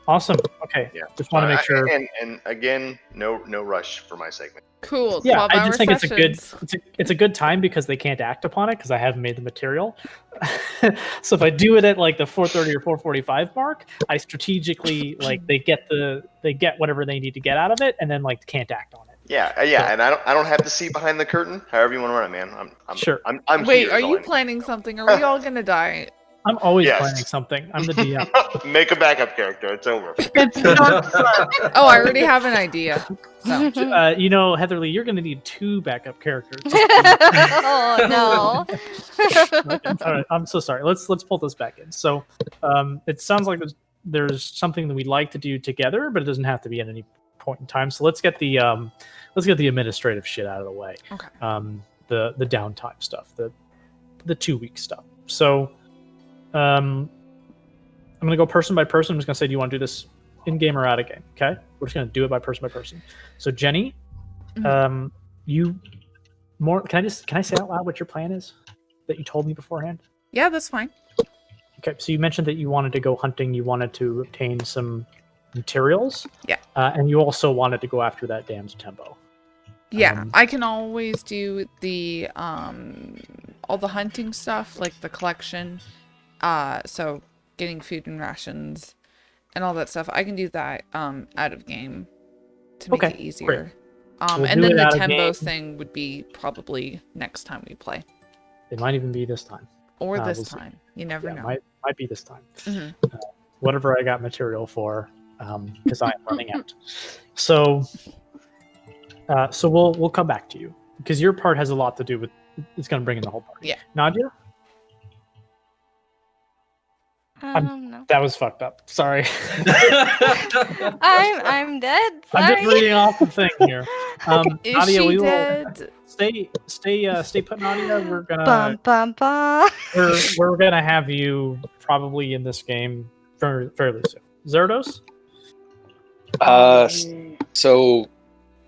Awesome. Okay. Yeah. Just want to make sure. And again, no rush for my segment. Cool. Yeah, I just think sessions. it's a good time because they can't act upon it because I haven't made the material. So if I do it at like the 4:30 or 4:45 mark, I strategically they get whatever they need to get out of it, and then can't act on it. Yeah, and I don't have to see behind the curtain. However you want to run it, man. I'm sure. I'm Wait, here, are is all you I need. planning something? Are we all gonna die? I'm always Yes. planning something. I'm the DM. Make a backup character. It's over. It's not fun. Oh, I already have an idea. So. Heatherly, you're going to need 2 backup characters. Oh no. All right, I'm so sorry. Let's pull this back in. So, it sounds like there's something that we'd like to do together, but it doesn't have to be at any point in time. So let's get the administrative shit out of the way. Okay. The downtime stuff, the 2 week stuff. So, I'm gonna go person by person. I'm just gonna say, do you want to do this in game or out of game? Okay, we're just gonna do it by person by person. So Jenny, Mhm. Can I say out loud what your plan is that you told me beforehand? Yeah, that's fine. Okay, so you mentioned that you wanted to go hunting. You wanted to obtain some materials. Yeah. And you also wanted to go after that damned tempo. Yeah, I can always do the all the hunting stuff, like the collection. So getting food and rations and all that stuff. I can do that out of game to make it easier. Great. We'll And do then it the out of tempo game. thing would be probably next time we play. It might even be this time. Or this we'll see. time. You never know. Might be this time. Mhm. Whatever I got material for, because I'm running out. So we'll come back to you because your part has a lot to do with. It's going to bring in the whole party. Yeah. Nadia, No. that was fucked up. Sorry. I'm dead. I'm Sorry. just reading off the thing here. Is Nadia, she we will dead? stay put, Nadia. We're gonna Bum bum bum. we're gonna have you probably in this game fairly soon. Zerdos, So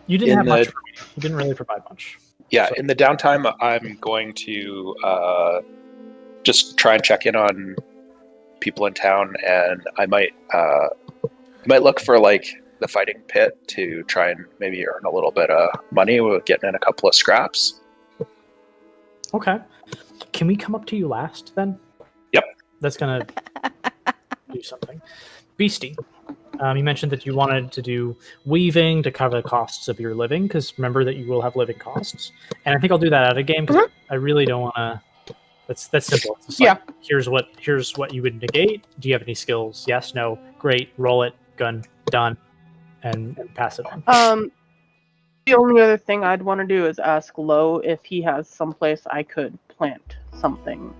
you didn't In have much the- for me. You didn't really provide much. yeah, So- in the downtime, I'm going to just try and check in on people in town, and I might look for the fighting pit to try and maybe earn a little bit of money with getting in a couple of scraps. Okay. Can we come up to you last then? Yep. That's gonna do something. Beastie, you mentioned that you wanted to do weaving to cover the costs of your living, because remember that you will have living costs. And I think I'll do that out of game because I really don't want to. That's simple. It's just like, here's what you would negate. Do you have any skills? Yes, no, great. Roll it. Gun done, and pass it on. The only other thing I'd want to do is ask Lo if he has someplace I could plant something.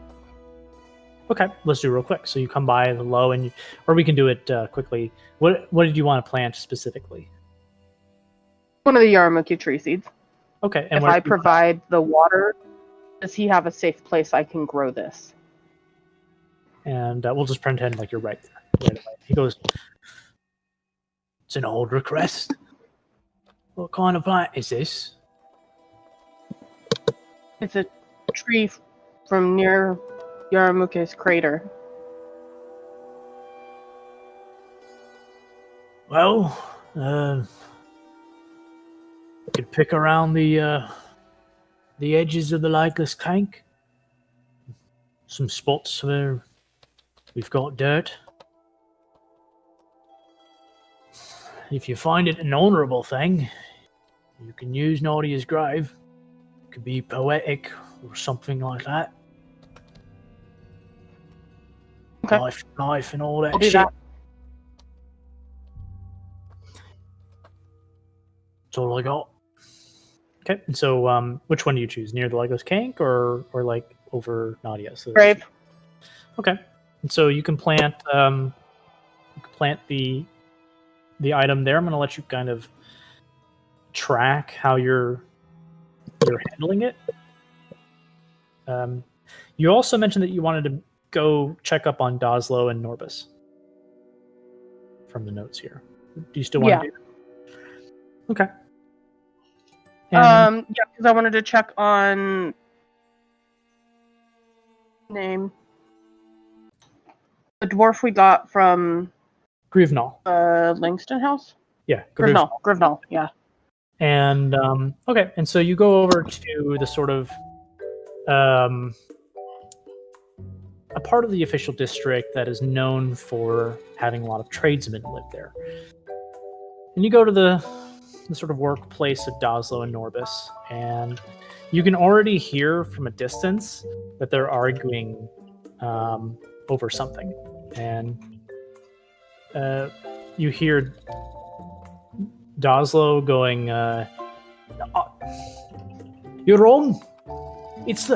Okay, let's do it real quick. So you come by the Lo, or we can do it quickly. What did you want to plant specifically? One of the Yarmulke tree seeds. Okay, and if I provide the water, does he have a safe place I can grow this? And we'll just pretend like you're right there. Right away. He goes, "It's an old request. What kind of plant is this?" It's a tree from near Yarmulke's crater. Well, you could pick around the edges of the Likeless Tank. Some spots where we've got dirt. If you find it an honourable thing, you can use Nadia's grave. It could be poetic or something like that. Okay. Life and all that I'll do shit. that. That's all I got. Okay, and so which one do you choose? Near the Legos Kank or like over Nadia? So Grave. Okay, and so you can plant the item there. I'm going to let you kind of track how you're handling it. You also mentioned that you wanted to go check up on Doslo and Norbus from the notes here. Do you still want to do that? Okay. Yeah, because I wanted to check on name the dwarf we got from Grivnal. Langston House. Yeah, Grivnal. Yeah. And okay, and so you go over to the sort of a part of the official district that is known for having a lot of tradesmen live there. And you go to the sort of workplace of Doslo and Norbus, and you can already hear from a distance that they're arguing over something. And you hear Doslo going, "You're wrong. It's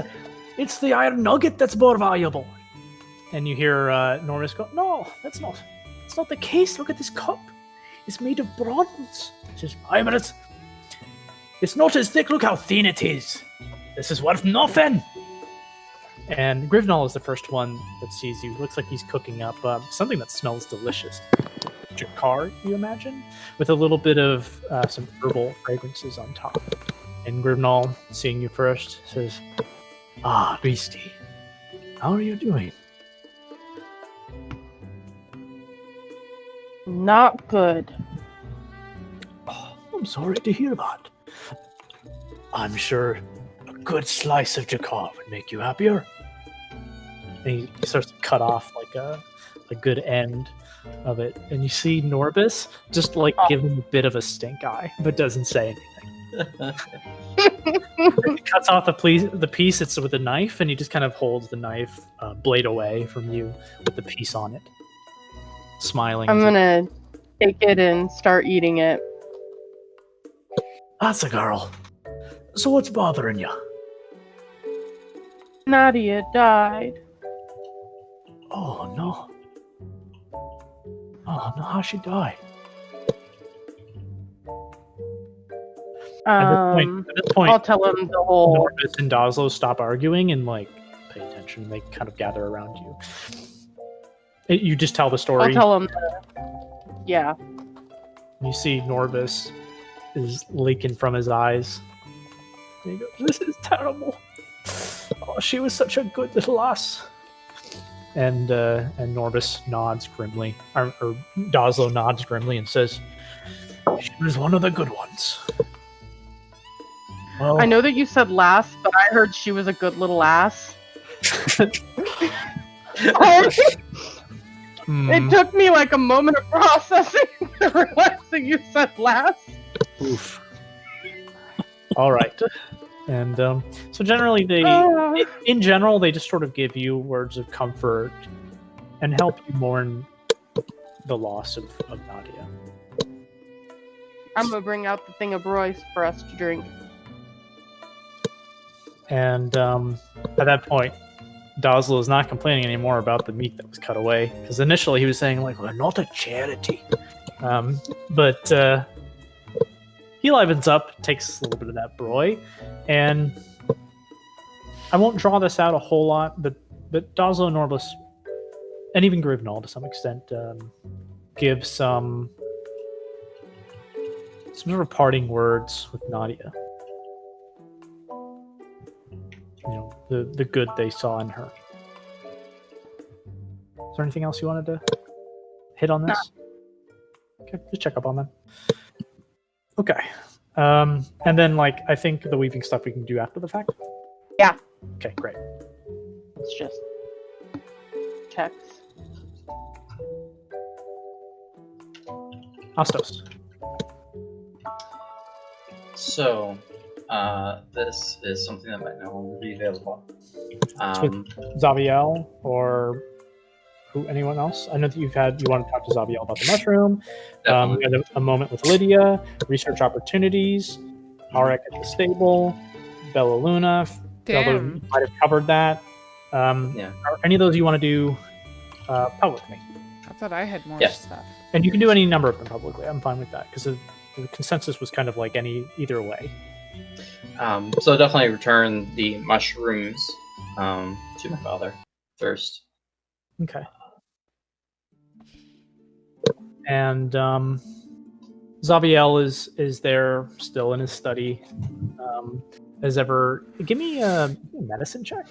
the iron nugget that's more valuable." And you hear Norbus go, "No, that's not the case. Look at this cup. It's made of bronze." It's just, it's not as thick. Look how thin it is. This is worth nothing. And Grivnal is the first one that sees you. Looks like he's cooking up something that smells delicious. Jakar, you imagine, with a little bit of some herbal fragrances on top. And Grivnal, seeing you first, says, "Ah, Beastie, how are you doing?" Not good. "Oh, I'm sorry to hear that. I'm sure a good slice of Jakar would make you happier." And he starts to cut off like a good end of it, and you see Norbus just like give him a bit of a stink eye, but doesn't say anything. He cuts off the piece. It's with a knife, and he just kind of holds the knife blade away from you with the piece on it, smiling. I'm gonna take it and start eating it. "That's a girl. So what's bothering you?" Nadia died. "Oh no. Oh no, how'd she die?" At this point, I'll tell him the whole. Norbus and Doslo stop arguing and like pay attention. They kind of gather around you. You just tell the story. I'll tell him. Yeah. You see Norbus is leaking from his eyes. And he goes, "This is terrible. Oh, she was such a good little lass. And Norbus nods grimly, or Doslo nods grimly and says, "She was one of the good ones." Well, I know that you said lass, but I heard she was a good little ass. It took me like a moment of processing to realize that you said lass. Oof. All right. And so generally, in general, they just sort of give you words of comfort and help you mourn the loss of Nadia. I'm gonna bring out the thing of Royce for us to drink. And at that point, Doslo is not complaining anymore about the meat that was cut away, because initially he was saying like, "We're not a charity," but he livens up, takes a little bit of that broy, and I won't draw this out a whole lot, but Doslo and Norbus, and even Grivnal to some extent, give some sort of parting words with Nadia. You know, the good they saw in her. Is there anything else you wanted to hit on this? No. Okay, just check up on them. Okay. And then, like, I think the weaving stuff we can do after the fact? Yeah. Okay, great. It's just checks. Astos. So, this is something that might no longer be available. Zaviel or anyone else? I know that you want to talk to Zaviel about the mushroom. We had a moment with Lydia, research opportunities, Arik at the stable, Bella Luna. Damn. You might have covered that. Yeah. Are any of those you want to do publicly? I thought I had more stuff. And you can do any number of them publicly. I'm fine with that, because the consensus was kind of like either way. So definitely return the mushrooms to my father first. Okay. And Zaviel is there still in his study. As ever, give me a medicine check.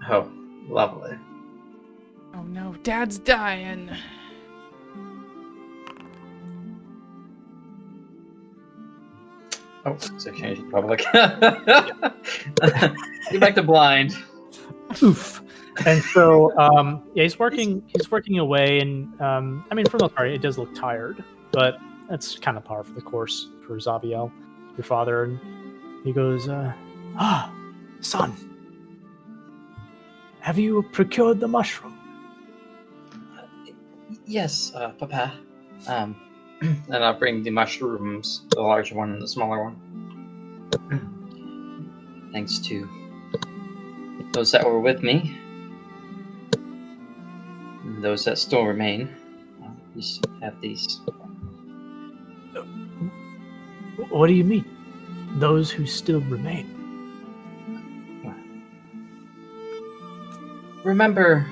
Oh, lovely. Oh no, Dad's dying. Oh, it's exchange in public. Get back to blind. Oof. And so, yeah, he's working away, and I mean, for the most part, it does look tired, but that's kind of par for the course for Zaviel, your father. And he goes, son, have you procured the mushroom? Yes, Papa. And I'll bring the mushrooms, the larger one and the smaller one. Thanks to those that were with me, and those that still remain. Just have these. What do you mean? Those who still remain? Remember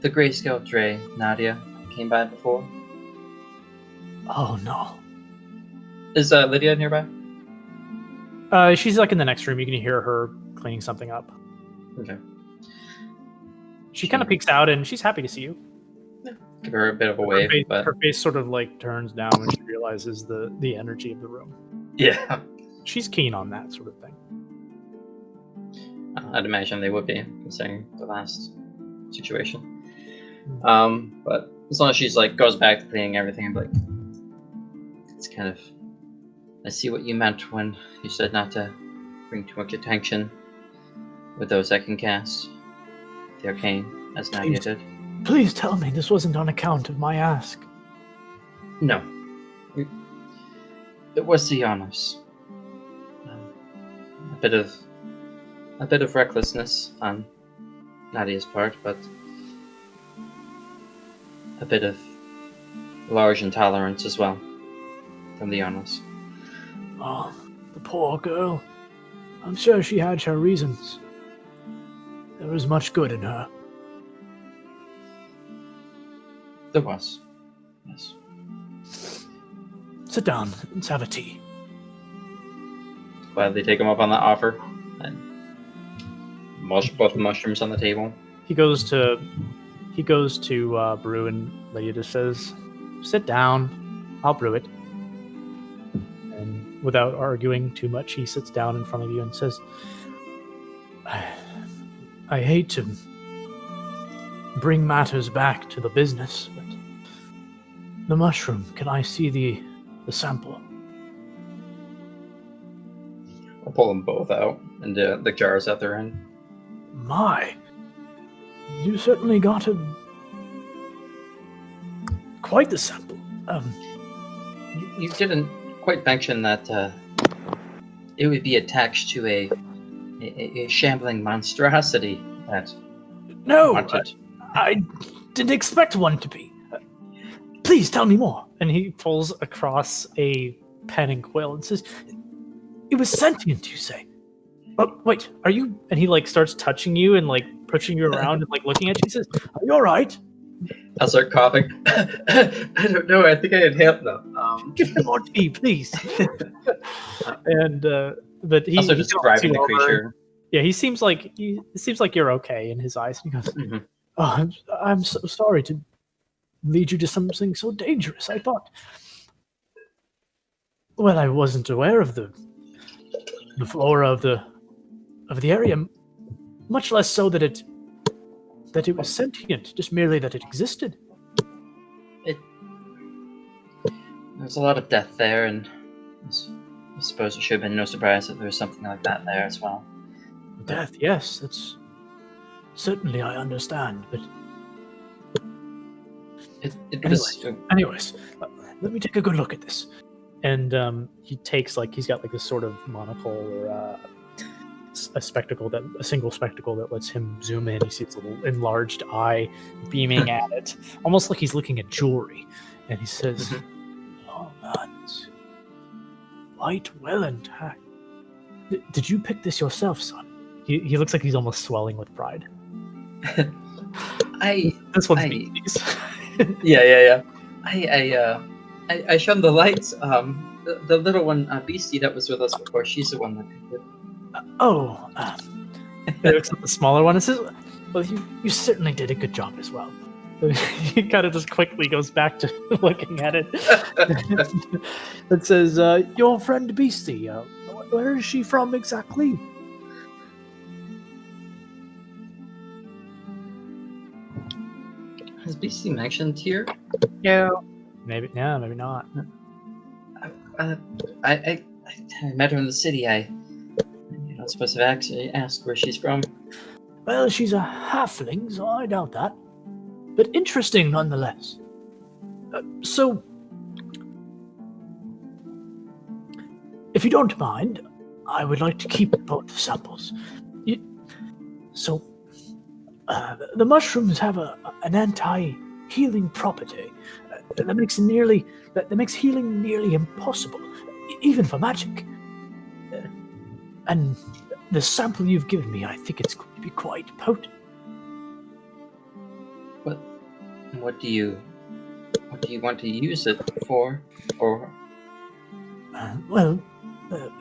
the grayscale Dre, Nadia, came by before? Oh no. Is Lydia nearby? She's like in the next room. You can hear her cleaning something up. Okay. She kind of peeks out, and she's happy to see you. Yeah. Give her a bit of a wave, but her face sort of like turns down when she realizes the energy of the room. Yeah. She's keen on that sort of thing. I'd imagine they would be, considering the last situation. But as long as she's like goes back to cleaning everything, I'm like, it's kind of. I see what you meant when you said not to bring too much attention with those that can cast the arcane, as Nadia did. Please tell me this wasn't on account of my ask. No. It was the honors. A bit of recklessness on Nadia's part, but a bit of large intolerance as well from the honors. Oh, the poor girl. I'm sure she had her reasons. There was much good in her. There was. Yes. Sit down. Let's have a tea. Gladly take him up on that offer and both the mushrooms on the table. He goes to brew, and Leota says, "Sit down. I'll brew it." And without arguing too much, he sits down in front of you and says, "I hate to bring matters back to the business, but the mushroom. Can I see the sample?" I'll pull them both out, and the jars at their end. My, you certainly got quite the sample. You didn't quite mention that it would be attached to a shambling monstrosity that No, wanted. I didn't expect one to be. Please tell me more. And he pulls across a pen and quill and says, "It was sentient, you say? Oh, wait, are you?" And he starts touching you and pushing you around and looking at you. He says, "Are you all right?" I'll start coughing. I don't know. I think I inhaled them. Give me more tea, please. And but he Also he describing the calls you over. creature. Yeah, it seems like you're okay in his eyes. And he goes, Mhm. "Oh, I'm so sorry to lead you to something so dangerous. I thought, well, I wasn't aware of the flora of the area, much less so that it was sentient, just merely that it existed." There's a lot of death there, and I suppose it should have been no surprise that there was something like that there as well. Death, yes, that's certainly I understand, but It was. anyways, let me take a good look at this. And he takes he's got this sort of monocle or a single spectacle that lets him zoom in. He sees a little enlarged eye beaming at it, almost like he's looking at jewelry. And he says, "Oh man, it's quite well intact. Did you pick this yourself, son?" He looks like he's almost swelling with pride. This one's Beastie's. Yeah. I shone the lights. The little one, Beastie, that was with us before. She's the one that picked it. He looks at the smaller one and says, "Well, you certainly did a good job as well." He kind of just quickly goes back to looking at it. It says, "Your friend Beastie, where is she from exactly?" Has Beastie mentioned here? No. Maybe not. I met her in the city. You're not supposed to have actually asked where she's from. Well, she's a halfling, so I doubt that. But interesting nonetheless. So, if you don't mind, I would like to keep both samples. The mushrooms have an anti-healing property that makes healing nearly impossible, even for magic. And the sample you've given me, I think it's going to be quite potent. What do you want to use it for? Or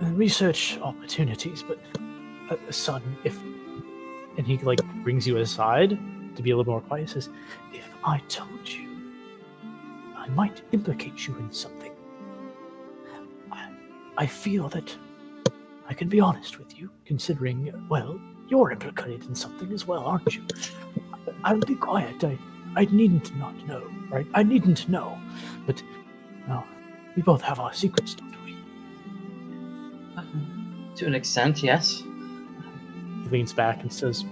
Research opportunities. But son, and he brings you aside to be a little more quiet. He says, "If I told you, I might implicate you in something. I feel that I can be honest with you, considering, well, you're implicated in something as well, aren't you? I'll be quiet. I needn't not know, right? I needn't know. But, well, we both have our secrets, don't we?" to an extent, yes. He leans back and says,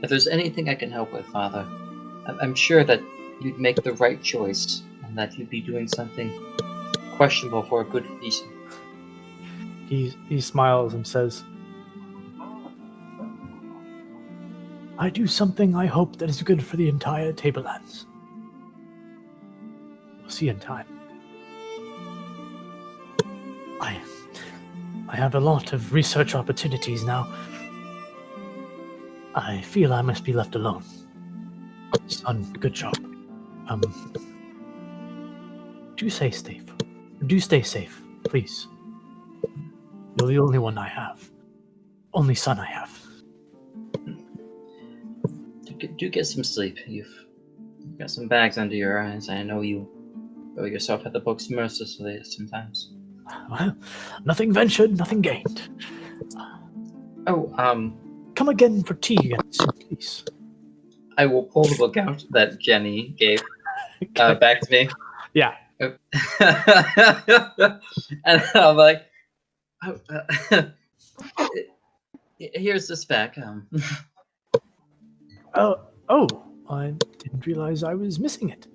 If there's anything I can help with, Father, I'm sure that you'd make the right choice, and that you'd be doing something questionable for a good reason. He smiles and says, "I do something I hope that is good for the entire Tablelands. We'll see in time. I have a lot of research opportunities now. I feel I must be left alone. Son, good job. Do stay safe. Do stay safe, please. You're the only one I have. only son I have. Do get some sleep. You've got some bags under your eyes. I know you go yourself at the books mercilessly sometimes. Well, nothing ventured, nothing gained. Oh, Come again for tea again soon, please. I will pull the book out that Jenny gave back to me. Yeah. And I'm like, oh, here's this back. I didn't realize I was missing it.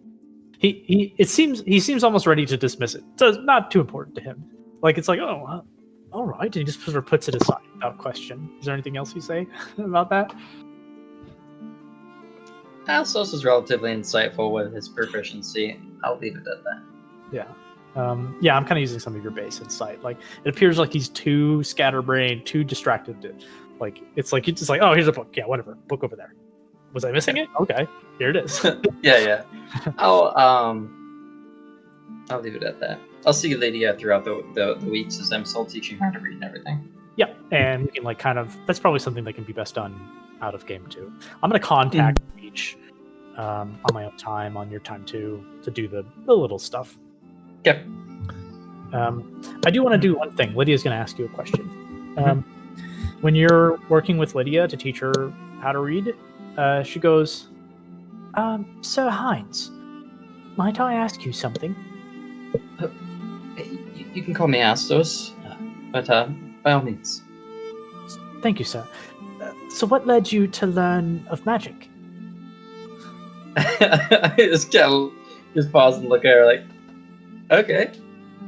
He seems almost ready to dismiss it. So it's not too important to him. Like it's like, oh, all right. And he just sort of puts it aside without question. Is there anything else you say about that? Astos is relatively insightful with his proficiency. I'll leave it at that. Yeah. Yeah, I'm kind of using some of your base insight. Like, it appears like he's too scatterbrained, too distracted. Like, it's like, he's just like, oh, here's a book. Yeah, whatever. Book over there. Was I missing it? Okay, here it is. Yeah. I'll leave it at that. I'll see Lydia throughout the weeks as I'm still teaching her to read and everything. Yeah, and we can like kind of, that's probably something that can be best done out of game too. I'm going to contact each on my own time, on your time too, to do the little stuff. Yep. I do want to do one thing. Lydia's going to ask you a question. When you're working with Lydia to teach her how to read, she goes, Sir Hines, might I ask you something? You can call me Astos, but by all means. Thank you, sir. So what led you to learn of magic? I just pause and look at her like, okay,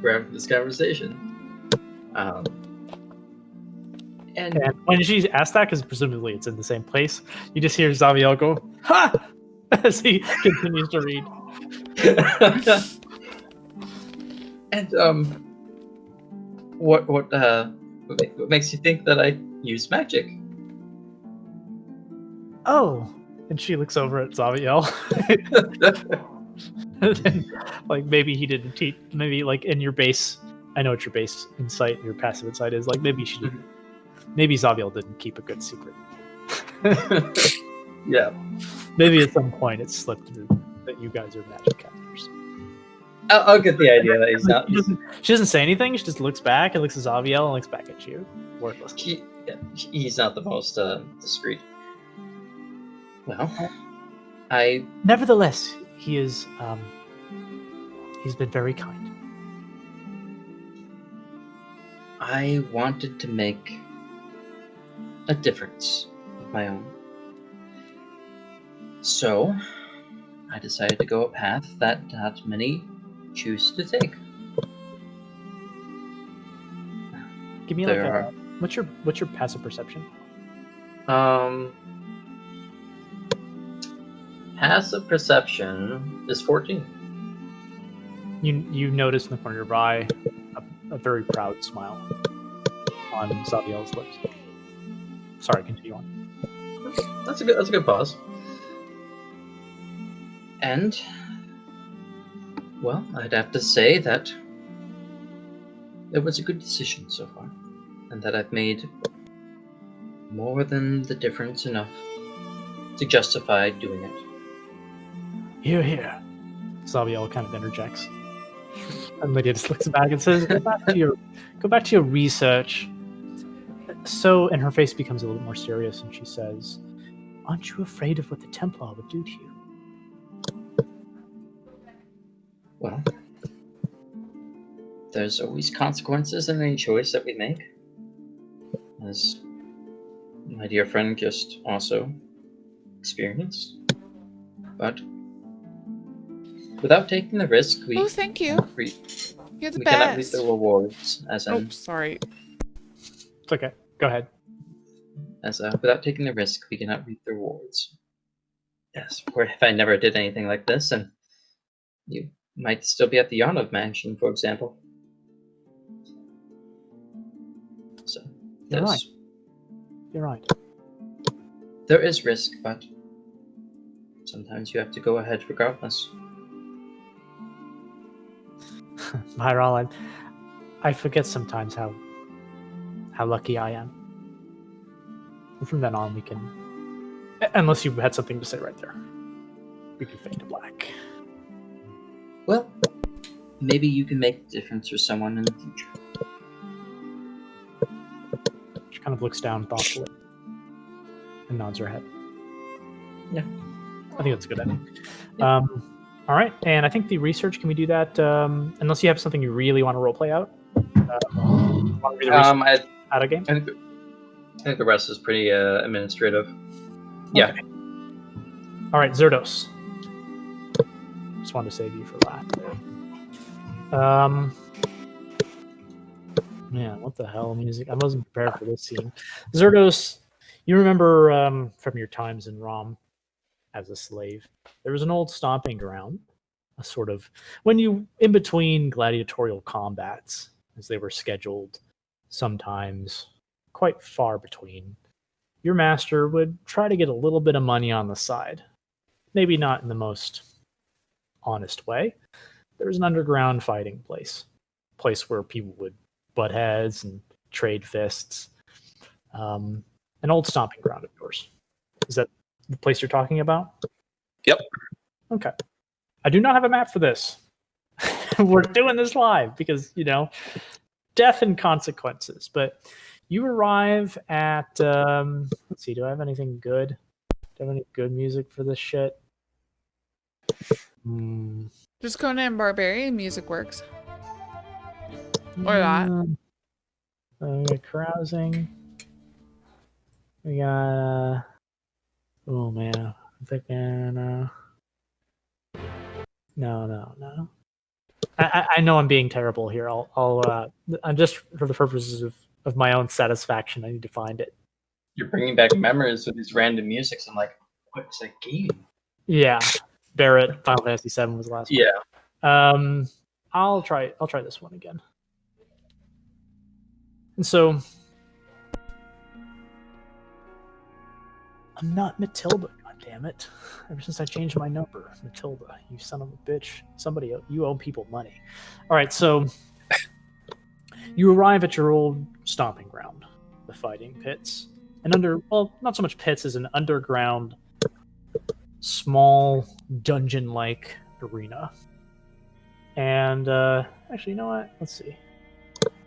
grab this conversation. And when she asked that, because presumably it's in the same place, you just hear Zaviel go, ha! As he continues to read. And what makes you think that I use magic? Oh, and she looks over at Zaviel. And then, like, maybe he didn't teach. Maybe like in your base, I know what your base insight, your passive insight is. Like maybe she didn't. Maybe Zaviel didn't keep a good secret. Yeah. Maybe at some point it slipped through that you guys are magic casters. I'll get the idea that he's not. She doesn't say anything. She just looks back and looks at Zaviel and looks back at you. Wordless. He's not the most discreet. Well, Nevertheless, he is. He's been very kind. I wanted to make a difference of my own. So, I decided to go a path that not many choose to take. Give me what's your passive perception? Passive perception is 14. You notice in the corner of your eye a very proud smile on Zaviel's lips. Sorry, continue on. That's a good pause. And well, I'd have to say that it was a good decision so far, and that I've made more than the difference enough to justify doing it. Hear, hear. Zaviel kind of interjects. And Lydia just looks back and says, go back to your research. So, and her face becomes a little more serious, and she says, aren't you afraid of what the Templar would do to you? Well, there's always consequences in any choice that we make. As my dear friend just also experienced. But without taking the risk, we thank you. You're the cannot reap best. the rewards. As in, sorry. It's okay. Go ahead. As without taking the risk, we cannot reap the rewards. Yes, or if I never did anything like this, and you might still be at the Yarnov Mansion, for example. So, You're right. You're right. There is risk, but sometimes you have to go ahead regardless. Myral, I forget sometimes how lucky I am. And from then on, we can, unless you had something to say right there, we can fade to black. Well, maybe you can make a difference for someone in the future. She kind of looks down thoughtfully and nods her head. Yeah. I think that's a good ending. All right, and I think the research, can we do that? Unless you have something you really want to roleplay out? Want to do the research out of game? I think the rest is pretty administrative. Yeah. Okay. All right, Zerdos. Just wanted to save you for last. Man, what the hell, music? I wasn't prepared for this scene. Zerdos, you remember from your times in Rom as a slave, there was an old stomping ground, a sort of, when you, in between gladiatorial combats, as they were scheduled, sometimes quite far between, your master would try to get a little bit of money on the side. Maybe not in the most honest way. There was an underground fighting place where people would butt heads and trade fists. An old stomping ground of yours. Is that the place you're talking about? Yep. Okay. I do not have a map for this. We're doing this live because, death and consequences. But you arrive at, let's see, do I have anything good? Do I have any good music for this shit? Just Conan Barbarian music works. Or that. We got carousing. We got, oh man, I'm thinking, no. I know I'm being terrible here. I'm just for the purposes of my own satisfaction, I need to find it. You're bringing back memories with these random musics. I'm like, what's that game? Yeah, Barrett, Final Fantasy VII was the last one. Yeah. I'll try this one again. And so, I'm not Matilda, goddammit. Ever since I changed my number, Matilda, you son of a bitch. Somebody, you owe people money. All right, so you arrive at your old stomping ground, the fighting pits. And not so much pits as an underground, small, dungeon-like arena. And, actually, you know what? Let's see.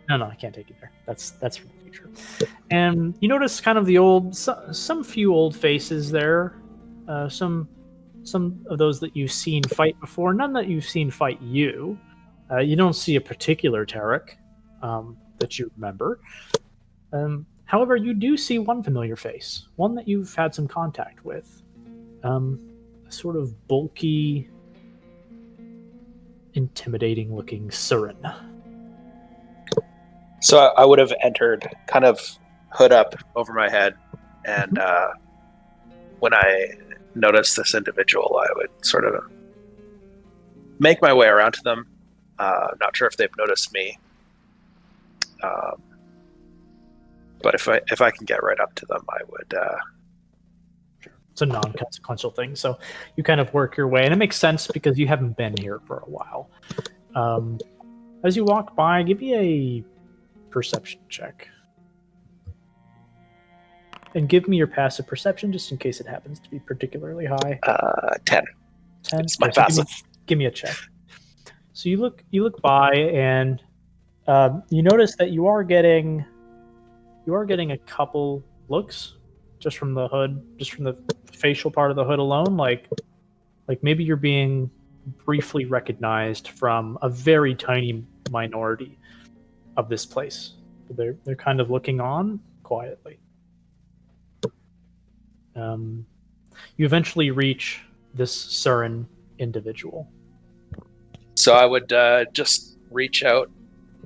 No, I can't take you there. That's for the future. And you notice kind of the old, some few old faces there. Some of those that you've seen fight before. None that you've seen fight you. You don't see a particular Tarek that you remember. However, you do see one familiar face. One that you've had some contact with. A sort of bulky, intimidating-looking Surin. So I would have entered kind of hood up over my head, and when I noticed this individual, I would sort of make my way around to them. Not sure if they've noticed me, but if I can get right up to them, I would. It's a non-consequential thing, so you kind of work your way, and it makes sense because you haven't been here for a while. As you walk by, give me a perception check. And give me your passive perception, just in case it happens to be particularly high. 10. 10? It's my passive. Give me a check. So you look by, and you notice that you are getting a couple looks just from the hood, just from the facial part of the hood alone. Like maybe you're being briefly recognized from a very tiny minority of this place. They're kind of looking on quietly. You eventually reach this Surin individual. So I would just reach out,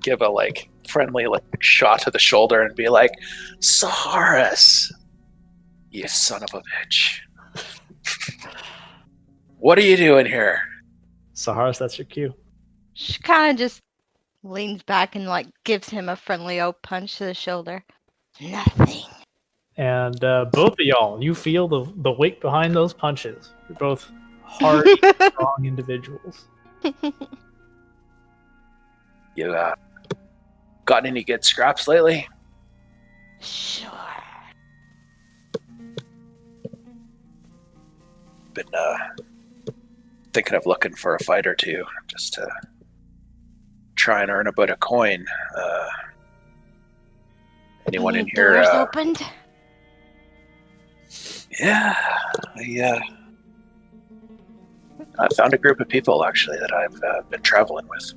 give a friendly shot to the shoulder, and be like, "Saharis, you son of a bitch! What are you doing here?" Saharis, that's your cue. She kind of just leans back and gives him a friendly old punch to the shoulder. Nothing. And both of y'all, you feel the weight behind those punches. You're both hard, strong individuals. You gotten any good scraps lately? Sure. been thinking of looking for a fight or two, just to try and earn a bit of coin. Anyone in here? Doors opened? Yeah, I found a group of people actually that I've been traveling with.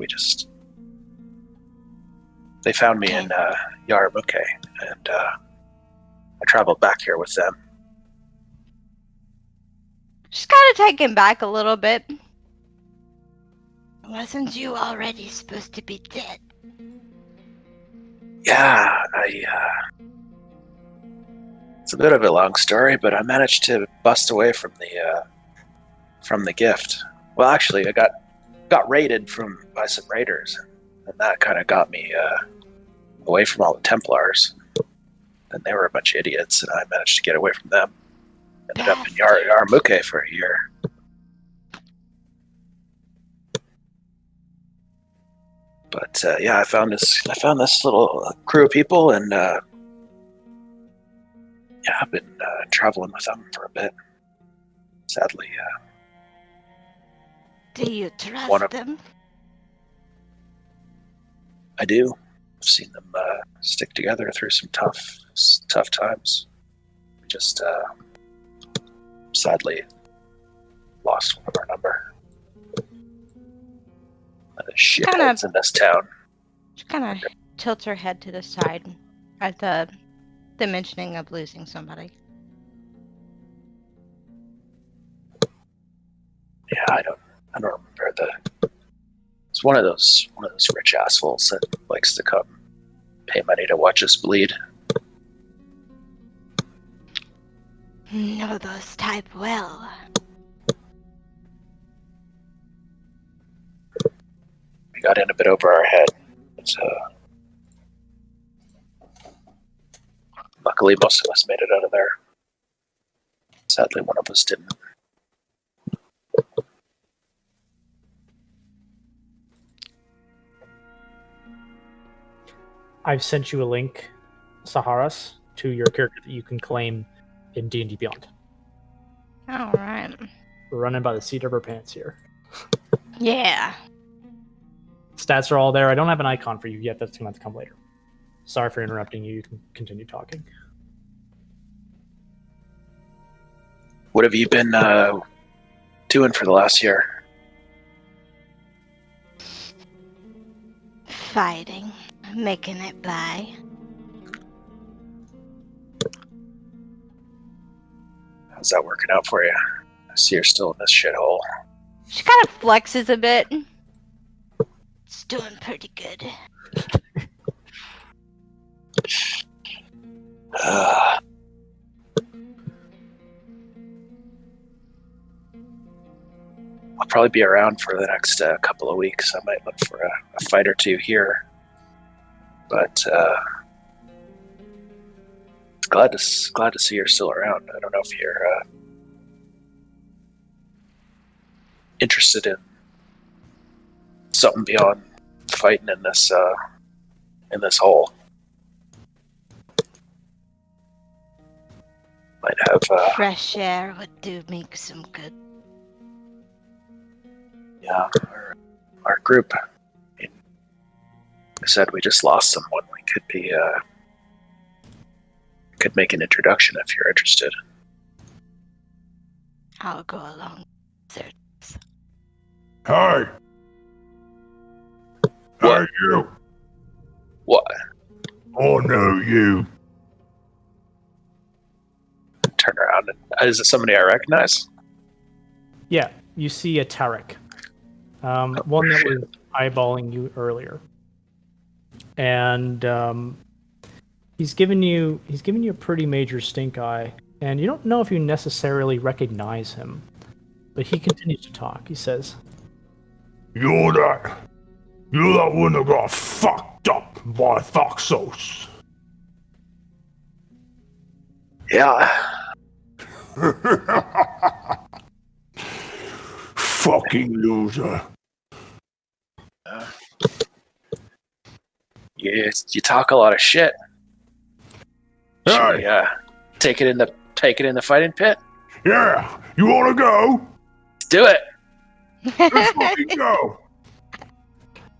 They found me in Yarmuke, and I traveled back here with them. Just kind of taken back a little bit. Wasn't you already supposed to be dead? Yeah, it's a bit of a long story, but I managed to bust away from the gift. Well, actually, I got raided by some raiders, and that kind of got me away from all the Templars. And they were a bunch of idiots, and I managed to get away from them. Ended up in Yarmuke for a year. But yeah, I found this little crew of people, and yeah, I've been traveling with them for a bit. Sadly, do you trust them? I do. I've seen them stick together through some tough times. Just sadly lost one of our number. Shitheads in this town. She kind of tilts her head to the side at the mentioning of losing somebody. Yeah, I don't remember it's one of those rich assholes that likes to come pay money to watch us bleed. Know those type well. We got in a bit over our head. Luckily, most of us made it out of there. Sadly, one of us didn't. I've sent you a link, Saharas, to your character that you can claim in D&D Beyond. All right. We're running by the seat of our pants here. Yeah. Stats are all there. I don't have an icon for you yet. That's going to have to come later. Sorry for interrupting you. You can continue talking. What have you been doing for the last year? Fighting. Making it by. How's that working out for you? I see you're still in this shithole. She kind of flexes a bit. It's doing pretty good. I'll probably be around for the next couple of weeks. I might look for a fight or two here. But glad to see you're still around. I don't know if you're interested in something beyond fighting in this hole. Might have fresh air would do me some good. Yeah, our group. I said we just lost someone. We could make an introduction if you're interested. I'll go along. Hi. What? How are you? What? Oh no, you. Turn around and is it somebody I recognize? Yeah, you see a Tarek. One that was eyeballing you earlier. And he's given you a pretty major stink eye, and you don't know if you necessarily recognize him. But he continues to talk. He says, You're that one that got fucked up by Foxos. Yeah. Fucking loser. You talk a lot of shit. Should we, take it in the fighting pit? Yeah, you wanna go? Let's do it. Let's fucking go.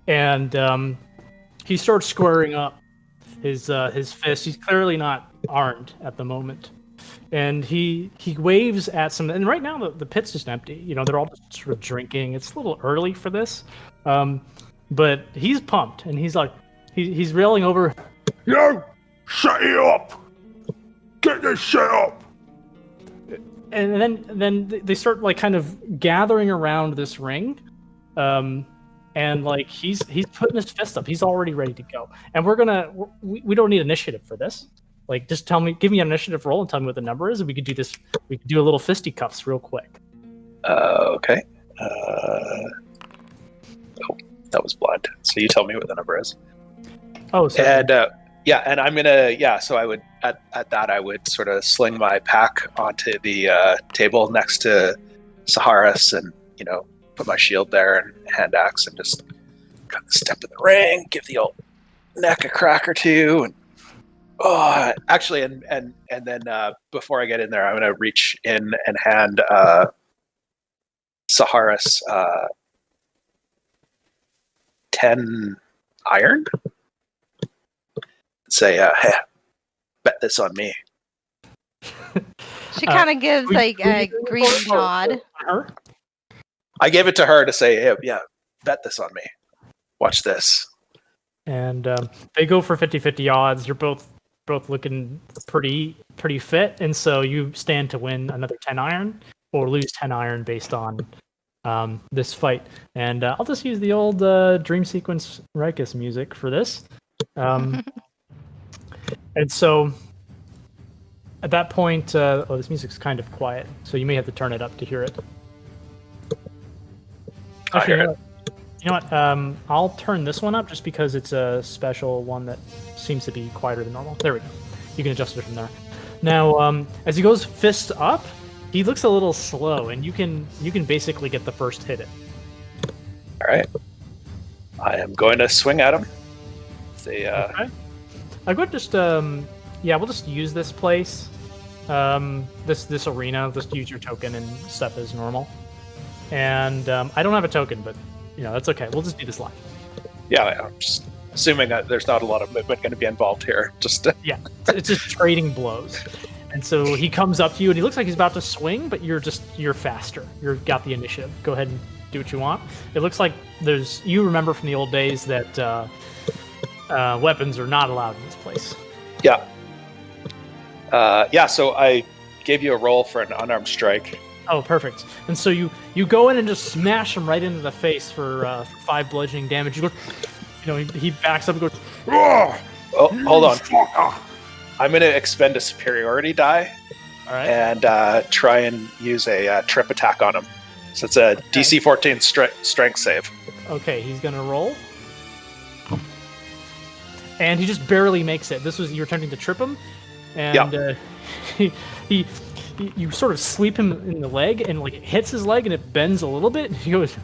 And he starts squaring up his fist. He's clearly not armed at the moment, and he waves at some. And right now the pit's just empty. You know, they're all just sort of drinking. It's a little early for this, but he's pumped, and he's like, he's railing over. Yo, shut it up. Get this shit up. And then they start like kind of gathering around this ring, and like he's putting his fist up. He's already ready to go. And we don't need initiative for this. Like, just give me an initiative roll and tell me what the number is, and we could do this. We could do a little fisticuffs real quick. Okay. Oh, that was blind. So you tell me what the number is. Oh, sorry. And and I'm gonna so I would at that I would sort of sling my pack onto the table next to Saharis, and put my shield there and hand axe, and just step in the ring, give the old neck a crack or two, and actually, and then before I get in there, I'm gonna reach in and hand Saharis 10 iron. Say, hey, bet this on me. She kind of gives like a green nod. I gave it to her to say, hey, yeah, bet this on me. Watch this. And they go for 50-50 odds. You're both looking pretty fit, and so you stand to win another 10 iron or lose 10 iron based on this fight. And I'll just use the old Dream Sequence Rikus music for this. And so at that point, this music's kind of quiet, so you may have to turn it up to hear it. Actually, you know what? I'll turn this one up just because it's a special one that seems to be quieter than normal. There we go. You can adjust it from there. Now, as he goes fist up, he looks a little slow, and you can basically get the first hit in. All right. I am going to swing at him. Say, okay. I would just we'll just use this place, this arena. Just use your token and stuff as normal. And I don't have a token, but that's okay. We'll just do this live. Yeah, I'm just assuming that there's not a lot of movement going to be involved here. Just yeah, it's just trading blows. And so he comes up to you, and he looks like he's about to swing, but you're faster. You've got the initiative. Go ahead and do what you want. It looks like you remember from the old days that. Weapons are not allowed in this place. Yeah. So I gave you a roll for an unarmed strike. Oh, perfect. And so you go in and just smash him right into the face for 5 bludgeoning damage. You go, he backs up and goes, Oh, hold on. I'm going to expend a superiority die. All right. And try and use a trip attack on him. So it's a DC 14 strength save. Okay, he's going to roll. And he just barely makes it. You were attempting to trip him, and you sort of sweep him in the leg, and like it hits his leg, and it bends a little bit. And he goes,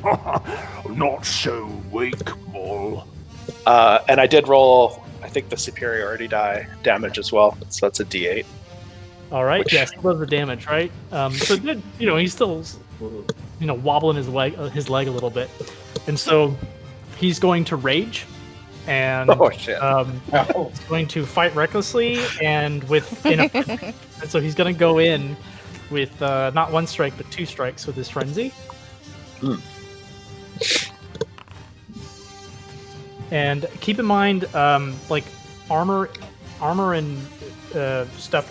not so weak, Mole. And I did roll, I think, the superiority die damage as well. So that's a D8. All right. Yes, he does the damage, right? So good. He's still, wobbling his leg a little bit, and so he's going to rage. And he's going to fight recklessly and and so he's going to go in with not 1 strike but 2 strikes with his frenzy. And keep in mind, like armor and stuff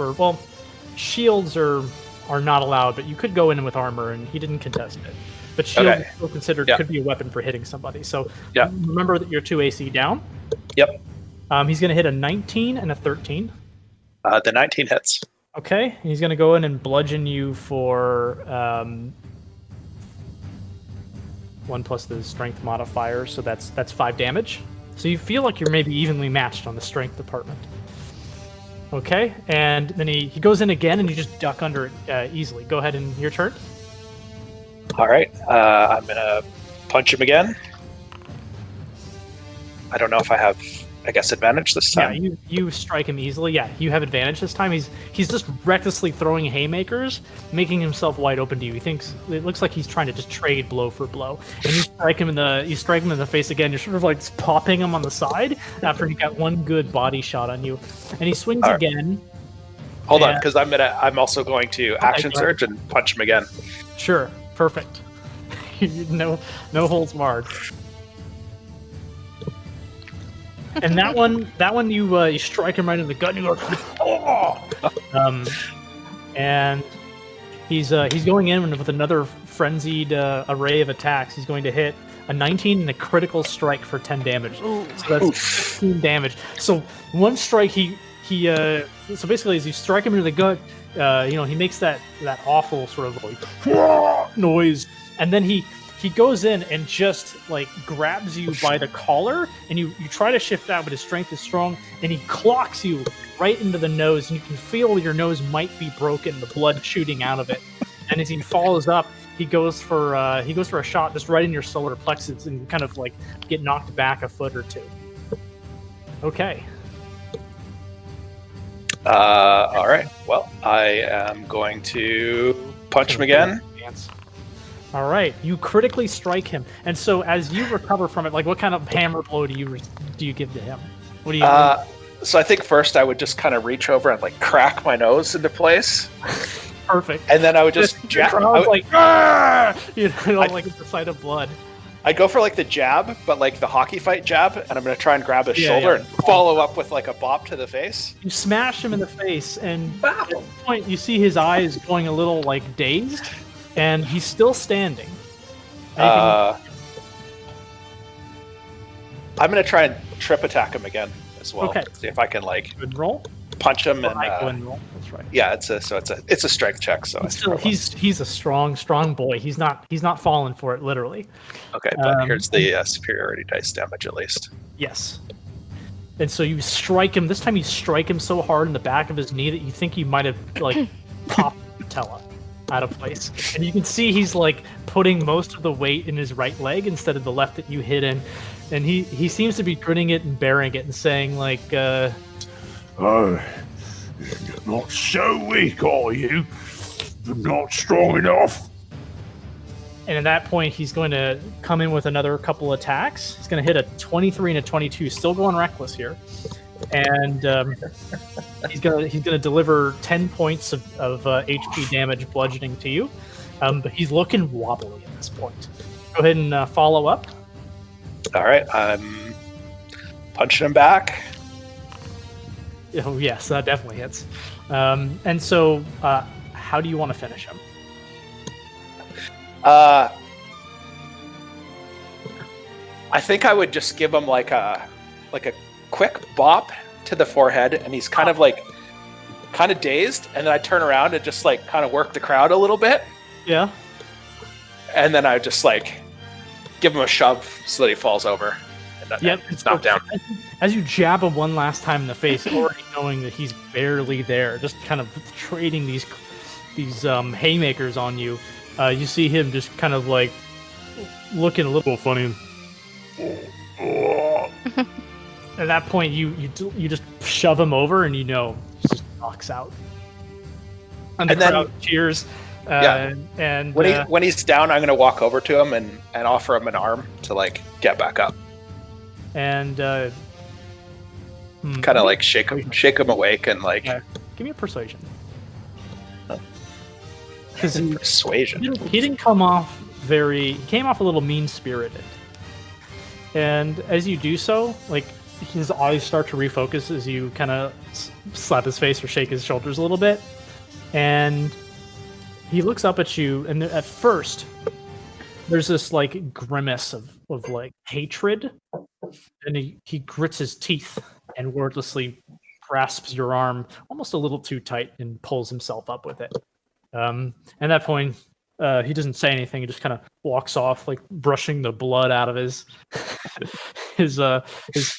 shields are not allowed, but you could go in with armor, and he didn't contest it. But shield is still considered could be a weapon for hitting somebody. So remember that you're 2 AC down. Yep. He's going to hit a 19 and a 13. The 19 hits. Okay. He's going to go in and bludgeon you for 1 plus the strength modifier. So that's 5 damage. So you feel like you're maybe evenly matched on the strength department. Okay. And then he goes in again, and you just duck under it easily. Go ahead, and your turn. All right, I'm gonna punch him again. I don't know if I have I guess advantage this time. Yeah, you strike him easily. Yeah, you have advantage this time. He's just recklessly throwing haymakers, making himself wide open to you. He thinks it looks like he's trying to just trade blow for blow. And you strike him in the face again. You're sort of like popping him on the side after he got one good body shot on you. And he swings again. Hold on, because I'm also going to action surge and punch him again. Sure, perfect. no holds barred. And that one you strike him right in the gut and you go, oh! And he's going in with another frenzied array of attacks. He's going to hit a 19 and a critical strike for 10 damage. Ooh. So that's 15 damage. So one strike so basically as you strike him into the gut, he makes that awful sort of like noise, and then he goes in and just like grabs you by the collar, and you try to shift out, but his strength is strong, and he clocks you right into the nose, and you can feel your nose might be broken, the blood shooting out of it. And as he follows up, he goes for a shot just right in your solar plexus, and you kind of like get knocked back a foot or two. Okay. All right. Well, I am going to punch him again. All right, you critically strike him, and so as you recover from it, like what kind of hammer blow do you give to him? What do you? So I think first I would just kind of reach over and like crack my nose into place. Perfect. And then I would just jab. Like, like it's the sight of blood. I'd go for like the jab, but like the hockey fight jab, and I'm going to try and grab his shoulder and follow up with like a bop to the face. You smash him in the face, and at this point you see his eyes going a little like dazed. And he's still standing. I'm going to try and trip attack him again as well. Okay. See if I can like roll, punch him and roll. That's right. Yeah, it's a strength check. So he's a strong boy. He's not falling for it literally. Okay, but here's the superiority dice damage at least. Yes. And so you strike him. This time you strike him so hard in the back of his knee that you think you might have like popped the patella out of place, and you can see he's like putting most of the weight in his right leg instead of the left that you hit in, and he seems to be grinning it and bearing it and saying like, "Oh, you're not so weak, are you? You're not strong enough." And at that point, he's going to come in with another couple attacks. He's going to hit a 23 and a 22, still going reckless here. And he's gonna deliver 10 points of HP damage bludgeoning to you, but he's looking wobbly at this point. Go ahead and follow up. All right, I'm punching him back. Oh yes, that definitely hits. And so, how do you want to finish him? I think I would just give him like a quick bop to the forehead, and he's kind of dazed, and then I turn around and just like kind of work the crowd a little bit. Yeah. And then I just like give him a shove so that he falls over. And it's knocked down. As you jab him one last time in the face, already knowing that he's barely there, just kind of trading these haymakers on you, you see him just kind of like looking a little funny. At that point, you just shove him over, and he just knocks out. And the crowd cheers. And when he's down, I'm going to walk over to him and offer him an arm to like get back up. And kind of like shake him awake and like. Give me a persuasion. Because persuasion. He didn't come off he came off a little mean-spirited. And as you do so, like, his eyes start to refocus as you kind of slap his face or shake his shoulders a little bit. And he looks up at you, and at first, there's this, like, grimace of like, hatred. And he grits his teeth and wordlessly grasps your arm almost a little too tight and pulls himself up with it. At that point, he doesn't say anything. He just kind of walks off, like brushing the blood out of his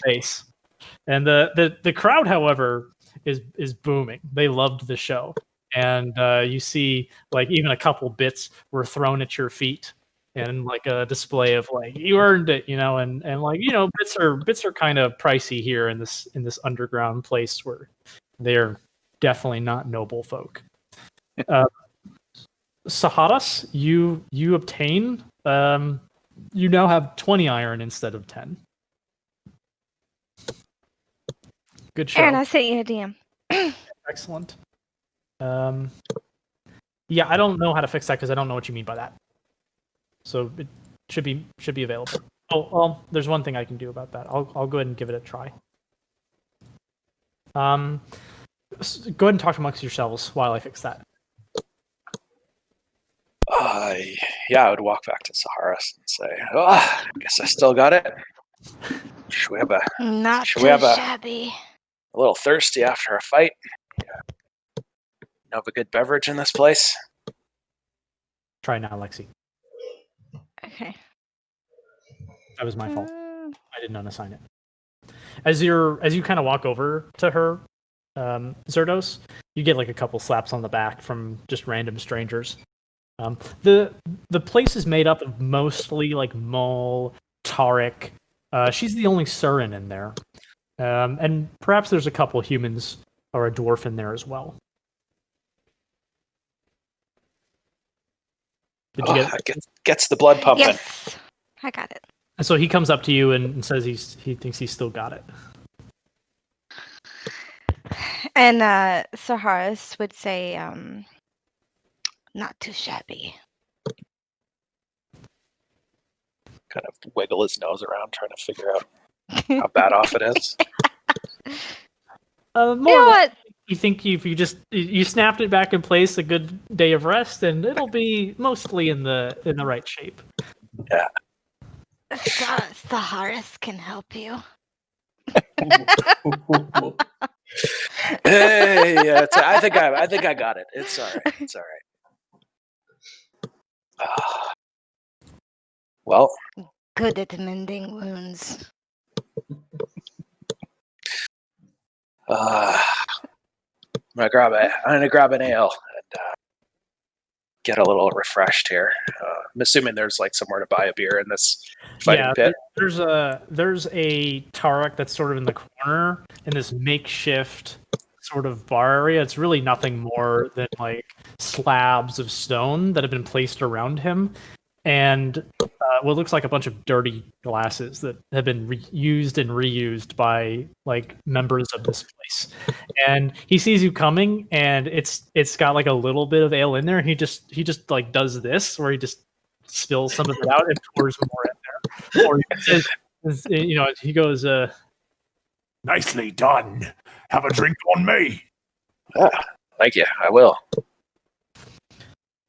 face. And the crowd, however, is booming. They loved the show, and you see like even a couple bits were thrown at your feet and like a display of like you earned it, and like bits are kind of pricey here in this underground place where they're definitely not noble folk. Saharas, you obtain you now have 20 iron instead of 10. Good show. Aaron, I sent you a DM. Excellent. Yeah, I don't know how to fix that because I don't know what you mean by that. So it should be available. Oh, well, there's one thing I can do about that. I'll go ahead and give it a try. Go ahead and talk amongst yourselves while I fix that. Yeah, I would walk back to Saharas and say, I guess I still got it. Should we have Not too shabby. A little thirsty after a fight? Yeah. Have a good beverage in this place? Try now, Lexi. Okay. That was my fault. I didn't unassign it. As you kind of walk over to her, Zerdos, you get like a couple slaps on the back from just random strangers. The place is made up of mostly like Mol, Tarek. She's the only Surin in there, and perhaps there's a couple humans or a dwarf in there as well. Did you get it? Gets the blood pumping. Yes, I got it. And so he comes up to you and says he thinks he's still got it. And Saharas would say, not too shabby. Kind of wiggle his nose around, trying to figure out how bad off it is. More you know what? You think if you snapped it back in place, a good day of rest, and it'll be mostly in the right shape. Yeah. Saharas can help you. Hey, yeah, I think I got it. It's all right. It's all right. Well, good at mending wounds. I'm gonna grab an ale and get a little refreshed here. I'm assuming there's like somewhere to buy a beer in this fighting pit. There's a Tarek that's sort of in the corner in this makeshift sort of bar area. It's really nothing more than like slabs of stone that have been placed around him, and what looks like a bunch of dirty glasses that have been used and reused by like members of this place. And he sees you coming, and it's got like a little bit of ale in there. He just like does this where he just spills some of it out and pours more in there. Or he goes, Nicely done. Have a drink on me. Thank you. I will.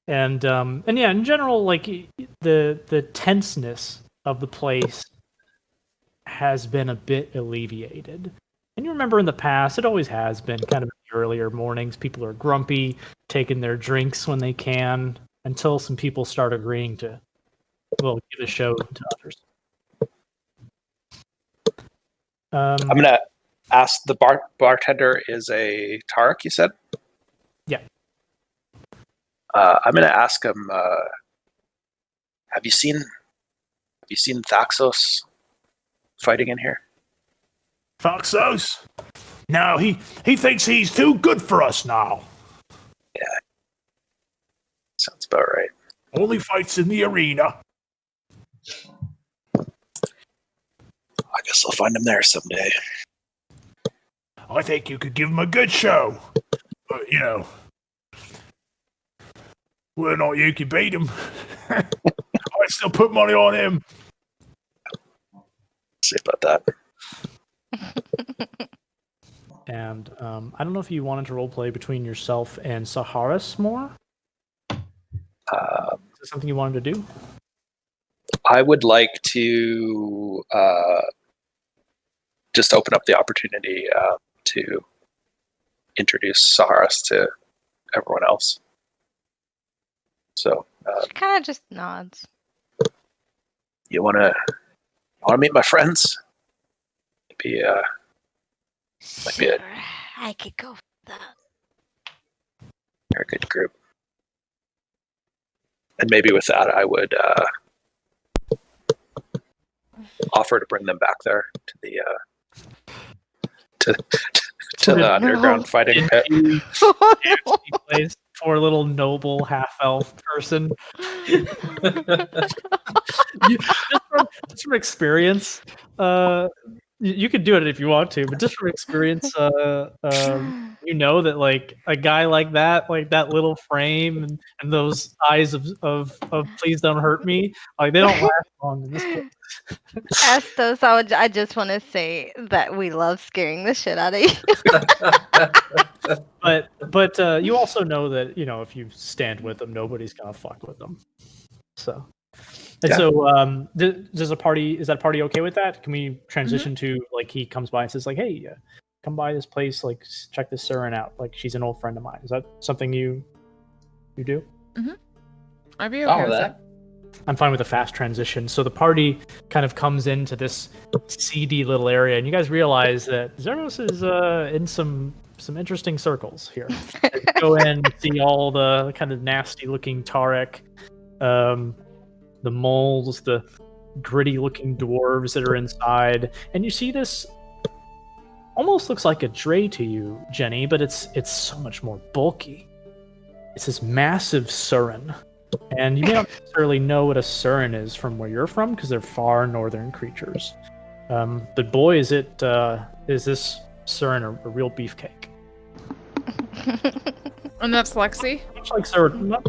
And yeah, in general, like the tenseness of the place has been a bit alleviated. And you remember in the past, it always has been kind of in the earlier mornings. People are grumpy, taking their drinks when they can, until some people start agreeing to, well, give a show to others. I'm gonna ask the bartender is a Tarek, you said? Yeah. I'm gonna ask him. Have you seen Thaxos fighting in here? Thaxos? No, he thinks he's too good for us now. Yeah. Sounds about right. Only fights in the arena. I guess I'll find him there someday. I think you could give him a good show. But, whether or not you can beat him, I still put money on him. See about that. And I don't know if you wanted to roleplay between yourself and Saharas more. Is this something you wanted to do? I would like to just open up the opportunity to introduce Saharas to everyone else. So she kind of just nods. You wanna meet my friends? Might be I could go for that. They're a good group. And maybe with that, I would offer to bring them back there to the to the underground fighting pit. He plays poor little noble half-elf person. Just from experience, you could do it if you want to, but just from experience, you know that like a guy like that little frame and those eyes of please don't hurt me, like they don't last long in this place. Astos, I just want to say that we love scaring the shit out of you. But you also know that if you stand with them, nobody's gonna fuck with them. So. And Yeah. so, is that party okay with that? Can we transition to like he comes by and says like, "Hey, come by this place, like check this Surin out. Like she's an old friend of mine." Is that something you do? I'd be okay with that. I'm fine with a fast transition. So the party kind of comes into this seedy little area, and you guys realize that Xernos is in some interesting circles here. You go in and see all the kind of nasty-looking Tarek. The moles, the gritty-looking dwarves that are inside, and you see this almost looks like a dray to you, Jenny, but it's so much more bulky. It's this massive Surin, and you may not necessarily know what a Surin is from where you're from because they're far northern creatures. But boy, is this Surin a real beefcake? And that's Lexi? Much like Surdo.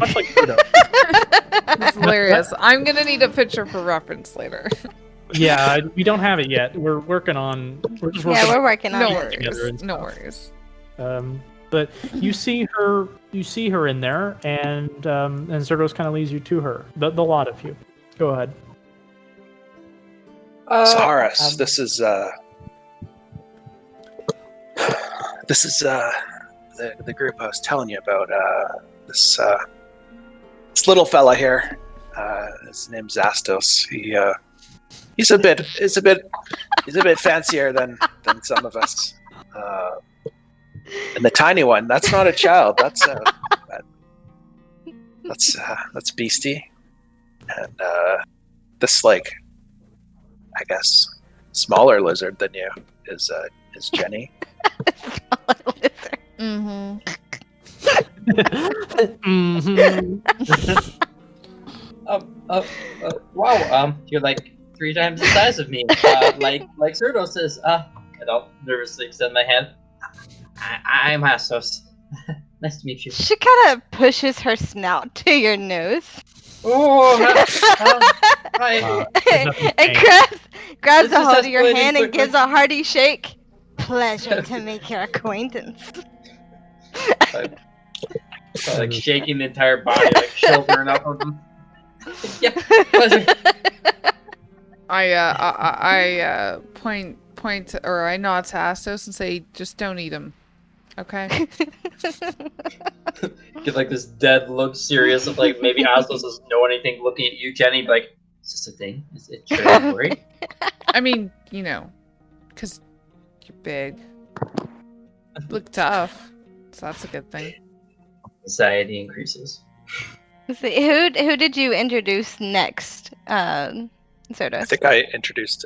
That's hilarious. I'm gonna need a picture for reference later. Yeah, we don't have it yet. We're working on. We're working on No it. worries. No worries. But you see her in there, and Zerdos kind of leads you to her. The lot of you. Go ahead. Saharis, this is the group I was telling you about. This little fella here. His name's Astos. He's a bit fancier than some of us. And the tiny one, that's not a child. That's Beastie. And this I guess smaller lizard than you is Jenny. Smaller lizard. Mm-hmm. Wow. You're like 3 times the size of me. Like Zerdo says. I'll nervously extend my hand. I'm Astos. Nice to meet you. She kind of pushes her snout to your nose. Oh, hi. And grabs a hold of your hand and gives a hearty shake. Pleasure to make your acquaintance. Like shaking the entire body, like shouldering up of him. Yeah, pleasure. I point or I nod to Astos and say, just don't eat him. Okay. Get like this dead look, serious of like maybe Astos doesn't know anything. Looking at you, Jenny, like, is this a thing? Is it worried? I mean, because you're big, look tough, so that's a good thing. Anxiety increases. Let's see, who did you introduce next, Zerdos? I think I introduced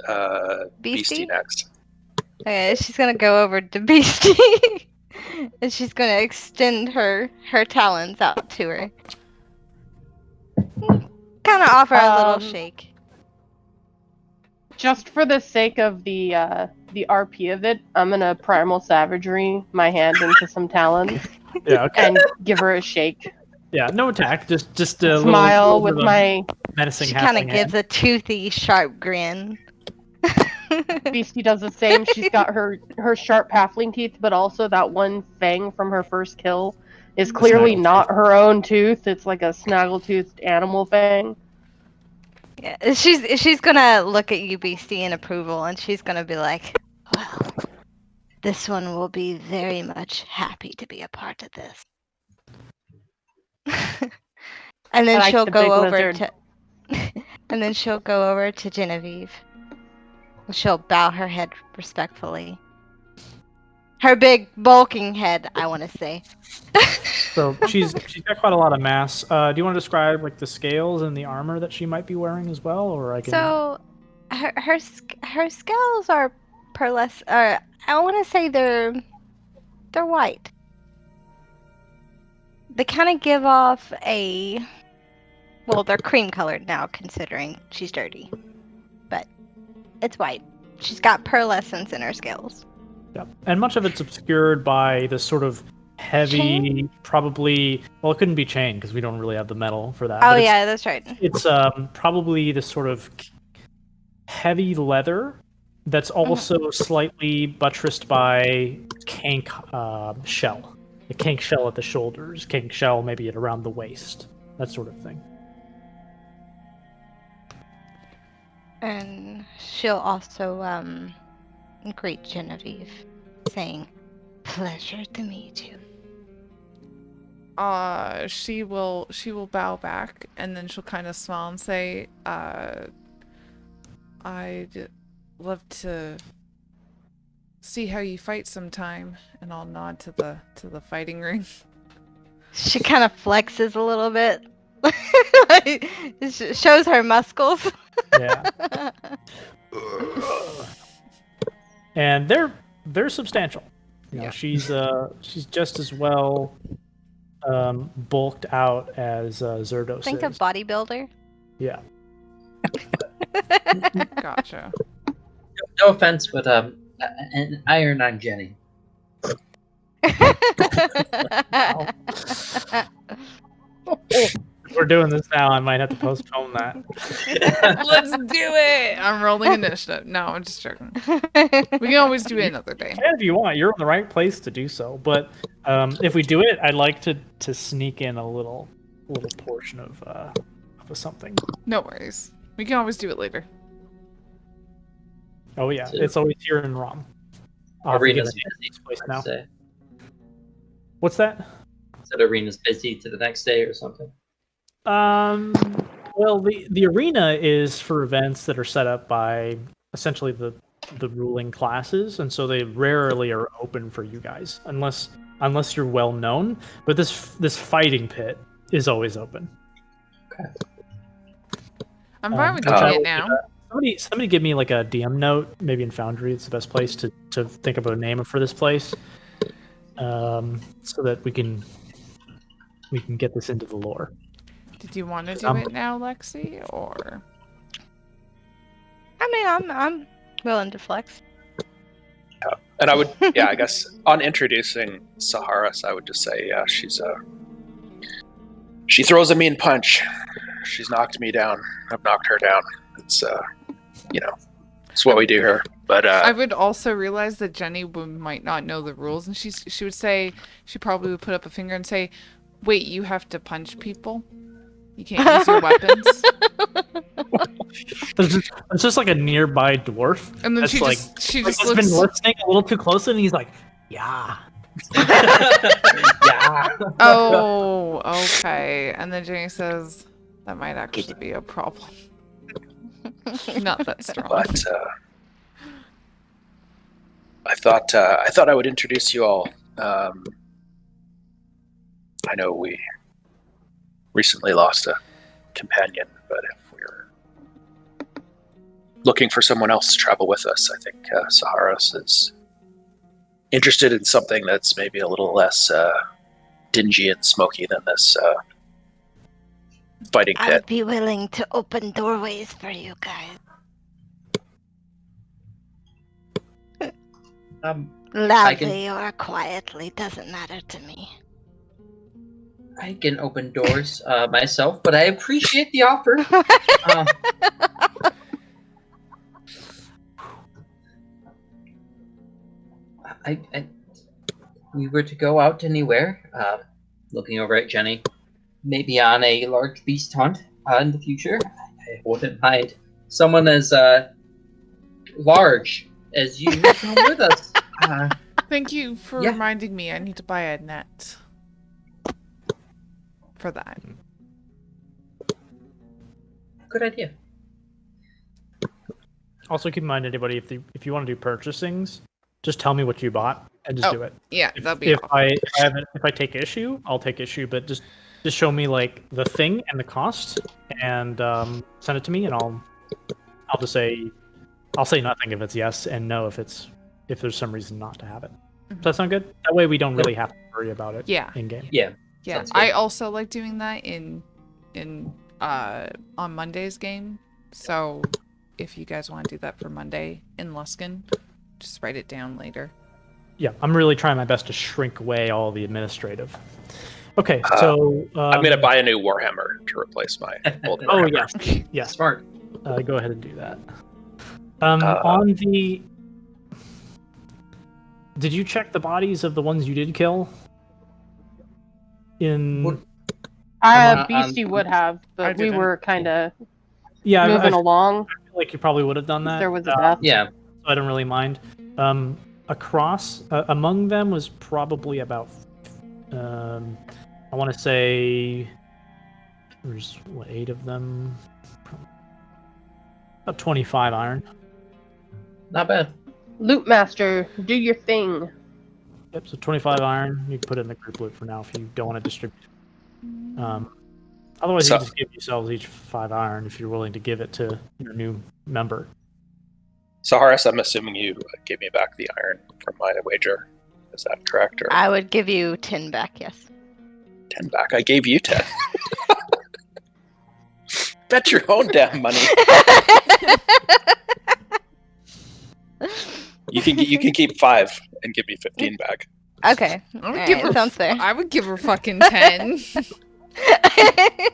Beastie next. Okay, she's gonna go over to Beastie, and she's gonna extend her talons out to her. Kind of offer a little shake. Just for the sake of the RP of it, I'm gonna primal savagery my hand into some talons. Yeah, okay. And give her a shake. Yeah, no attack. Just a smile little with my menacing. She kind of gives a toothy, sharp grin. Beastie does the same. She's got her sharp halfling teeth, but also that one fang from her first kill is clearly not her own tooth. It's like a snaggle-toothed animal fang. Yeah, she's gonna look at you, Beastie, in approval, and she's gonna be like, "Well, this one will be very much happy to be a part of this." And then she'll go over to, and then she'll go over to Genevieve. She'll bow her head respectfully. Her big bulking head, I want to say. So she's got quite a lot of mass. Do you want to describe like the scales and the armor that she might be wearing as well, or I can? So, her scales are pearlescent. I want to say they're white. They kind of give off a. Well, they're cream colored now, considering she's dirty, but it's white. She's got pearlescence in her scales. Yeah, and much of it's obscured by this sort of heavy, probably. Well, it couldn't be chain because we don't really have the metal for that. Oh yeah, that's right. It's probably this sort of heavy leather that's also slightly buttressed by kank shell. The kank shell at the shoulders, kank shell maybe at around the waist, that sort of thing. And she'll also greet Genevieve, saying, "Pleasure to meet you." She will bow back, and then she'll kind of smile and say, "I'd love to see how you fight sometime." And I'll nod to the fighting ring. She kind of flexes a little bit, shows her muscles. Yeah. And they're substantial. You know, she's just as well bulked out as Zerdos Think is. of bodybuilder. Yeah. Gotcha. No offense, but an iron on Jenny. If we're doing this now, I might have to postpone that. Let's do it! I'm rolling initiative. No, I'm just joking. We can always do it another day. Yeah, if you want, you're in the right place to do so. But if we do it, I'd like to sneak in a little portion of something. No worries. We can always do it later. Oh yeah, it's always here in ROM. Arena's busy place now. now. What's that? Said Arena's busy to the next day or something. Well, the arena is for events that are set up by essentially the ruling classes, and so they rarely are open for you guys unless you're well known. But this fighting pit is always open. Okay. I'm fine with doing it now. Somebody give me like a DM note, maybe in Foundry. It's the best place to think of a name for this place, so that we can get this into the lore. Did you want to do it now, Lexi, or? I mean, I'm willing to flex. Yeah. And I would, I guess on introducing Saharas, I would just say, yeah, she throws a mean punch. She's knocked me down. I've knocked her down. It's, it's what we do here. But I would also realize that Jenny might not know the rules, and she would say, she probably would put up a finger and say, "Wait, you have to punch people? You can't use your weapons?" It's just like a nearby dwarf. And then she just has been listening a little too closely, and he's like, "Yeah." Yeah. Oh, okay. And then Jenny says, "That might actually be a problem." Not that strong. But I thought I would introduce you all. I know we recently lost a companion, but if we're looking for someone else to travel with us, I think Saharas is interested in something that's maybe a little less dingy and smoky than this fighting pit. I'd be willing to open doorways for you guys. Loudly or quietly, doesn't matter to me. I can open doors myself, but I appreciate the offer. We were to go out anywhere, looking over at Jenny, maybe on a large beast hunt in the future. I wouldn't mind someone as large as you come with us. Thank you for reminding me. I need to buy a net for that. Good idea. Also, keep in mind, anybody, if you want to do purchasings, just tell me what you bought and just do it. Yeah, that'd be if I take issue, I'll take issue, but just show me like the thing and the cost, and send it to me, and I'll just say I'll say nothing if it's yes, and no if there's some reason not to have it. Does that sound good? That way we don't really have to worry about it in game. Yeah. Yeah. I also like doing that in on Monday's game. So if you guys want to do that for Monday in Luskin, just write it down later. Yeah, I'm really trying my best to shrink away all the administrative. Okay, so I'm gonna buy a new Warhammer to replace my old Warhammer. yeah, Smart. Go ahead and do that. On the, did you check the bodies of the ones you did kill? BC would have, but we were kind of moving along. I feel like you probably would have done that. There was a death. Yeah. So I don't really mind. Across, among them was probably about, I want to say, there's 8 of them? About 25 iron. Not bad. Loot Master, do your thing. Yep, so 25 iron. You can put it in the group loot for now if you don't want to distribute. Otherwise, you can just give yourselves each 5 iron if you're willing to give it to your new member. So, Horace, I'm assuming you gave me back the iron from my wager. Is that correct? Or I would give you 10 back, yes. 10 back? I gave you 10. Bet your own damn money. You can keep 5 and give me 15 back. Okay. Sounds fair. I would give her fucking 10.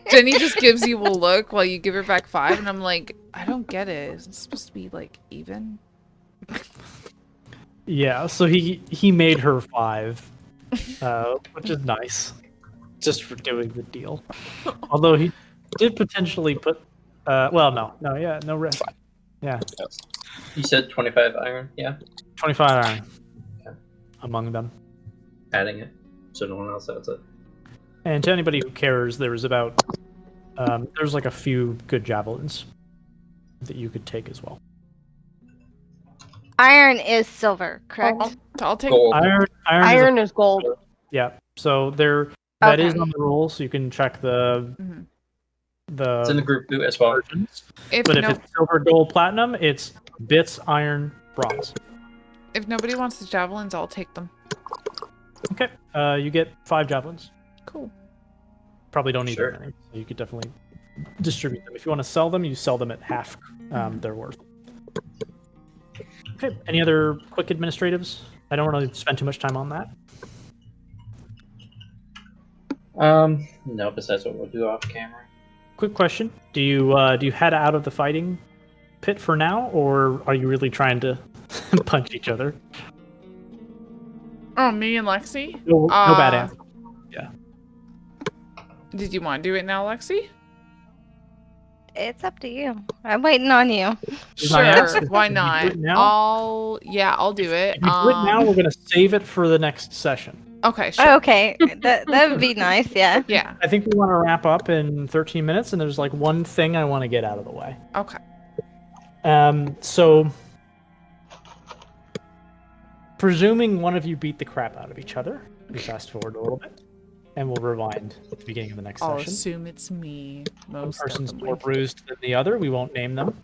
Jenny just gives you a look while you give her back 5, and I'm like, I don't get it. Is it supposed to be like even? Yeah, so he made her 5, which is nice, just for doing the deal. Although he did potentially put, no risk. Yeah. You said 25 iron, yeah? 25 iron. Okay. Among them. Adding it, so no one else adds it. And to anybody who cares, there's about, there's like a few good javelins that you could take as well. Iron is silver, correct? I'll take gold. Iron is gold. Yeah, so that is on the roll, so you can check the it's in the group too as well. If it's silver, gold, platinum, it's bits, iron, bronze. If nobody wants the javelins, I'll take them. Okay, you get 5 javelins. Cool. Probably don't need that many, so you could definitely distribute them. If you want to sell them, you sell them at half their worth. Okay, any other quick administratives? I don't want to spend too much time on that. No, besides what we'll do off camera. Quick question: Do you head out of the fighting pit for now, or are you really trying to punch each other? Oh, me and Lexi? No bad answer. Yeah. Did you want to do it now, Lexi? It's up to you. I'm waiting on you. Sure, why not? I'll do it. If you do it now, we're gonna save it for the next session. Okay, sure. Okay, that would be nice, yeah. Yeah. I think we want to wrap up in 13 minutes, and there's like one thing I want to get out of the way. Okay. So, presuming one of you beat the crap out of each other, we fast forward a little bit, and we'll rewind at the beginning of the next I'll session. assume it's me. One person's more bruised than the other. We won't name them.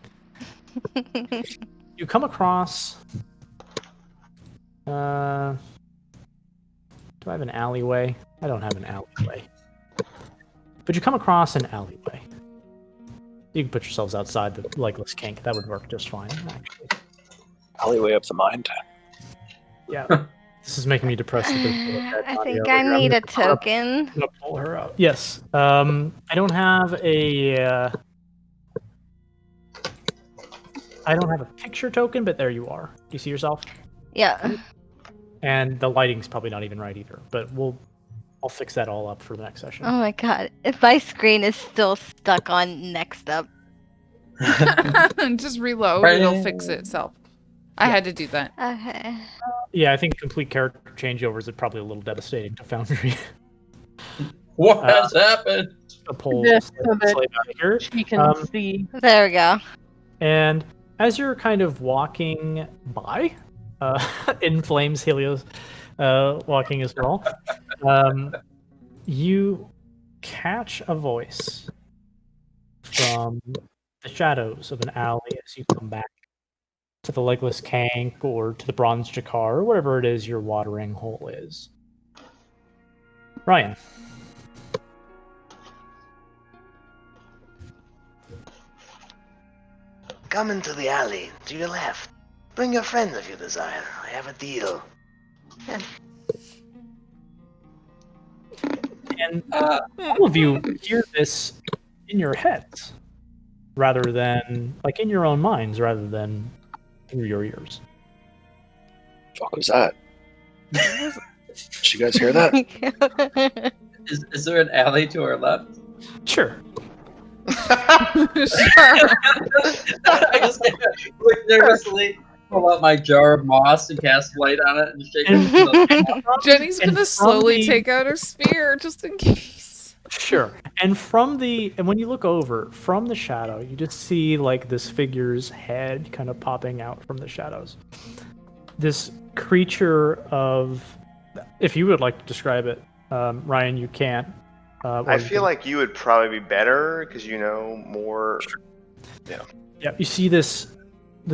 You come across. Do I have an alleyway? I don't have an alleyway. But you come across an alleyway. You can put yourselves outside the legless kink. That would work just fine, actually. Alleyway of the mind. Yeah. This is making me depressed. I think I need a token. I'm gonna pull her up. Yes. I don't have a picture token, but there you are. Do you see yourself? Yeah. And the lighting's probably not even right either, but I'll fix that all up for the next session. Oh my god. If my screen is still stuck on next up. Just reload, it'll fix itself. I had to do that. Okay. Yeah, I think complete character changeovers are probably a little devastating to Foundry. What has happened? A poll This so that here. She can see. There we go. And as you're kind of walking by, in flames, Helios walking as well, you catch a voice from the shadows of an alley as you come back. to the legless kank or to the bronze jakar or whatever it is your watering hole is. Ryan. Come into the alley to your left. Bring your friends if you desire. I have a deal. And all of you hear this in your heads, rather than, like, in your own minds, rather than through your ears. Fuck was that? Did you guys hear that? Is there an alley to our left? Sure. Sure. I just like nervously pull out my jar of moss and cast light on it and shake it. Jenny's And gonna from slowly the- take out her spear just in case. Sure. And when you look over from the shadow, you just see like this figure's head kind of popping out from the shadows. This creature of, if you would like to describe it, Ryan, you can. I feel like you would probably be better because you know more. Yeah, you see this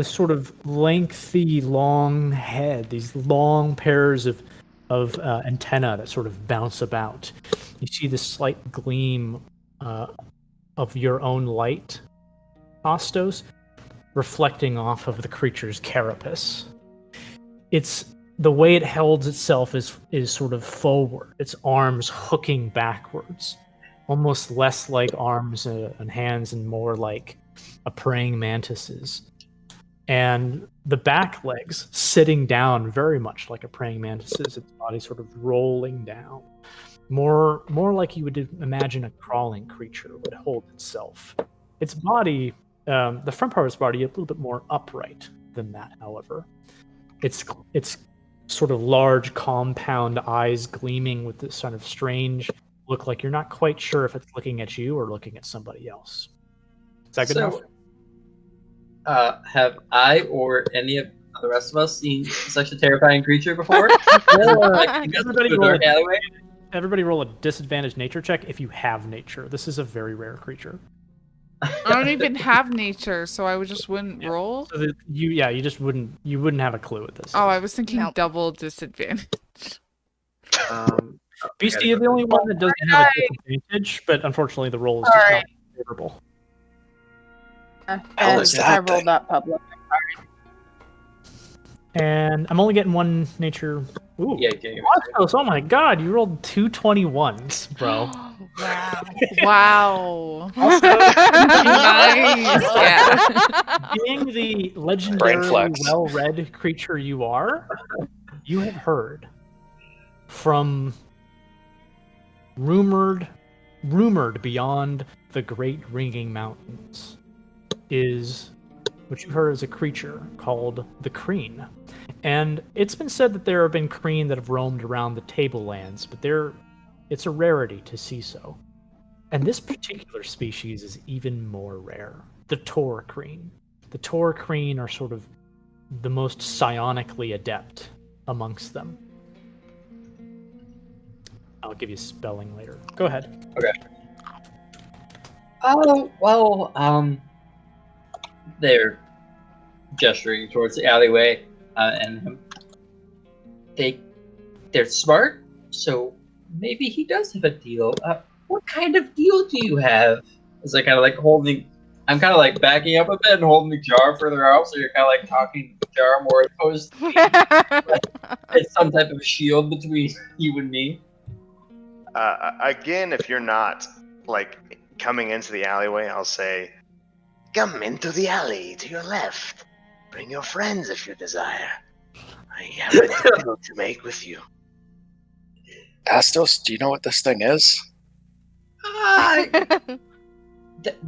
sort of lengthy, long head, these long pairs of antennae that sort of bounce about. You see this slight gleam of your own light, Ostos, reflecting off of the creature's carapace. It's the way it holds itself is sort of forward, its arms hooking backwards, almost less like arms and hands and more like a praying mantis's. And the back legs sitting down very much like a praying mantis's, its body sort of rolling down. More like you would imagine a crawling creature would hold itself. Its body, the front part of its body, a little bit more upright than that, however. It's sort of large compound eyes gleaming with this sort of strange look, like you're not quite sure if it's looking at you or looking at somebody else. Is that good enough? Have I or any of the rest of us seen such a terrifying creature before? Everybody roll a disadvantaged nature check if you have nature. This is a very rare creature. I don't even have nature, so I just wouldn't roll. So you just wouldn't have a clue at this. Oh, I was thinking double disadvantage. Beastie is the only one that doesn't have a disadvantage, but unfortunately the roll is just not favorable. Hell is that I rolled that public. And I'm only getting one nature. Ooh. Yeah. Oh my god, you rolled 221s, bro. Wow. Also, Nice. Yeah. being the legendary, well-read creature you are, you have heard from rumored beyond the great ringing mountains is what you've heard is a creature called the Kreen. And it's been said that there have been Kreen that have roamed around the tablelands, but it's a rarity to see so. And this particular species is even more rare. The Tor Kreen. The Tor Kreen are sort of the most psionically adept amongst them. I'll give you spelling later. Go ahead. Okay. Oh, well, they're gesturing towards the alleyway, and they're smart, so maybe he does have a deal. What kind of deal do you have? It's like kind of like I'm kind of like backing up a bit and holding the jar further out, so you're kind of like talking to the jar more opposed to me. It's some type of shield between you and me. Again, if you're not like coming into the alleyway, I'll say, Come into the alley to your left. Bring your friends if you desire. I have a deal to make with you. Astos, do you know what this thing is?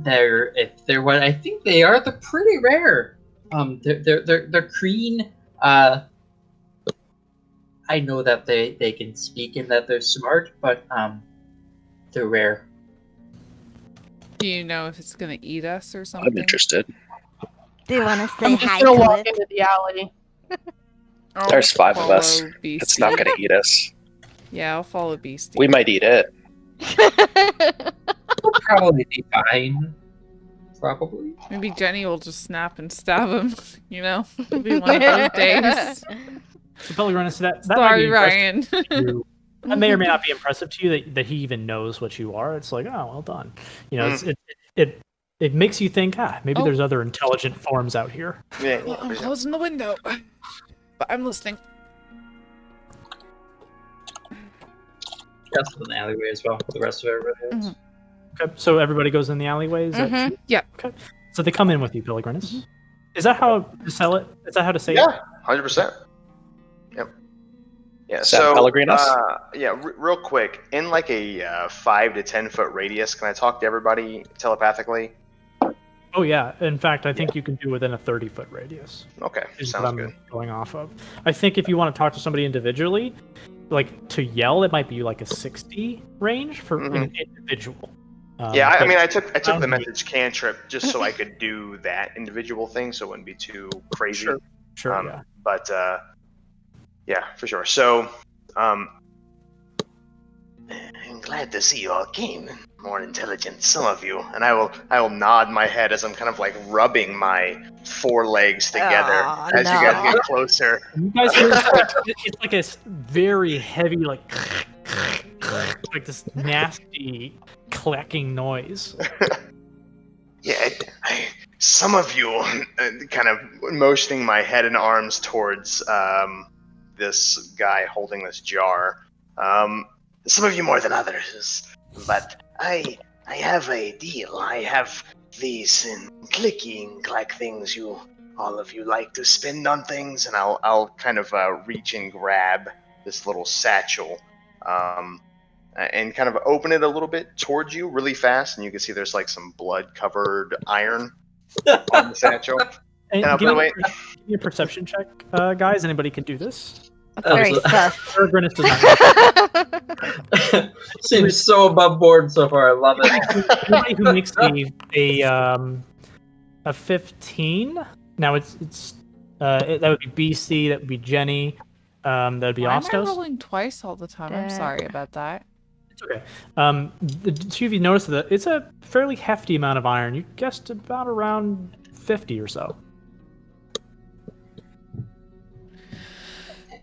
They're what I think they are. They're pretty rare. They're green. I know that they can speak and that they're smart, but they're rare. Do you know if it's gonna eat us or something? I'm interested. Do you want to say I'm hi just gonna to walk it? into the alley. There's 5 of us. Follow Beastie. It's not going to eat us. Yeah, I'll follow Beastie. We might eat it. We'll probably be fine. Probably. Maybe Jenny will just snap and stab him. You know, it'll be one of those days. So Pellegrinus, that might Sorry, be Ryan. impressive to you. That may or may not be impressive to you that he even knows what you are. It's like, oh, well done. You know, it makes you think, maybe there's other intelligent forms out here. Yeah, Well, I'm closing the window, but I'm listening. That's in the alleyway as well. The rest of everybody else. Okay, so everybody goes in the alleyway. Is that Yeah. okay? So they come in with you, Pellegrinus. Is that how to sell it? Is that how to say it? Yeah, 100%. Yep. Yeah. San So, Pellegrinos? real quick, in like a 5 to 10 foot radius, can I talk to everybody telepathically? Oh yeah. In fact, I think you can do within a 30-foot radius. Okay, Is what sounds I'm good. going off of. I think if you want to talk to somebody individually, like to yell, it might be like a 60 range for an individual. Yeah, I but mean, I took the message cantrip just so I could do that individual thing, so it wouldn't be too crazy. Sure. Yeah. But yeah, for sure. So, I'm glad to see you all came. More intelligent, some of you. and I will nod my head as I'm kind of like rubbing my forelegs together Aw, as you guys no. get closer. You guys hear it's like a very heavy, like this nasty clacking noise. Yeah, some of you, kind of motioning my head and arms towards this guy holding this jar. Some of you more than others, but I have a deal. I have these clicking like things all of you like to spend on things, And I'll kind of reach and grab this little satchel, and kind of open it a little bit towards you really fast, and you can see there's like some blood-covered iron on the satchel. And And give, by the way, give me a perception check, guys. Anybody can do this. Very sus. Pellegrinus does not. Seems so above board so far. I love it. Anybody who makes a 15. Now it's that would be BC. That would be Jenny. That would be Why am I Ostos. rolling twice all the time? I'm sorry about that. It's okay. The two of you notice that it's a fairly hefty amount of iron. You guessed about around 50 or so.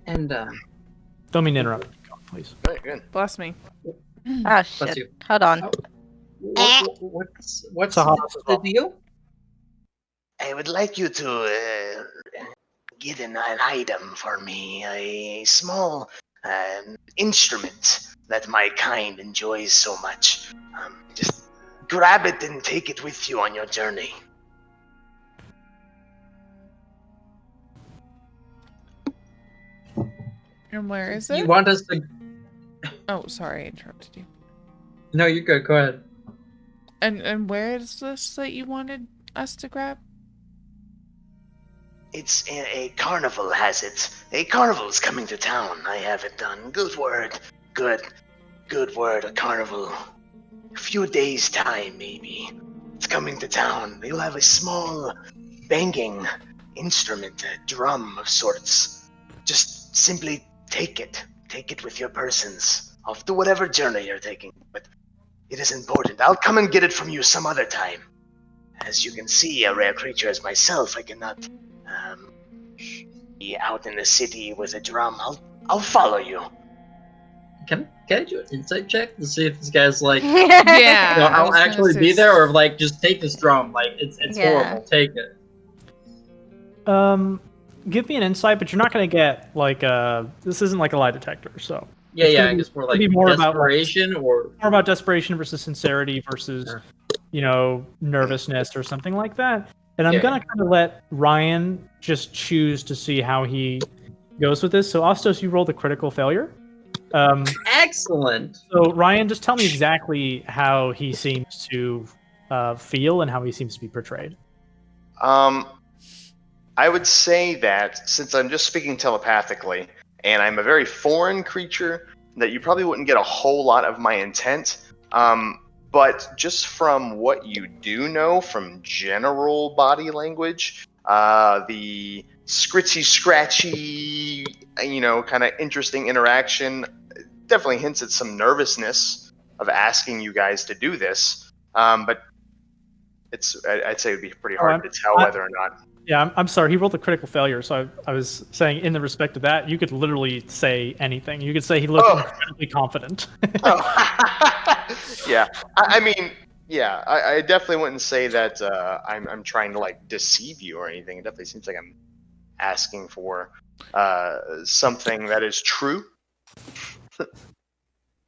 And Don't mean to interrupt. Go, please. very good. Bless me. Oh Bless shit. you. Hold on. What's Sahara the deal? I would like you to get an item for me, a small instrument that my kind enjoys so much. Just grab it and take it with you on your journey. And where is it? You want us to? Oh, sorry, I interrupted you. No, you're good. Go ahead. And where is this that you wanted us to grab? It's a carnival has it. A carnival's coming to town. I have it done. Good word. Good word. A carnival. A few days' time, maybe. It's coming to town. You'll have a small banging instrument, a drum of sorts. Just simply take it. Take it with your persons. Off to whatever journey you're taking. But it is important. I'll come and get it from you some other time. As you can see, a rare creature as myself, I cannot be out in the city with a drum. I'll follow you. Can I do an insight check to see if this guy's like, Yeah. you know, I I'll was gonna actually say be there, or like just take this drum? Like it's Yeah. horrible. Take it. Give me an insight, but you're not going to get like this isn't like a lie detector, so Yeah, It's yeah. gonna I be- guess more it's like gonna be more about, like, desperation, or more about desperation versus sincerity versus Sure. Nervousness or something like that. And I'm Yeah. gonna kind of let Ryan just choose to see how he goes with this. So Ostos, you rolled a critical failure. excellent. So Ryan, just tell me exactly how he seems to feel and how he seems to be portrayed. I would say that since I'm just speaking telepathically, and I'm a very foreign creature, that you probably wouldn't get a whole lot of my intent. But just from what you do know from general body language, the scritchy, scratchy, kind of interesting interaction definitely hints at some nervousness of asking you guys to do this. But I'd say it'd be pretty hard to tell whether or not. Yeah, I'm sorry. He rolled a critical failure, so I was saying in the respect of that, you could literally say anything. You could say he looked incredibly confident. Yeah, I mean, yeah, I definitely wouldn't say that I'm trying to like deceive you or anything. It definitely seems like I'm asking for something that is true.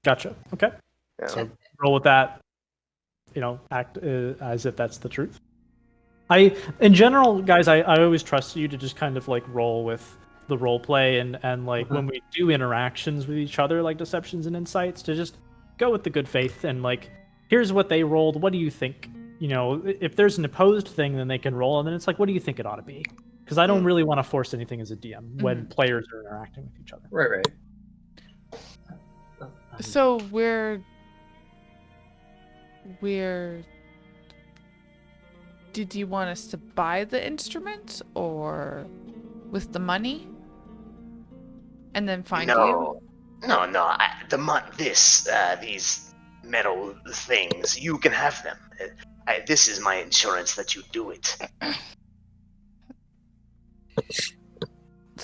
Gotcha. Okay. Yeah. So roll with that. Act as if that's the truth. In general, guys, I always trust you to just kind of like roll with the role play and like when we do interactions with each other, like deceptions and insights, to just go with the good faith and like, here's what they rolled. What do you think? If there's an opposed thing, then they can roll, and then it's like, what do you think it ought to be? Because I don't really want to force anything as a DM when players are interacting with each other. Right. So we're did you want us to buy the instrument or with the money and then find you? No. These metal things, you can have them. This is my insurance that you do it.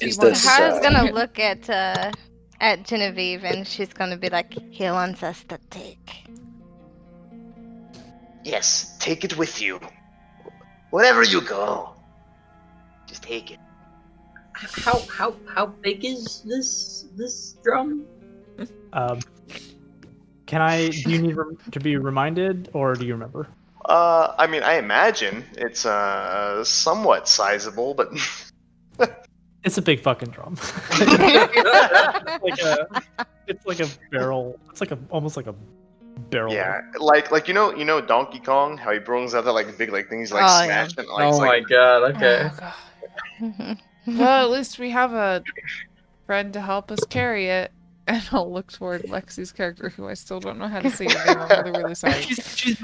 Hara's gonna look at Genevieve and she's gonna be like, he wants us to take. Yes, take it with you. Wherever you go, just take it. How big is this drum? Do you need to be reminded, or do you remember? I mean, I imagine it's somewhat sizable, but it's a big fucking drum. It's like a barrel. It's like almost like a barrel. Yeah, like you know Donkey Kong, how he brings out that like big like thing, he's like smashing. Yeah. Oh my god! Okay. Oh, God. Well, at least we have a friend to help us carry it. And I'll look toward Lexi's character, who I still don't know how to say her name. I'm really sorry. She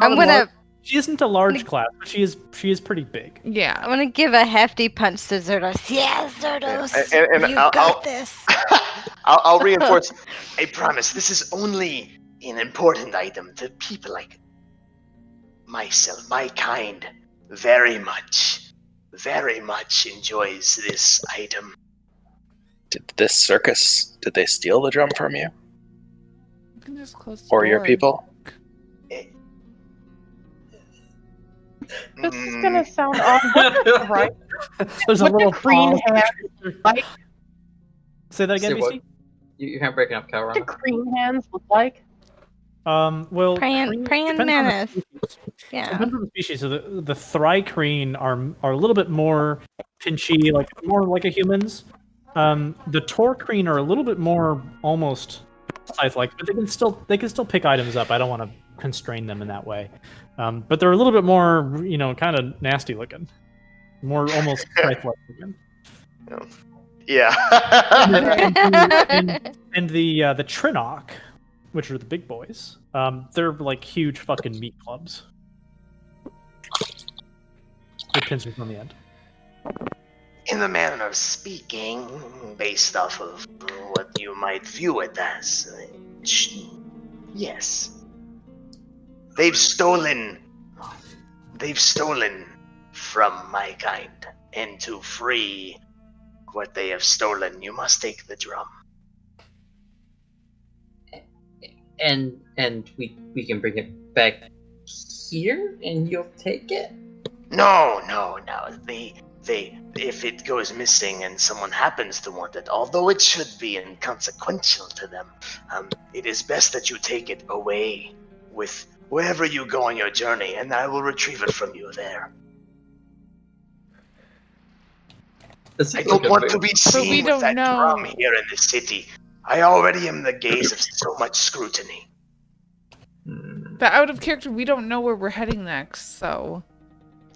isn't a large class, but she is pretty big. Yeah. I'm gonna give a hefty punch to Zerdos. Yeah, Zerdos, and you got this. I'll reinforce. I promise, this is only an important item to people like myself, my kind. Very much enjoys this item. Did this circus, did they steal the drum from you? You can just close the or your door. people? This is gonna sound odd, right? There's What a little do green pause. hands like? Say that again, Say what? BC? You're kind of breaking up, What do Calrana. green hands look like? Well, Praying depends on the mantis. species. Yeah. Depends on the species. So the thrycreen are a little bit more pinchy, like more like a human's. The torcreen are a little bit more almost scythe-like, but they can still pick items up. I don't want to constrain them in that way. But they're a little bit more, kind of nasty looking, more almost scythe-like looking. Yeah. and the Trinok, which are the big boys, they're like huge fucking meat clubs with pincers on the end. In the manner of speaking, based off of what you might view it as, yes. They've stolen from my kind, and to free what they have stolen, you must take the drum. And we can bring it back here, and you'll take it? No. If it goes missing and someone happens to want it, although it should be inconsequential to them, it is best that you take it away with wherever you go on your journey, and I will retrieve it from you there. I don't want to be seen with that drum here in the city. I already am the gaze of so much scrutiny. But out of character, we don't know where we're heading next, so...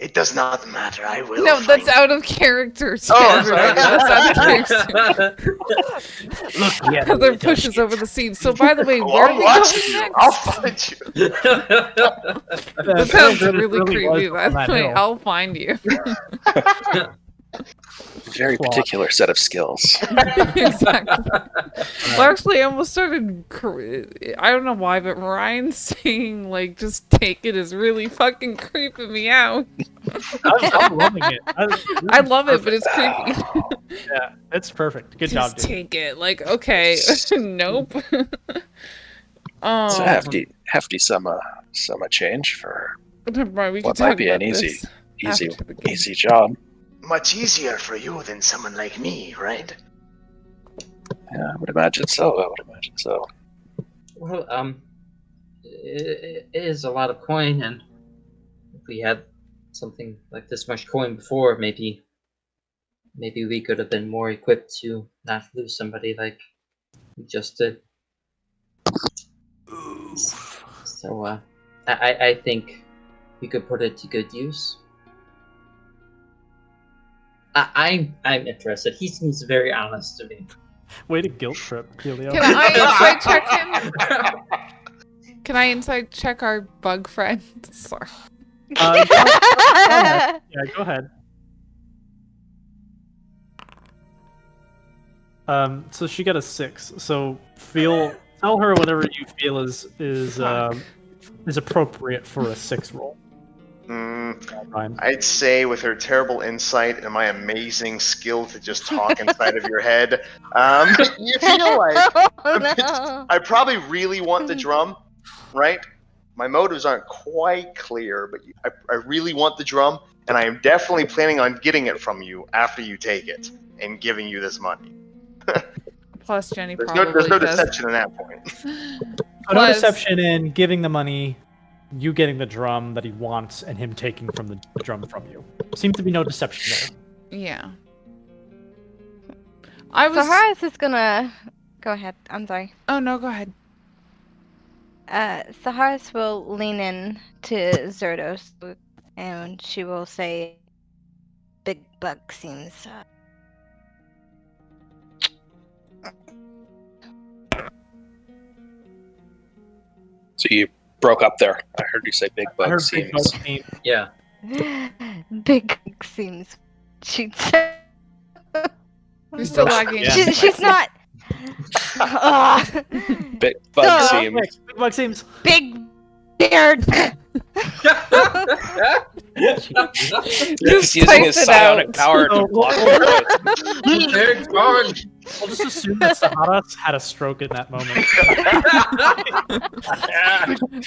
It does not matter, I will No, that's find out of character. Oh, sorry. That's out of character. Look, yeah, Heather pushes over the scene. So, by the way, where are we going next? I'll find you. That sounds really creepy, by the way. I'll find you. Very particular set of skills. Exactly. Well, actually, I almost started. I don't know why, but Ryan saying like "just take it" is really fucking creeping me out. I'm loving it. I love it, but it's creepy. Yeah, it's perfect. Good job, Just dude. take it. Like, okay, nope. It's a hefty sum of change for We what might be an easy job. Much easier for you than someone like me, right? Yeah, I would imagine so. Well, it is a lot of coin, and if we had something like this much coin before, maybe we could have been more equipped to not lose somebody like we just did. So, I think we could put it to good use. I'm interested. He seems very honest to me. Way to guilt trip, Helio. Can I insight check him? Can I insight check our bug friend? Sorry. Go ahead. Yeah, go ahead. So she got a 6. So tell her whatever you feel is appropriate for a 6 roll. I'd say with her terrible insight and my amazing skill to just talk inside of your head, you feel like I probably really want the drum, right? My motives aren't quite clear, but I really want the drum, and I am definitely planning on getting it from you after you take it and giving you this money. Plus, Jenny There's probably no does. deception in that point. No deception in giving the money, you getting the drum that he wants, and him taking from the drum from you. Seems to be no deception there. Yeah. Saharis is gonna... Go ahead. I'm sorry. Oh, no, go ahead. Saharis will lean in to Zerdos, and she will say, Big Bug seems... So you broke up there. I heard you say big bug seems. Yeah. Big Bug seems... She'd say... You're still lagging. Yeah. She's not... Big Bug seems. Big Bug seems. Big beard. He's using his psionic power to block Big Bug. We'll just assume that Saharas had a stroke in that moment.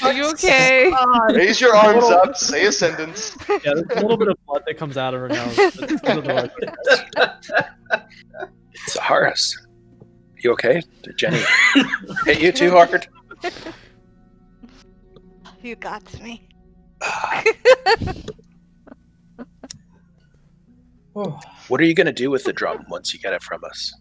Are you okay? Raise your arms up, say a sentence. Yeah, there's a little bit of blood that comes out of her nose. Saharis, you okay? Did Jenny hit you too hard? You got me. What are you going to do with the drum once you get it from us?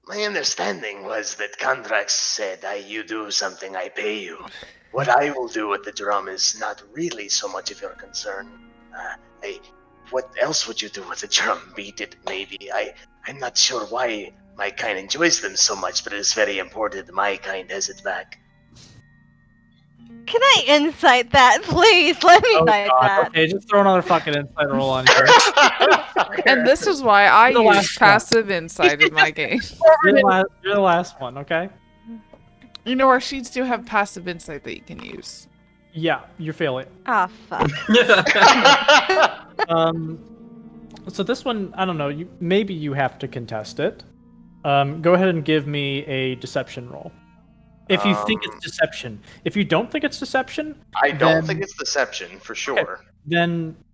My understanding was that contracts said you do something, I pay you. What I will do with the drum is not really so much of your concern. What else would you do with the drum? Beat it, maybe. I'm not sure why my kind enjoys them so much, but it is very important my kind has it back. Can I insight that, please? Let me insight that. Okay, just throw another fucking insight roll on here. And this is why I use passive insight in my game. You're the last one, okay? You know, our sheets do have passive insight that you can use. Yeah, you fail it. Oh, fuck. So this one, I don't know. Maybe you have to contest it. Go ahead and give me a deception roll. If you think it's deception. If you don't think it's deception, I don't think it's deception for sure. Okay.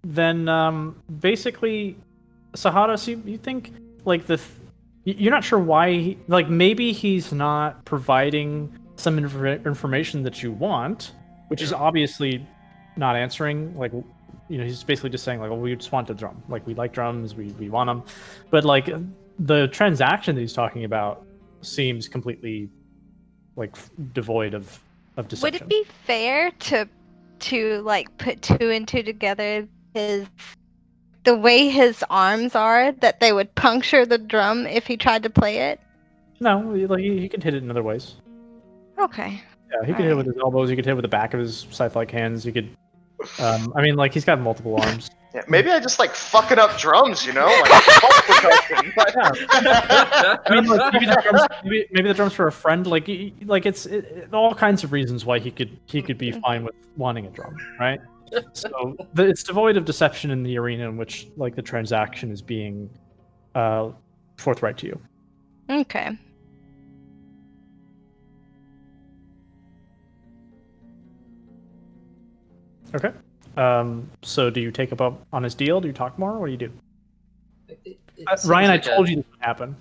Then basically, Saharas, you think like you're not sure why. Maybe he's not providing some information that you want, which is obviously not answering. He's basically just saying well, we just want the drum. We like drums, we want them, but the transaction that he's talking about seems completely devoid of deception. Would it be fair to put 2 and 2 together? The way his arms are, that they would puncture the drum if he tried to play it? No, he could hit it in other ways. Okay. Yeah, he could hit it with his elbows. He could hit it with the back of his scythe-like hands. He could I mean, like he's got multiple arms. Yeah, maybe I just like fucking up drums, you know, like fuck percussion. I mean, like maybe the drums for a friend. Like it's all kinds of reasons why he could be fine with wanting a drum, right? So it's devoid of deception in the arena in which like the transaction is being forthright to you. Okay. Okay. So do you take up on his deal? Do you talk more? What do you do? Ryan, like I told you this would happen.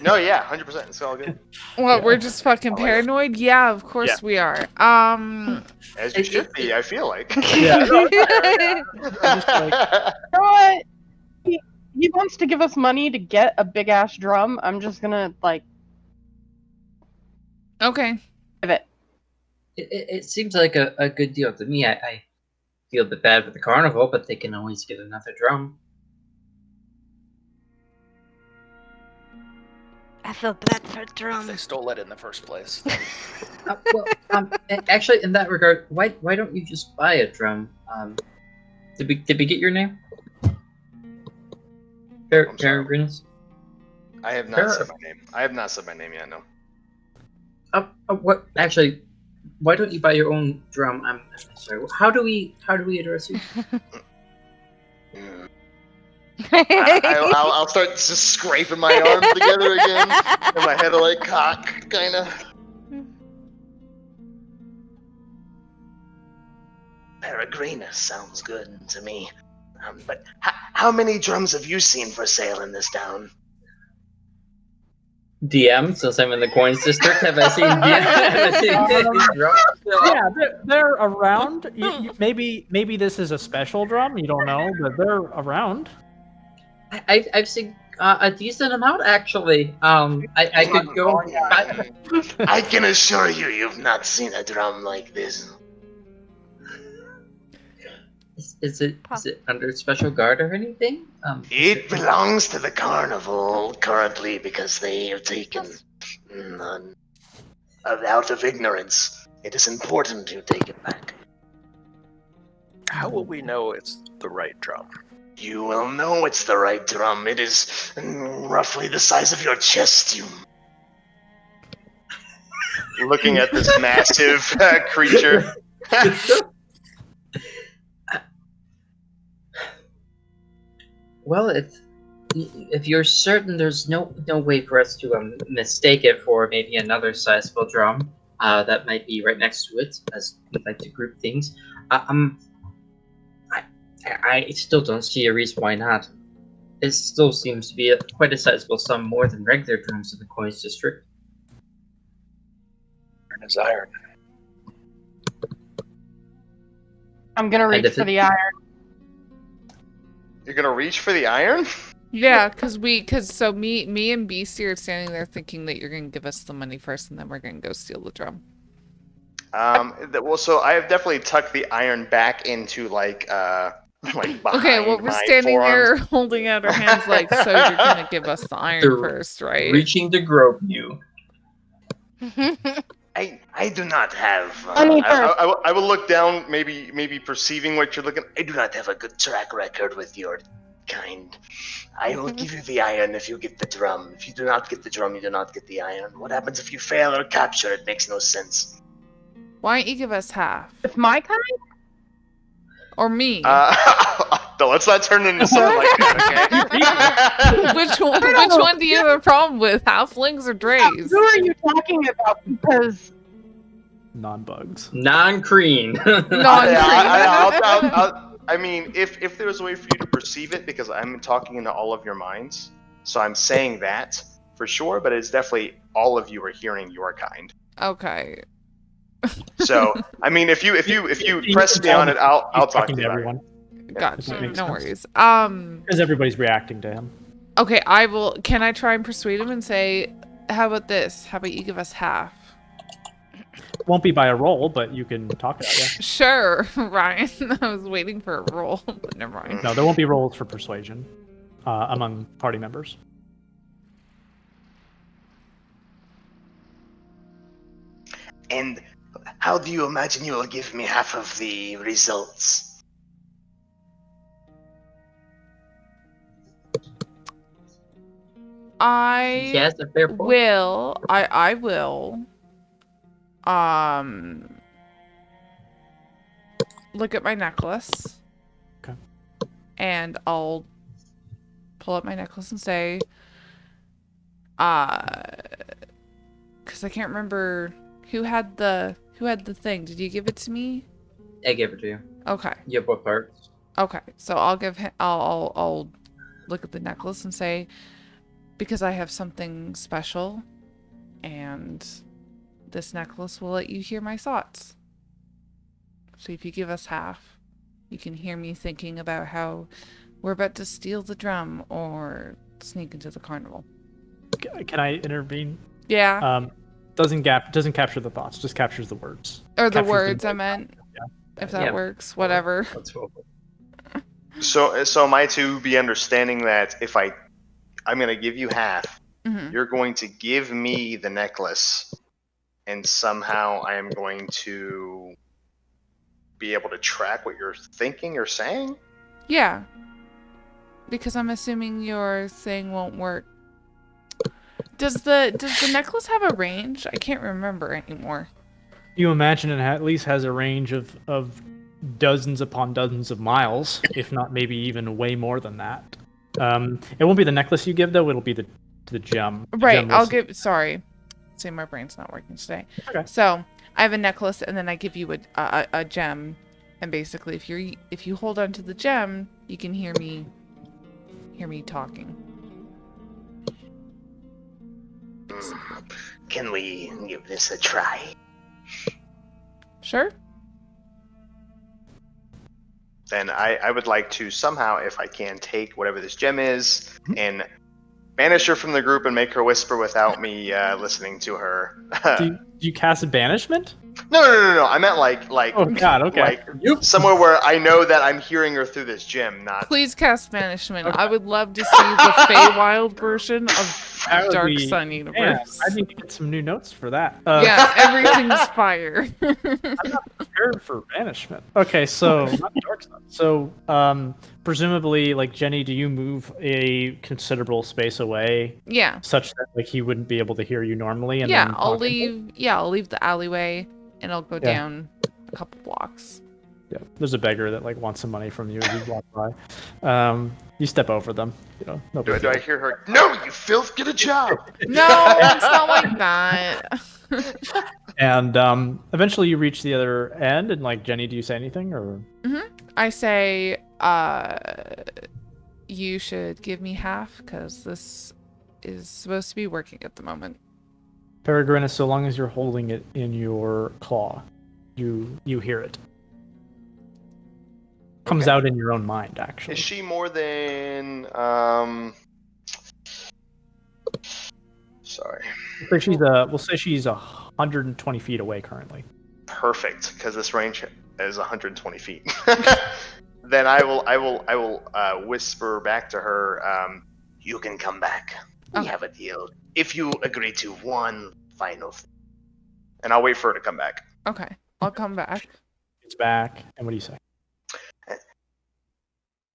No, yeah, 100%. It's all good. What, we're just fucking paranoid? Yeah, of course we are. As you should be, I feel like. Yeah. You know what? He wants to give us money to get a big ass drum. I'm just gonna like. Okay. Give it. It seems like a good deal to me. I feel a bit bad for the carnival, but they can always get another drum. I feel bad for drum. They stole it in the first place. Actually, in that regard, why don't you just buy a drum? Did we get your name? Peregrinus? I have not said my name. I have not said my name yet. No. What? Actually, why don't you buy your own drum? I'm sorry. How do we address you? I'll start just scraping my arms together again, and my head will like cock, kind of. Peregrinus sounds good to me. But how many drums have you seen for sale in this town? DM, since I'm in the coins district, have I seen DM? drums? Yeah, they're around. Maybe this is a special drum. You don't know, but they're around. I've seen a decent amount, actually. I could go. I can assure you, you've not seen a drum like this. Is it under special guard or anything? It belongs to the carnival currently because they have taken out of ignorance. It is important to take it back. How will we know it's the right drum? You will know it's the right drum. It is roughly the size of your chest. You Looking at this massive creature. Well, if you're certain there's no way for us to mistake it for maybe another sizable drum that might be right next to it, as we like to group things, I still don't see a reason why not. It still seems to be quite a sizable sum more than regular drums in the coins district. Iron is iron. I'm gonna reach for the iron. You're gonna reach for the iron? Yeah, because me and Beastie are standing there thinking that you're gonna give us the money first, and then we're gonna go steal the drum. Well, so I have definitely tucked the iron back into like behind Okay, well, we're my standing there forearms. holding out our hands like, so you're gonna give us the iron They're first, right? Reaching to grope you. I do not have. I will look down, maybe perceiving what you're looking. I do not have a good track record with your kind. I will give you the iron if you get the drum. If you do not get the drum, you do not get the iron. What happens if you fail or capture? It makes no sense. Why don't you give us half? With my kind? Or me? Let's not turn into something like that, okay? Which one do you have a problem with? Halflings or Drays? Who are you talking about? Because Non-bugs. Non-crean. I mean, if there's a way for you to perceive it, because I'm talking into all of your minds, so I'm saying that for sure, but it's definitely all of you are hearing your kind. Okay. So, I mean, if you press me on it, I'll talk to everyone. Gotcha. No worries. Because everybody's reacting to him. Okay, I will. Can I try and persuade him and say, "How about this? How about you give us half?" Won't be by a roll, but you can talk about it. Sure, Ryan. I was waiting for a roll, but never mind. No, there won't be rolls for persuasion among party members. And how do you imagine you will give me half of the results? He has a fair point. I will look at my necklace. Okay. And I'll pull up my necklace and say, because I can't remember who had the thing. Did you give it to me? I gave it to you. Okay. You have both parts. Okay. So I'll give him. I'll look at the necklace and say, because I have something special, and this necklace will let you hear my thoughts. So if you give us half, you can hear me thinking about how we're about to steal the drum or sneak into the carnival. Can I intervene? Yeah. Doesn't capture the thoughts, just captures the words. Or the Captures words I meant. Yeah. If that works, whatever. That's cool. So am I to be understanding that if I'm gonna give you half, you're going to give me the necklace, and somehow I am going to be able to track what you're thinking or saying? Yeah. Because I'm assuming your thing won't work. Does the necklace have a range? I can't remember anymore. You imagine it at least has a range of dozens upon dozens of miles, if not maybe even way more than that. It won't be the necklace you give though; it'll be the gem. Right. I'll give. Sorry, say my brain's not working today. Okay. So I have a necklace, and then I give you a gem, and basically, if you hold on to the gem, you can hear me talking. Can we give this a try? Sure. Then I would like to somehow, if I can, take whatever this gem is and banish her from the group and make her whisper without me listening to her. Do you cast a banishment? No. I meant like. Oh God. Okay. Like somewhere where I know that I'm hearing her through this gem, not. Please cast banishment. Okay. I would love to see the Feywild version of Dark Sun Universe. Man, I need to get some new notes for that. Yeah, everything's fire. I'm not prepared for banishment. Okay, so not Dark Sun. So presumably, like Jenny, do you move a considerable space away? Yeah. Such that like he wouldn't be able to hear you normally. And yeah, then I'll leave. Yeah, I'll leave the alleyway, and I'll go down a couple blocks. Yeah, there's a beggar that like wants some money from you as you walk by. You step over them. You know. No do I hear her? No, you filth! Get a job. No, it's not like that. And eventually you reach the other end, and like Jenny, do you say anything or? I say, you should give me half because this is supposed to be working at the moment. Peregrinus, so long as you're holding it in your claw, you hear it. Comes out in your own mind, actually. Is she more than sorry. We'll say she's 120 feet away currently. Perfect, because this range is 120 feet. Then I will whisper back to her. You can come back. We have a deal. If you agree to one final thing. And I'll wait for her to come back. Okay, I'll come back. It's back, and what do you say?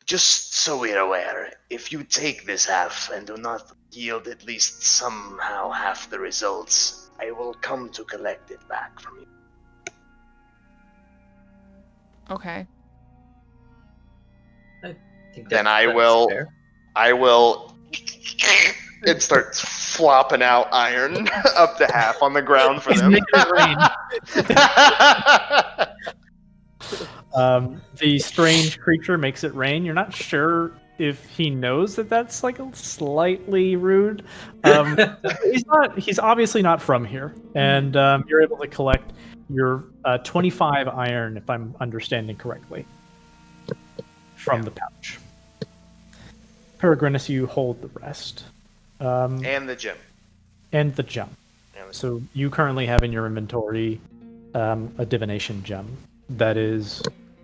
Just so we're aware, if you take this half and do not yield at least somehow half the results, I will come to collect it back from you. Okay. Then I will and start flopping out iron up to half on the ground for them. The strange creature makes it rain. You're not sure if he knows that that's like slightly rude. He's obviously not from here, and you're able to collect your 25 iron, if I'm understanding correctly, from the pouch. Peregrinus, you hold the rest. And the gem. And the gem. So you currently have in your inventory a divination gem that is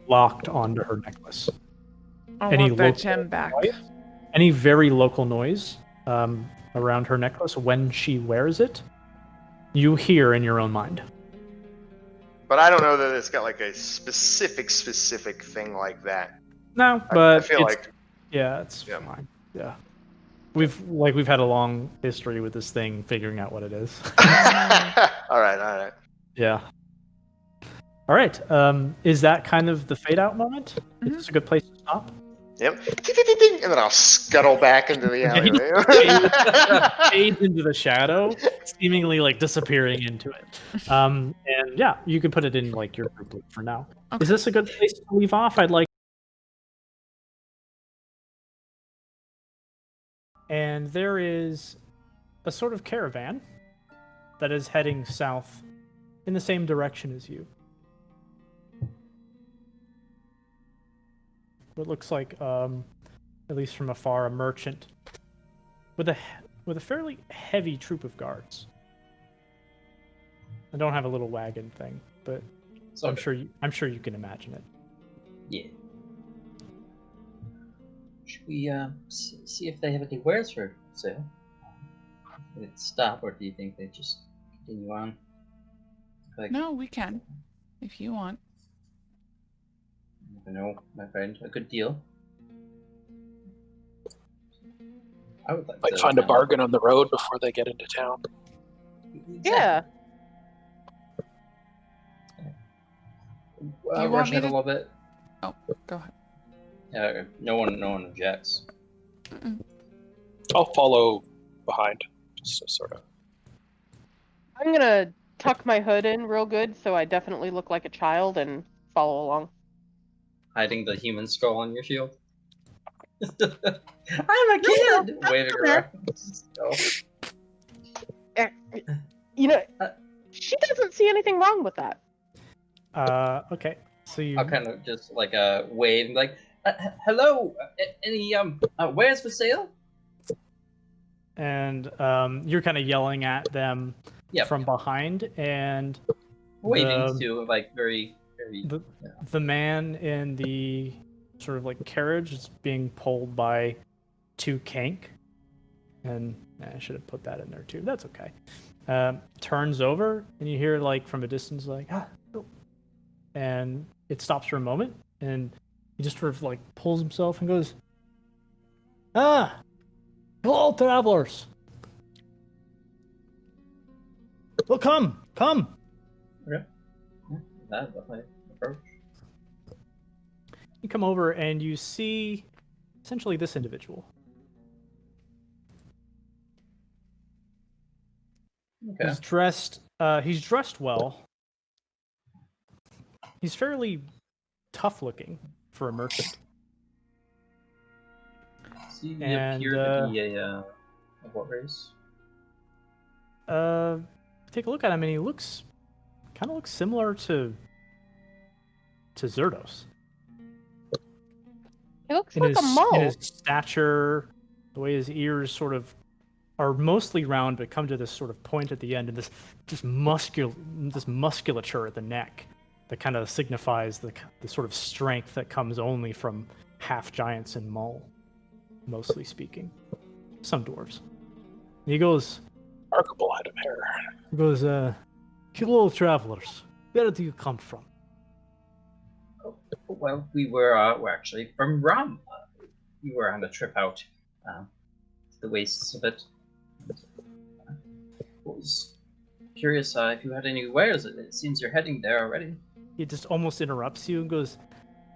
locked onto her necklace. I want that gem back. Any very local noise around her necklace when she wears it, you hear in your own mind. But I don't know that it's got like a specific thing like that. No, but I feel like it's fine. Yeah. We've had a long history with this thing figuring out what it is. All right. Yeah. All right. Is that kind of the fade out moment? Is this a good place to stop? Yep. Ding, ding, ding, ding, and then I'll scuttle back into the alleyway. Fades into the shadow, seemingly like disappearing into it. And yeah, you can put it in like your group loop for now. Okay. Is this a good place to leave off? I'd like. And there is a sort of caravan that is heading south in the same direction as you. What looks like, at least from afar, a merchant with a fairly heavy troop of guards. I don't have a little wagon thing, but So I'm sure you can imagine it. Yeah. Should we see if they have any wares for sale? Would it stop, or do you think they just continue on? Like, No, we can, if you want. you never know, my friend. A good deal. I would like Might to find a bargain on the road before they get into town. Yeah. You want Rush me ahead to- a little bit. Oh, go ahead. Yeah, no one objects. Mm-mm. I'll follow behind, just to sort of. I'm gonna tuck my hood in real good so I definitely look like a child and follow along. Hiding the human skull on your shield. I'm a kid! Waving around. You know, she doesn't see anything wrong with that. Okay. So you. I'll kind of just like wave and like, hello, any wares for sale? And you're kind of yelling at them Yep. from behind, and Waving to like very. the man in the sort of like carriage is being pulled by two kank, and I should have put that in there too. That's okay. Turns over, and you hear like from a distance like oh. And it stops for a moment, and he just sort of like pulls himself and goes, hello, travelers. Well, come. Okay. That's my approach. You come over and you see essentially this individual. Okay. He's dressed well. He's fairly tough looking for a merchant. Does he And, appear to be a what race? Take a look at him, and he looks similar to Zerdos. He looks like a mole. In his stature, the way his ears sort of are mostly round, but come to this sort of point at the end, and this musculature at the neck that kind of signifies the sort of strength that comes only from half giants and Mull, mostly speaking. Some dwarves. And he goes, Remarkable head of hair. He goes, hello, travelers. Where do you come from? Well, we're actually from Ram. We were on a trip out to the wastes of it. Was curious if you had any wares. It seems you're heading there already. He just almost interrupts you and goes,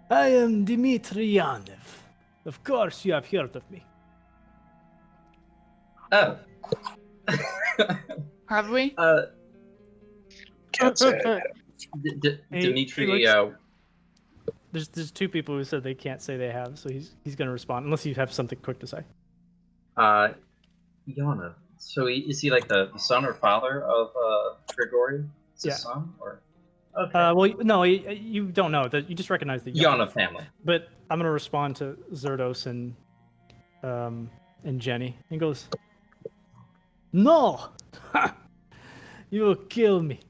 I am Dmitry Yanev. Of course you have heard of me. Oh. Have we? Can't say it. Dimitri. There's two people who said they can't say they have, so he's going to respond, unless you have something quick to say. Yana. So is he like the son or father of Grigori? Is his son? Or okay. Well, no, you don't know. That you just recognize the Yana family. But I'm going to respond to Zerdos and Jenny. He goes, no! You will kill me.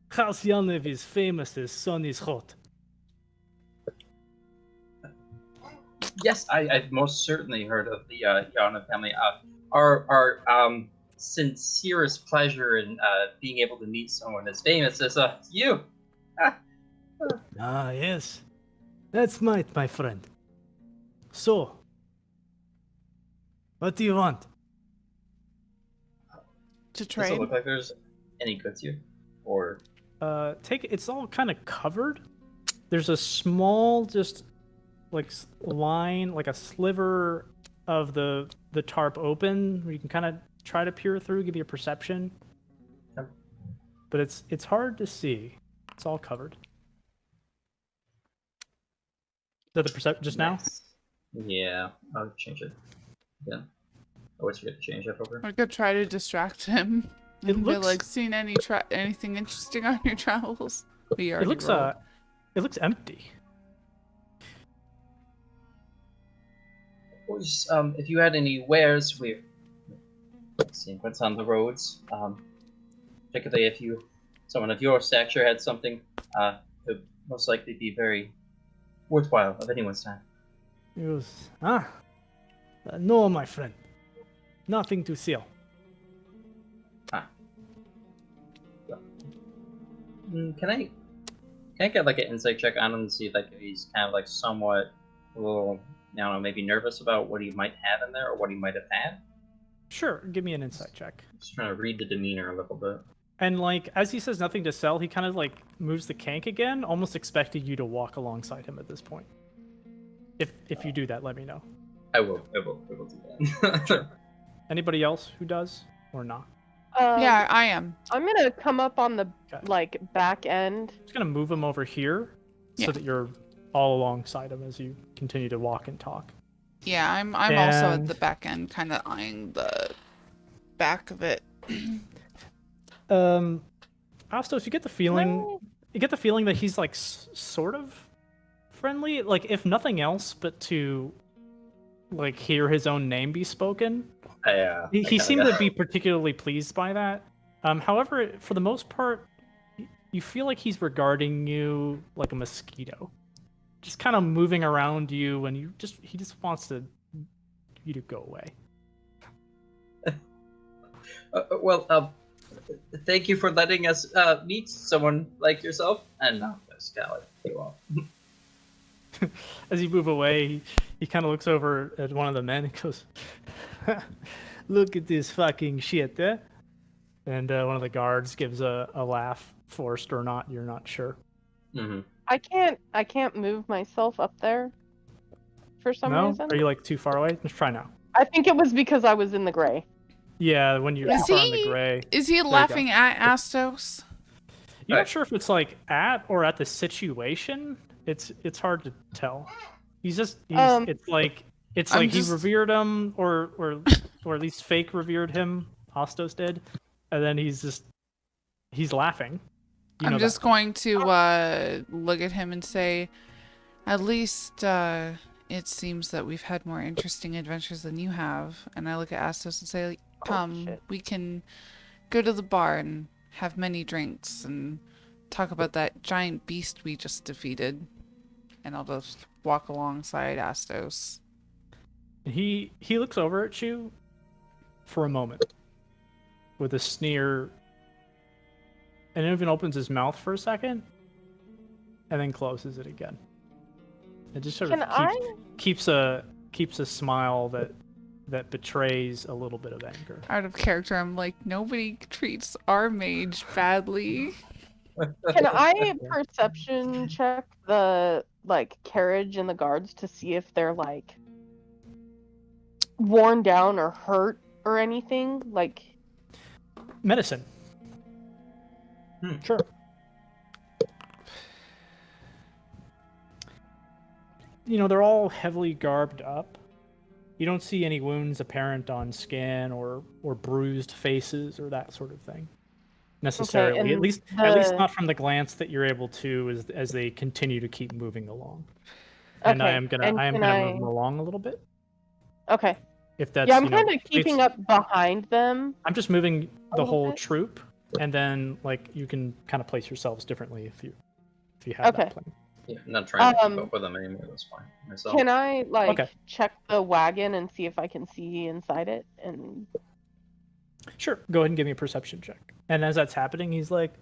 House Yanev is famous, his son is hot. Yes, I've most certainly heard of the Yana family. Our sincerest pleasure in being able to meet someone as famous as you. Ah, yes. That's my friend. So, What do you want? To Does it trade? look like there's any goods here? Or It's all kind of covered. There's a small, just like line, like a sliver of the tarp open, where you can kind of try to peer through, give you a perception. Yep. But it's hard to see. It's all covered. Is that the perception just now? Nice. Yeah, I'll change it. Yeah. I always forget to change that over. I could try to distract him. It And be looks- like, seen anything interesting on your travels? We It already looks rolled. it looks empty. Always, if you had any wares, we're seeing what's on the roads. Particularly if someone of your stature had something, it would most likely be very worthwhile of anyone's time. Yes. No, my friend. Nothing to sell. Can I get like an insight check on him to see if like he's kind of like somewhat a little, I don't know, maybe nervous about what he might have in there or what he might have had? Sure, give me an insight check. Just trying to read the demeanor a little bit. And like as he says nothing to sell, he kind of like moves the cank again, almost expecting you to walk alongside him at this point. If you do that, let me know. I will do that. Anybody else who does or not? Yeah, I am. I'm gonna come up on the Okay. like back end. Just gonna move him over here Yeah. so that you're all alongside him as you continue to walk and talk. Yeah, I'm also at And- the back end, kind of eyeing the back of it. Astos, you get the feeling that he's like sort of friendly, like if nothing else, but to like hear his own name be spoken. He seemed to be particularly pleased by that. However, for the most part, you feel like he's regarding you like a mosquito, just kind of moving around you, and he just wants you to go away. Thank you for letting us meet someone like yourself, and now Scarlet, you all. As you move away, he kind of looks over at one of the men and goes, "Look at this fucking shit, eh?" And one of the guards gives a laugh, forced or not, you're not sure. Mm-hmm. I can't move myself up there for some No? reason. Are you like too far away? Just try now. I think it was because I was in the gray. Yeah, when you're Is too far in he- the gray. Is he you go. laughing at Astos? You're not sure if it's like at or at the situation. It's hard to tell. He's it's like he revered him or at least fake revered him. Astos did, and then he's laughing. You know I'm just that. going to look at him and say, at least it seems that we've had more interesting adventures than you have. And I look at Astos and say, come, we can go to the bar and have many drinks and talk about that giant beast we just defeated. And I'll just walk alongside Astos. He looks over at you for a moment with a sneer, and even opens his mouth for a second, and then closes it again. It just sort of keeps a smile that betrays a little bit of anger. Out of character, I'm like, nobody treats our mage badly. Can I perception check the like carriage and the guards to see if they're like worn down or hurt or anything? Like Medicine. Sure. You know, they're all heavily garbed up. You don't see any wounds apparent on skin or bruised faces or that sort of thing necessarily. Okay, at least not from the glance that you're able to as they continue to keep moving along. And I am gonna move them along a little bit. Okay. If that's I'm kind of keeping up behind them. I'm just moving the whole bit. troop, and then like you can kind of place yourselves differently if you have that plan. Yeah, I'm not trying to keep up with them anymore. That's fine. Myself. Can I check the wagon and see if I can see inside it? And Sure, go ahead and give me a perception check. And as that's happening, he's like,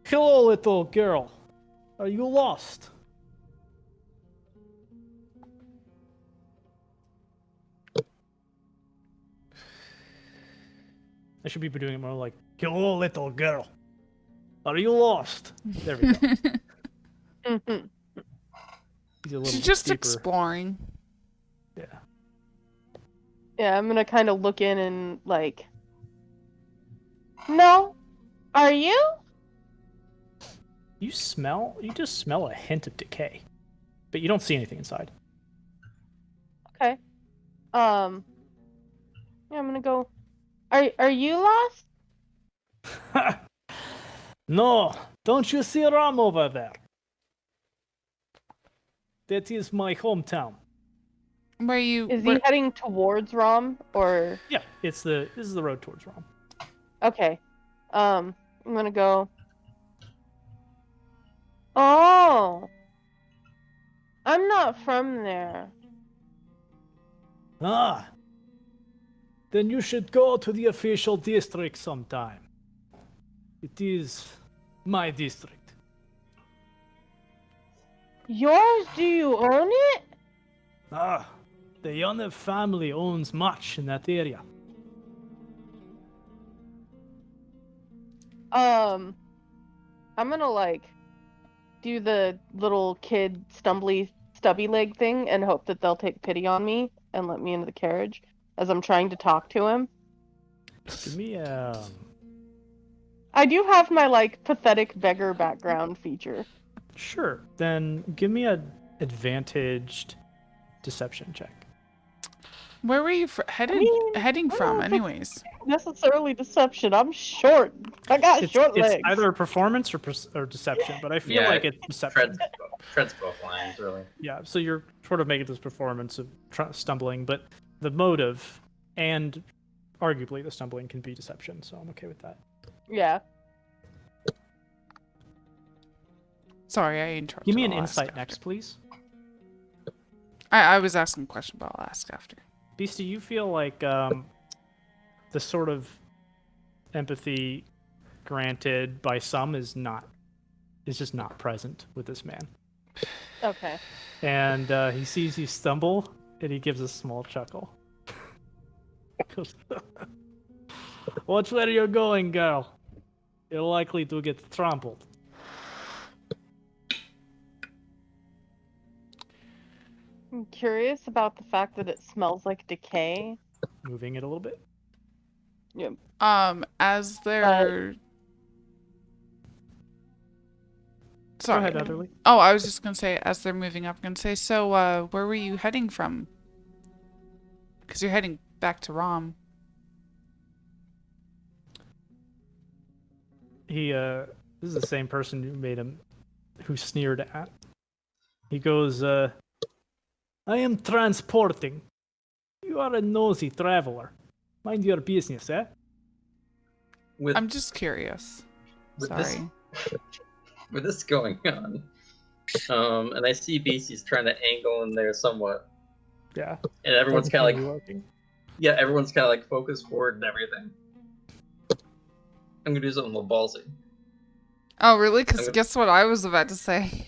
"Hello, little girl. Are you lost?" should be doing it more like, "Hello, little girl. Are you lost?" There we go. He's a little She's just deeper. exploring. Yeah. Yeah, I'm gonna kind of look in and like. No, are you? You just smell a hint of decay, but you don't see anything inside. Okay. Yeah, I'm gonna go. Are you lost? No, don't you see Ram over there? That is my hometown. Where you? Is he heading towards Rom or? Yeah, this is the road towards Ram. Okay. I'm gonna go. Oh. I'm not from there. Ah. Then you should go to the official district sometime. It is my district. Yours? Do you own it? Ah, the Yonev family owns much in that area. I'm gonna like do the little kid stubby leg thing and hope that they'll take pity on me and let me into the carriage as I'm trying to talk to him. Give me I do have my like pathetic beggar background feature. Sure. Then give me a advantaged deception check. Where were you heading from, anyways? Necessarily deception. I'm short. I got short legs. It's either a performance or deception, but I feel like it's deception. Treads both lines, really. Yeah, so you're sort of making this performance of stumbling, but the motive and arguably the stumbling can be deception, so I'm okay with that. Yeah. Sorry, I interrupted. Give me an insight next, please. I was asking a question, but I'll ask after. Beastie, you feel like the sort of empathy granted by some is just not present with this man. Okay. And he sees you stumble, and he gives a small chuckle. Watch where you're going, girl. You're likely to get trampled. I'm curious about the fact that it smells like decay. Moving it a little bit. Yep. As they're... Sorry. Go ahead, Otherly. Oh, I was just gonna say, as they're moving up, I'm gonna say, so, where were you heading from? Because you're heading back to Rom. This is the same person who sneered at. He goes, I am transporting. You are a nosy traveler. Mind your business, eh? I'm just curious. Sorry. With this going on, and I see Beastie's trying to angle in there somewhat. Yeah. And everyone's kind of like, yeah, everyone's kind of like focused forward and everything. I'm gonna do something a little ballsy. Oh, really? Because guess what I was about to say.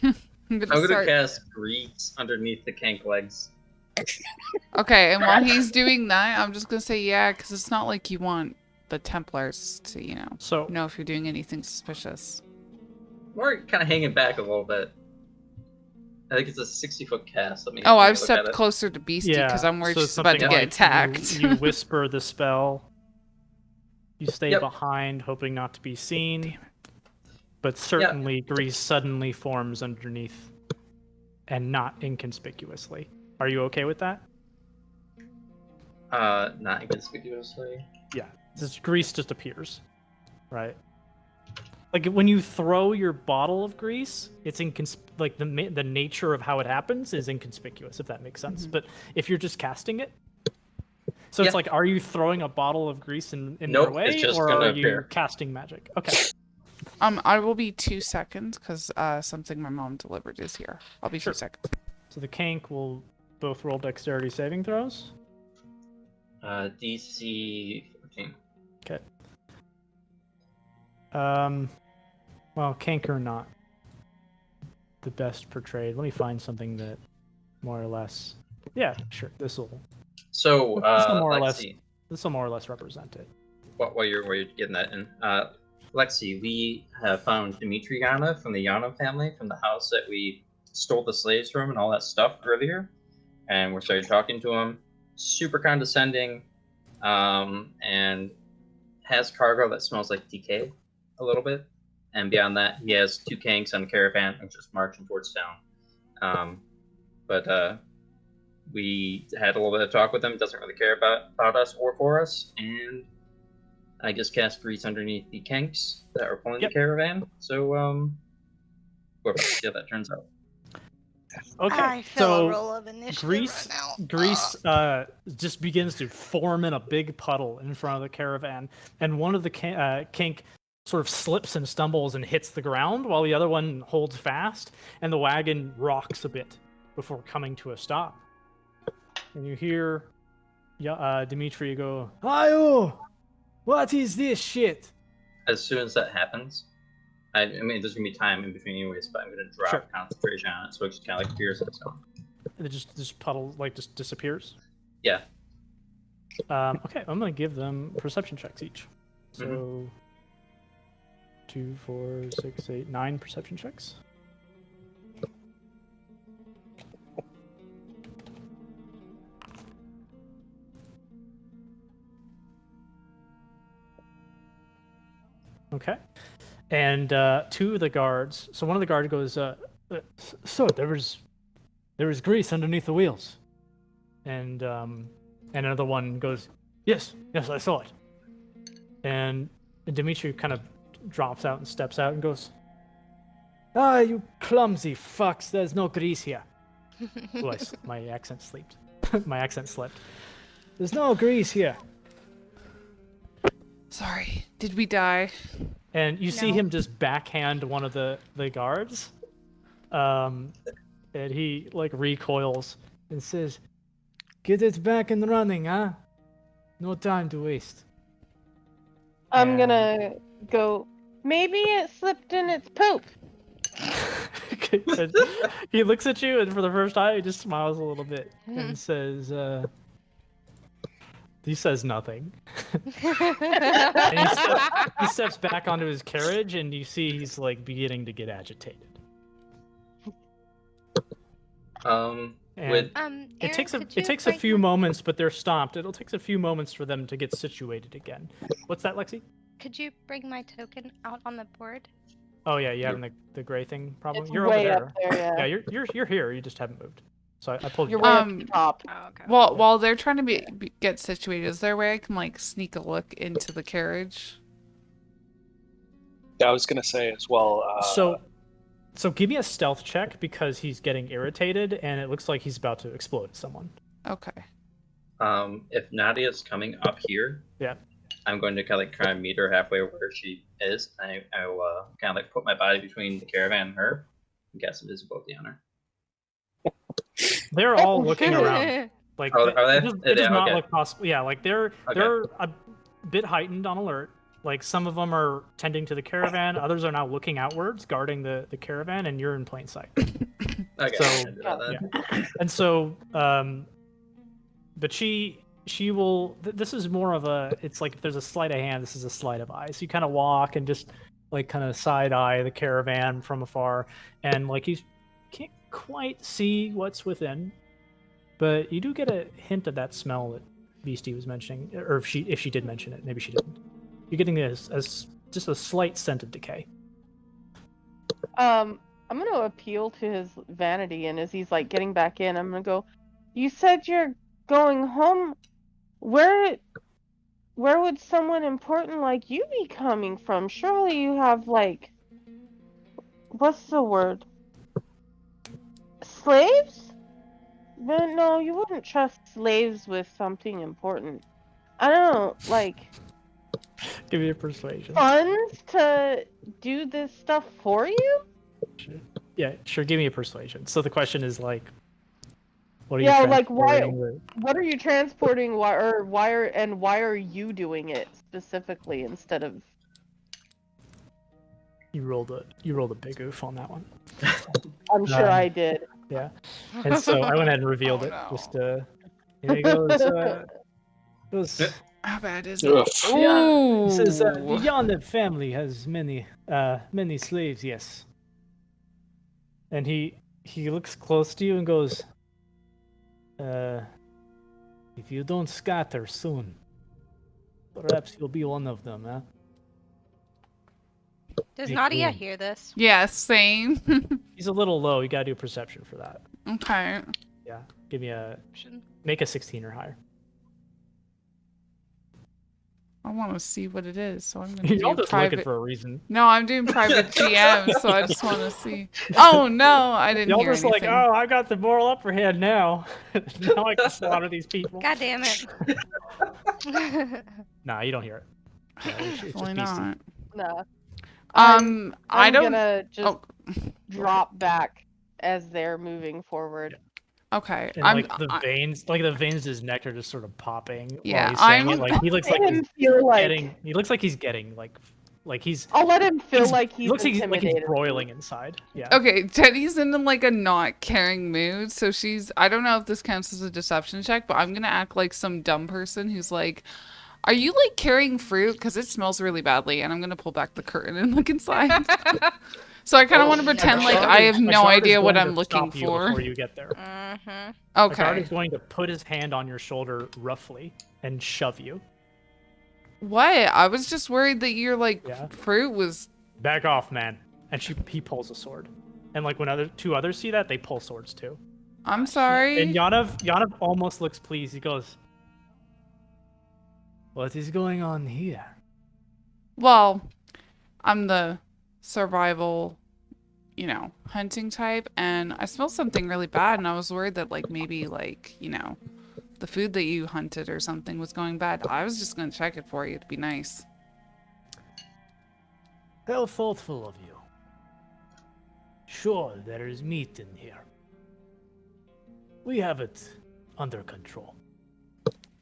I'm gonna cast Grease underneath the Kank legs. Okay, and while he's doing that, I'm just gonna say yeah, because it's not like you want the Templars to, know if you're doing anything suspicious. We're kind of hanging back a little bit. I think it's a 60-foot cast. I've stepped closer to Beastie because I'm worried she's about to get attacked. You whisper the spell. You stay behind, hoping not to be seen. Damn it. But certainly, Grease suddenly forms underneath, and not inconspicuously. Are you okay with that? Not inconspicuously. Yeah, Grease just appears, right? Like when you throw your bottle of grease, it's the nature of how it happens is inconspicuous, if that makes sense. Mm-hmm. But if you're just casting it, so it's like, are you throwing a bottle of grease in their way, or are you casting magic? Okay. I will be 2 seconds because something my mom delivered is here. I'll be 2 seconds. So the Kank will both roll dexterity saving throws. DC 14. Okay. Well, Kank are not the best portrayed. Let me find something that more or less. Yeah, sure. This will more or less represent it. while you're getting that in, Lexi, we have found Dimitri Yana from the Yana family, from the house that we stole the slaves from and all that stuff earlier, and we're started talking to him. Super condescending, and has cargo that smells like decay a little bit. And beyond that, he has 2 kanks on a caravan and just marching towards town. But we had a little bit of talk with him. Doesn't really care about us or for us, and I just cast grease underneath the kanks that are pulling the caravan. So we'll see how that turns out. Okay, I feel so a roll of initiative grease, right now. grease just begins to form in a big puddle in front of the caravan, and one of the kink sort of slips and stumbles and hits the ground, while the other one holds fast, and the wagon rocks a bit before coming to a stop. And you hear Dimitri go, "Ayo, what is this shit?" As soon as that happens, I mean, there's gonna be time in between anyways, but I'm gonna drop concentration on it, so it just kind of like appears on its own. And it just puddle just disappears. Yeah. Okay, I'm gonna give them perception checks each. So 2, 4, 6, 8, 9 perception checks. Okay. And 2 of the guards. So one of the guards goes, "So there was grease underneath the wheels," and another one goes, "Yes, I saw it." And Dimitri kind of drops out and steps out and goes, "Ah, you clumsy fucks! There's no grease here." My accent slipped. My accent slipped. "There's no grease here." Sorry. Did we die? And you see him just backhand one of the guards. And he like recoils and says, "Get it back and running, huh? No time to waste." I'm gonna go, "Maybe it slipped in its poop." He looks at you, and for the first time, he just smiles a little bit and says, he says nothing. And he steps back onto his carriage, and you see he's like beginning to get agitated. It takes a few moments, but they're stopped. It'll take a few moments for them to get situated again. What's that, Lexi? Could you bring my token out on the board? Oh yeah, you having the gray thing problem? It's You're way over there. up there, yeah. You're here. You just haven't moved. So I pulled you. You're way up the top. Oh, okay. Well, while they're trying to get situated, is there a way I can like sneak a look into the carriage? Yeah, I was gonna say as well. So give me a stealth check, because he's getting irritated and it looks like he's about to explode at someone. Okay. If Nadia's coming up here, I'm going to kind of like try and meet her halfway where she is. I will kind of like put my body between the caravan and her and cast invisibility on her. They're all looking around. Like, are they? It does not look possible. Yeah, like they're a bit heightened on alert. Like some of them are tending to the caravan, others are now looking outwards, guarding the caravan, and you're in plain sight. Okay. So, and so, but she will. This is more of a. It's like if there's a sleight of hand, this is a sleight of eye. So you kind of walk and just like kind of side eye the caravan from afar, and like you can't quite see what's within, but you do get a hint of that smell that Beastie was mentioning, or if she did mention it, maybe she didn't. You're getting this as just a slight scent of decay. I'm gonna appeal to his vanity, and as he's like getting back in, I'm gonna go, "You said you're going home. Where would someone important like you be coming from? Surely you have like, what's the word? Slaves? But no, you wouldn't trust slaves with something important. I don't know, like." Give me a persuasion. Funds to do this stuff for you? Sure. Yeah, sure. Give me a persuasion. So the question is like, what are yeah, you like why? transporting? What are you transporting? Why are you doing it specifically instead of? You rolled a big oof on that one. I'm sure I did. Yeah, and so I went ahead and revealed it. No. Just here he goes. How bad is it? Ugh. Ooh. He says, the Yondev family has many slaves, yes. And he looks close to you and goes, if you don't scatter soon, perhaps you'll be one of them, huh? Does Make Nadia room. hear this? Yeah, same. He's a little low. You gotta do a perception for that. Okay. Yeah. Make a 16 or higher. I want to see what it is, so I'm gonna Y'all do just private. looking for a reason. No, I'm doing private GM, so I just want to see. Oh no, I didn't Y'all hear just anything. like, oh, I got the moral upper hand now. Now I can slaughter these people. God damn it. Nah, you don't hear it. Yeah, it's just Definitely beastie. not. No. I I'm don't. gonna just Oh, drop back as they're moving forward. okay. And like the veins of his neck are just sort of popping Yeah, while he's saying I'm- it. Like he looks Let like him he's feel like getting. He looks like he's getting like he's. I'll let him feel he's- like he he's looks like he's intimidated. broiling inside. Yeah. Okay, Teddy's in like a not caring mood, so I don't know if this counts as a deception check, but I'm gonna act like some dumb person who's like, are you like carrying fruit? Because it smells really badly, and I'm gonna pull back the curtain and look inside. So I kind of want to pretend like I have no idea what I'm looking for. Before you get there. Mm-hmm. A guard Okay. is going to put his hand on your shoulder roughly and shove you. What? I was just worried that your like Yeah. fruit was. Back off, man. And he pulls a sword. And like when two others see that, they pull swords too. I'm sorry. And Yanav almost looks pleased. He goes, "What is going on here?" Well, I'm the survival, hunting type, and I smelled something really bad, and I was worried that like maybe like, the food that you hunted or something was going bad. I was just gonna check it for you to be nice. How thoughtful of you. Sure, there is meat in here. We have it under control.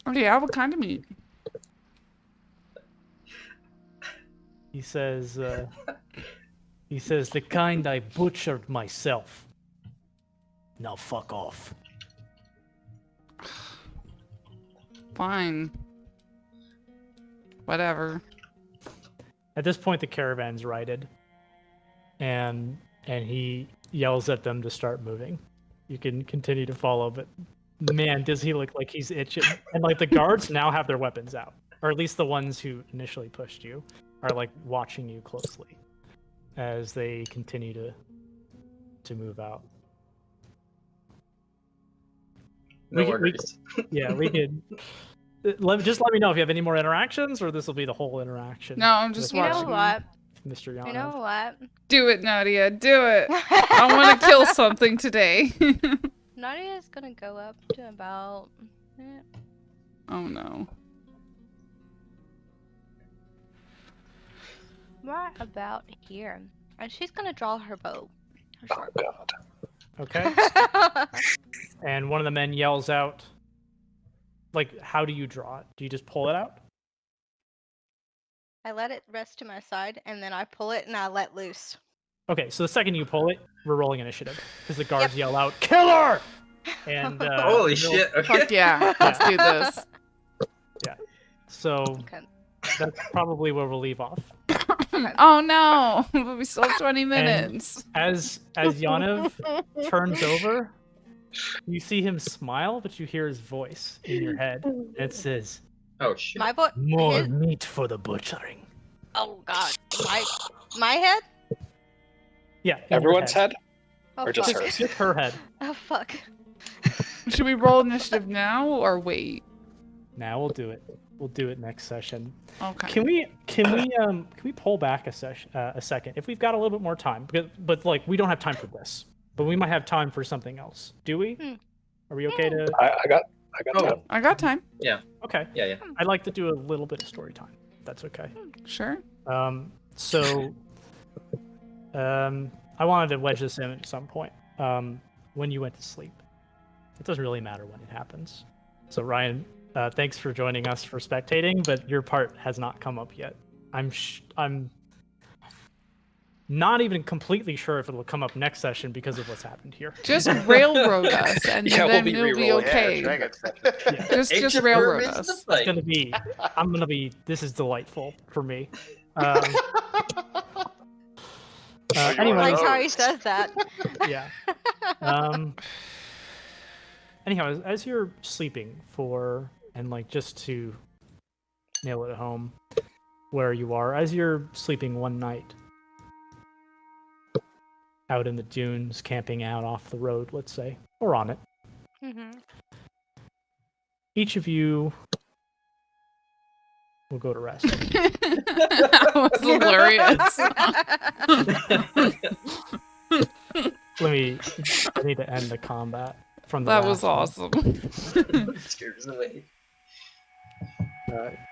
Oh yeah, what kind of meat? He says, the kind I butchered myself. Now fuck off. Fine. Whatever. At this point, the caravan's righted, and he yells at them to start moving. You can continue to follow, but man, does he look like he's itching. And like the guards now have their weapons out, or at least the ones who initially pushed you are like watching you closely as they continue to move out. No We worries. could. Just let me know if you have any more interactions, or this will be the whole interaction. No, I'm just You know watching. what? Mr. Yanov. You know what? Do it, Nadia. Do it. I want to kill something today. Nadia's gonna go up to about. Oh no. Right about here. And she's gonna draw her bow. Oh god. Okay. And one of the men yells out, like, how do you draw it? Do you just pull it out? I let it rest to my side, and then I pull it and I let loose. Okay, so the second you pull it, we're rolling initiative because the guards yell out, "Killer!" And Holy shit! Okay. Fuck yeah. Let's do this. So Okay. that's probably where we'll leave off. Oh no. But we still have 20 minutes. As Yanov turns over, you see him smile, but you hear his voice in your head. It says, Oh shit! My boy. "More meat for the butchering." Oh god. My head? Yeah, in your Everyone's head? Oh Or just fuck. hers? Just her head. Oh fuck. Should we roll initiative now or wait? Now we'll do it. We'll do it next session. Okay. Can we pull back a second if we've got a little bit more time? But like we don't have time for this, but we might have time for something else. Do we? Are we okay to? I got Oh. that. I got time. Okay. Yeah. I'd like to do a little bit of story time. If that's okay. Sure. So, I wanted to wedge this in at some point. When you went to sleep, it doesn't really matter when it happens. So Ryan, thanks for joining us for spectating, but your part has not come up yet. not even completely sure if it'll come up next session because of what's happened here. Just railroad us, and then we'll be okay. Just railroad us. It's gonna be. I'm gonna be. This is delightful for me. Anyway, I like how he says that. Yeah. Anyhow, as you're sleeping and like just to nail it home where you are, as you're sleeping one night out in the dunes, camping out off the road, let's say, or on it, each of you will go to rest. That was hilarious. I need to end the combat from the That was last one. awesome. Scares away.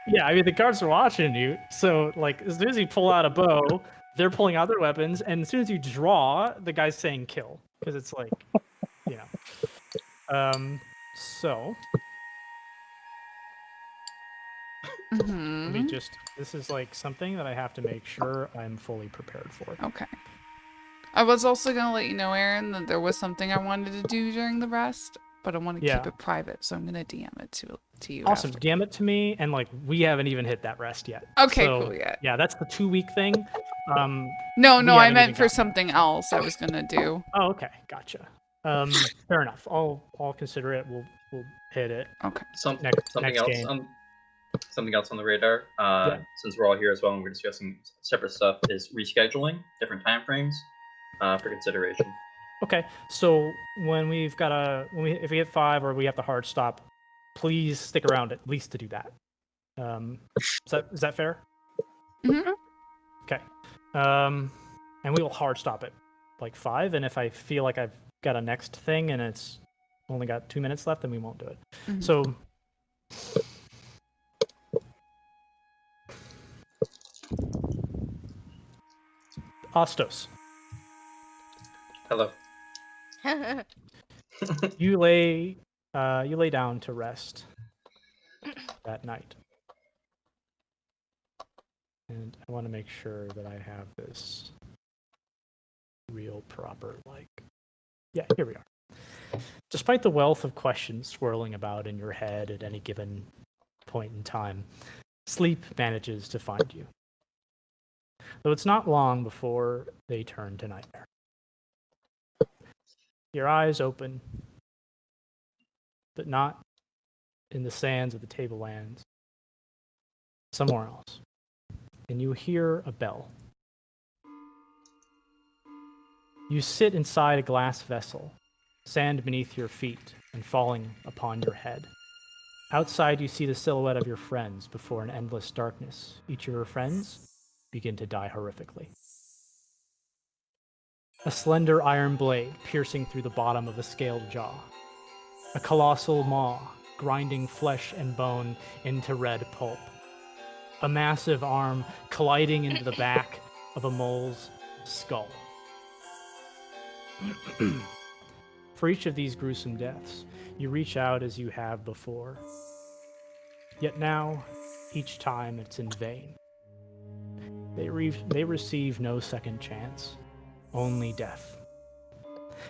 Yeah, I mean, the guards are watching you, so, like, as soon as you pull out a bow, they're pulling out their weapons, and as soon as you draw, the guy's saying kill, because it's like, you know. So... Let me just... This is, like, something that I have to make sure I'm fully prepared for. Okay. I was also going to let you know, Aaron, that there was something I wanted to do during the rest, but I want to keep it private, so I'm going to DM it to you. Awesome. After. DM it to me, and, like, we haven't even hit that rest yet. Okay, so, cool, yeah. Yeah, that's the 2-week thing. No, I meant for something else I was going to do. Oh, okay. Gotcha. Fair enough. I'll consider it. We'll hit it. Okay. Something else on the radar, since we're all here as well and we're discussing separate stuff, is rescheduling different time frames for consideration. Okay, so if we hit 5 or we have to hard stop, please stick around at least to do that. Is that fair? Mm-hmm. Okay. And we will hard stop at like 5, and if I feel like I've got a next thing and it's only got 2 minutes left, then we won't do it. Mm-hmm. So Ostos. Hello. You lay down to rest that night. And I want to make sure that I have this real proper, yeah, here we are. Despite the wealth of questions swirling about in your head at any given point in time, sleep manages to find you. Though it's not long before they turn to nightmare. Your eyes open, but not in the sands of the tablelands, somewhere else. And you hear a bell. You sit inside a glass vessel, sand beneath your feet and falling upon your head. Outside, you see the silhouette of your friends before an endless darkness. Each of your friends begin to die horrifically. A slender iron blade piercing through the bottom of a scaled jaw. A colossal maw grinding flesh and bone into red pulp. A massive arm colliding into the back of a mole's skull. For each of these gruesome deaths, you reach out as you have before. Yet now, each time it's in vain. They receive no second chance, only death.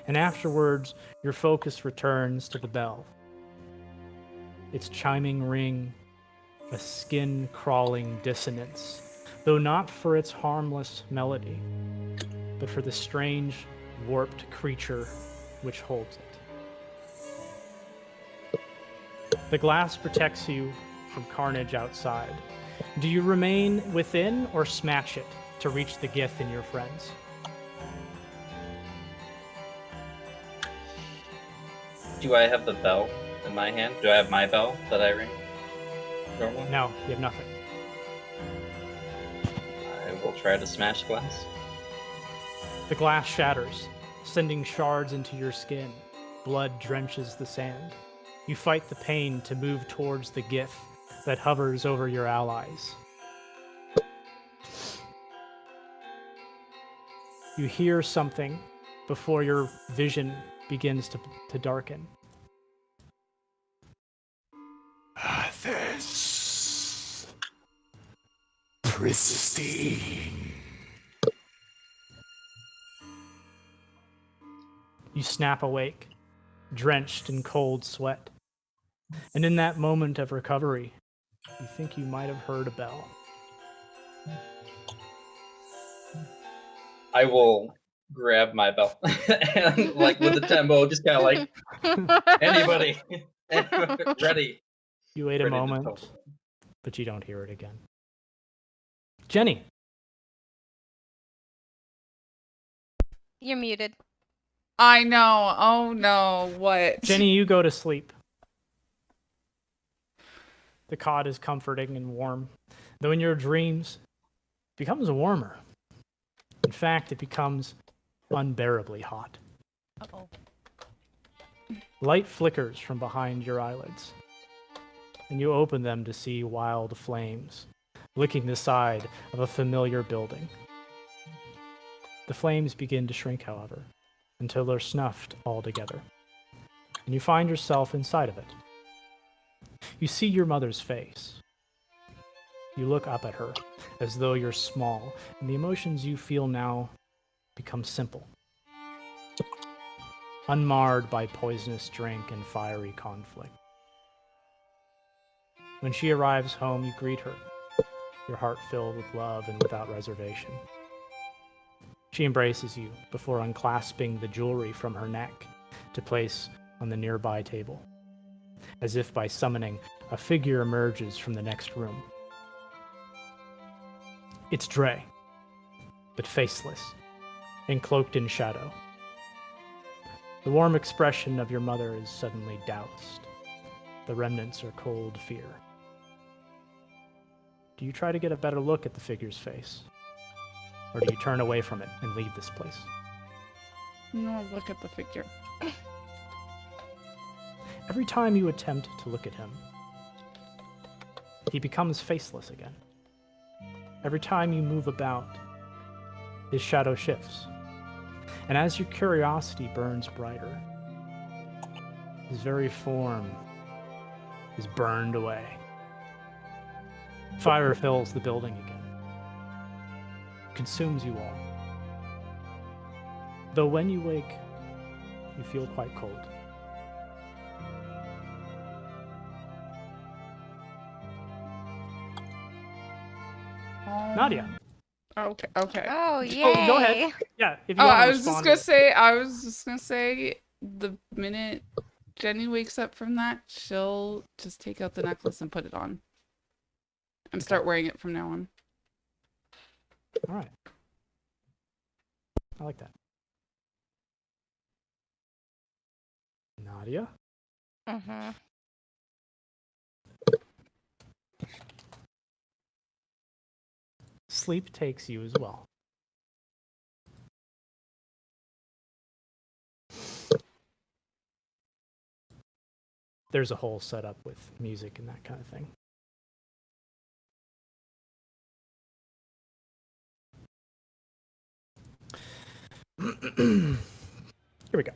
And afterwards, your focus returns to the bell. Its chiming ring, a skin-crawling dissonance, though not for its harmless melody, but for the strange, warped creature which holds it. The glass protects you from carnage outside. Do you remain within or smash it to reach the gift in your friends? Do I have the bell in my hand? Do I have my bell that I ring normally? No, you have nothing. I will try to smash glass. The glass shatters, sending shards into your skin. Blood drenches the sand. You fight the pain to move towards the gift that hovers over your allies. You hear something before your vision begins to darken. This pristine. You snap awake, drenched in cold sweat. And in that moment of recovery, you think you might have heard a bell. I will grab my belt and, like, with the tempo, just kind of like, anybody ready. You wait a Ready to moment, talk. but you don't hear it again. Jenny. You're muted. I know. Oh no, what? Jenny, you go to sleep. The cot is comforting and warm, though in your dreams, it becomes warmer. In fact, it becomes unbearably hot. Uh-oh. Light flickers from behind your eyelids, and you open them to see wild flames licking the side of a familiar building. The flames begin to shrink, however, until they're snuffed altogether, and you find yourself inside of it. You see your mother's face. You look up at her as though you're small, and the emotions you feel now become simple, unmarred by poisonous drink and fiery conflict. When she arrives home, you greet her, your heart filled with love and without reservation. She embraces you before unclasping the jewelry from her neck to place on the nearby table. As if by summoning, a figure emerges from the next room. It's Dre, but faceless and cloaked in shadow. The warm expression of your mother is suddenly doused. The remnants are cold fear. Do you try to get a better look at the figure's face? Or do you turn away from it and leave this place? No, look at the figure. Every time you attempt to look at him, he becomes faceless again. Every time you move about, his shadow shifts. And as your curiosity burns brighter, his very form is burned away. Fire fills the building again, consumes you all. Though when you wake, you feel quite cold. Nadia. Okay. Oh, yay. Oh, go ahead. Yeah, if you Oh, want to I was just respond gonna to it. say. I was just gonna say. The minute Jenny wakes up from that, she'll just take out the necklace and put it on, and start wearing it from now on. All right. I like that. Nadia? Mm-hmm. Sleep takes you as well. There's a whole setup with music and that kind of thing. Here we go.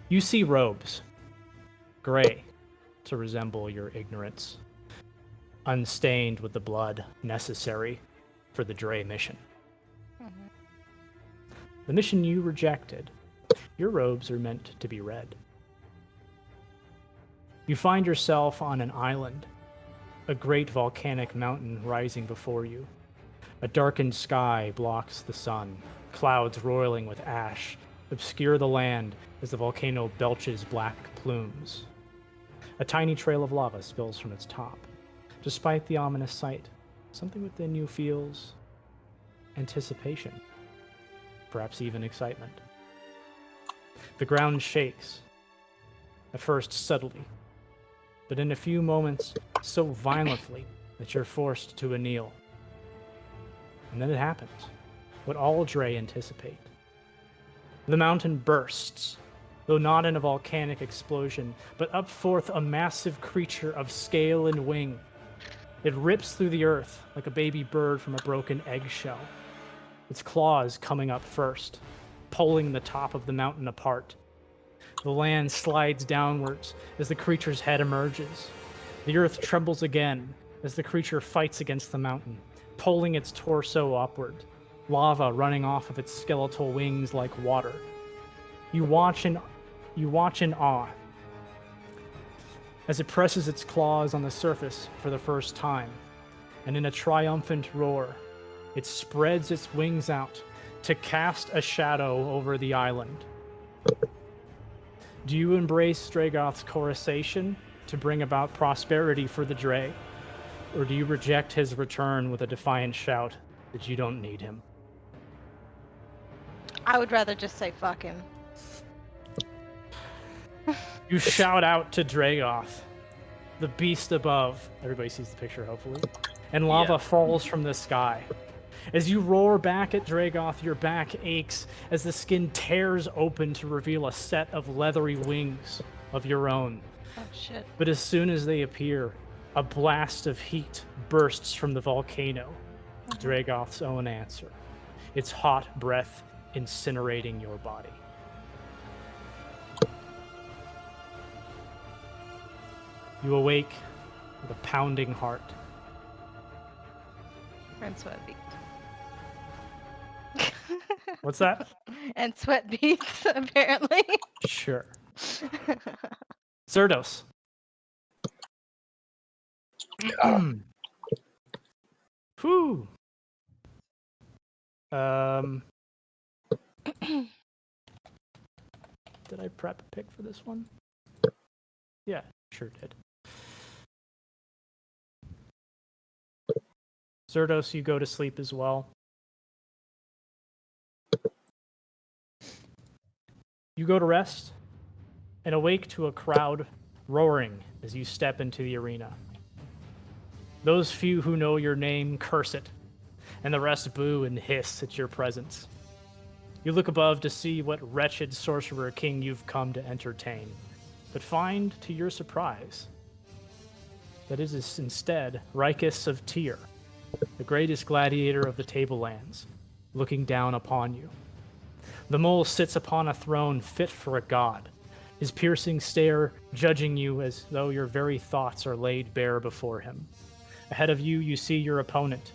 You see robes, gray to resemble your ignorance, unstained with the blood necessary for the Dre mission. Mm-hmm. The mission you rejected, your robes are meant to be red. You find yourself on an island, a great volcanic mountain rising before you. A darkened sky blocks the sun, clouds roiling with ash obscure the land as the volcano belches black plumes. A tiny trail of lava spills from its top. Despite the ominous sight, something within you feels anticipation, perhaps even excitement. The ground shakes, at first subtly, but in a few moments so violently that you're forced to a kneel. And then it happens, what all Dre anticipate. The mountain bursts, though not in a volcanic explosion, but up forth a massive creature of scale and wing. It rips through the earth like a baby bird from a broken eggshell, its claws coming up first, pulling the top of the mountain apart. The land slides downwards as the creature's head emerges. The earth trembles again, as the creature fights against the mountain, pulling its torso upward, lava running off of its skeletal wings like water. You watch in awe as it presses its claws on the surface for the first time, and in a triumphant roar, it spreads its wings out to cast a shadow over the island. Do you embrace Dragoth's chorusation to bring about prosperity for the Dre, or do you reject his return with a defiant shout that you don't need him? I would rather just say fuck him. You shout out to Dragoth, the beast above. Everybody sees the picture, hopefully. And lava falls from the sky. As you roar back at Dragoth, your back aches as the skin tears open to reveal a set of leathery wings of your own. Oh, shit. But as soon as they appear, a blast of heat bursts from the volcano, Dragoth's own answer. Its hot breath incinerating your body. You awake with a pounding heart. And sweat beats. What's that? And sweat beats, apparently. Sure. Zerdos. Whew. Did I prep a pick for this one? Yeah, sure did. Zerdos, you go to sleep as well. You go to rest and awake to a crowd roaring as you step into the arena. Those few who know your name curse it, and the rest boo and hiss at your presence. You look above to see what wretched sorcerer king you've come to entertain, but find, to your surprise, that it is instead Ricus of Tyr, the greatest gladiator of the Tablelands, looking down upon you. The mole sits upon a throne fit for a god, his piercing stare judging you as though your very thoughts are laid bare before him. Ahead of you, you see your opponent,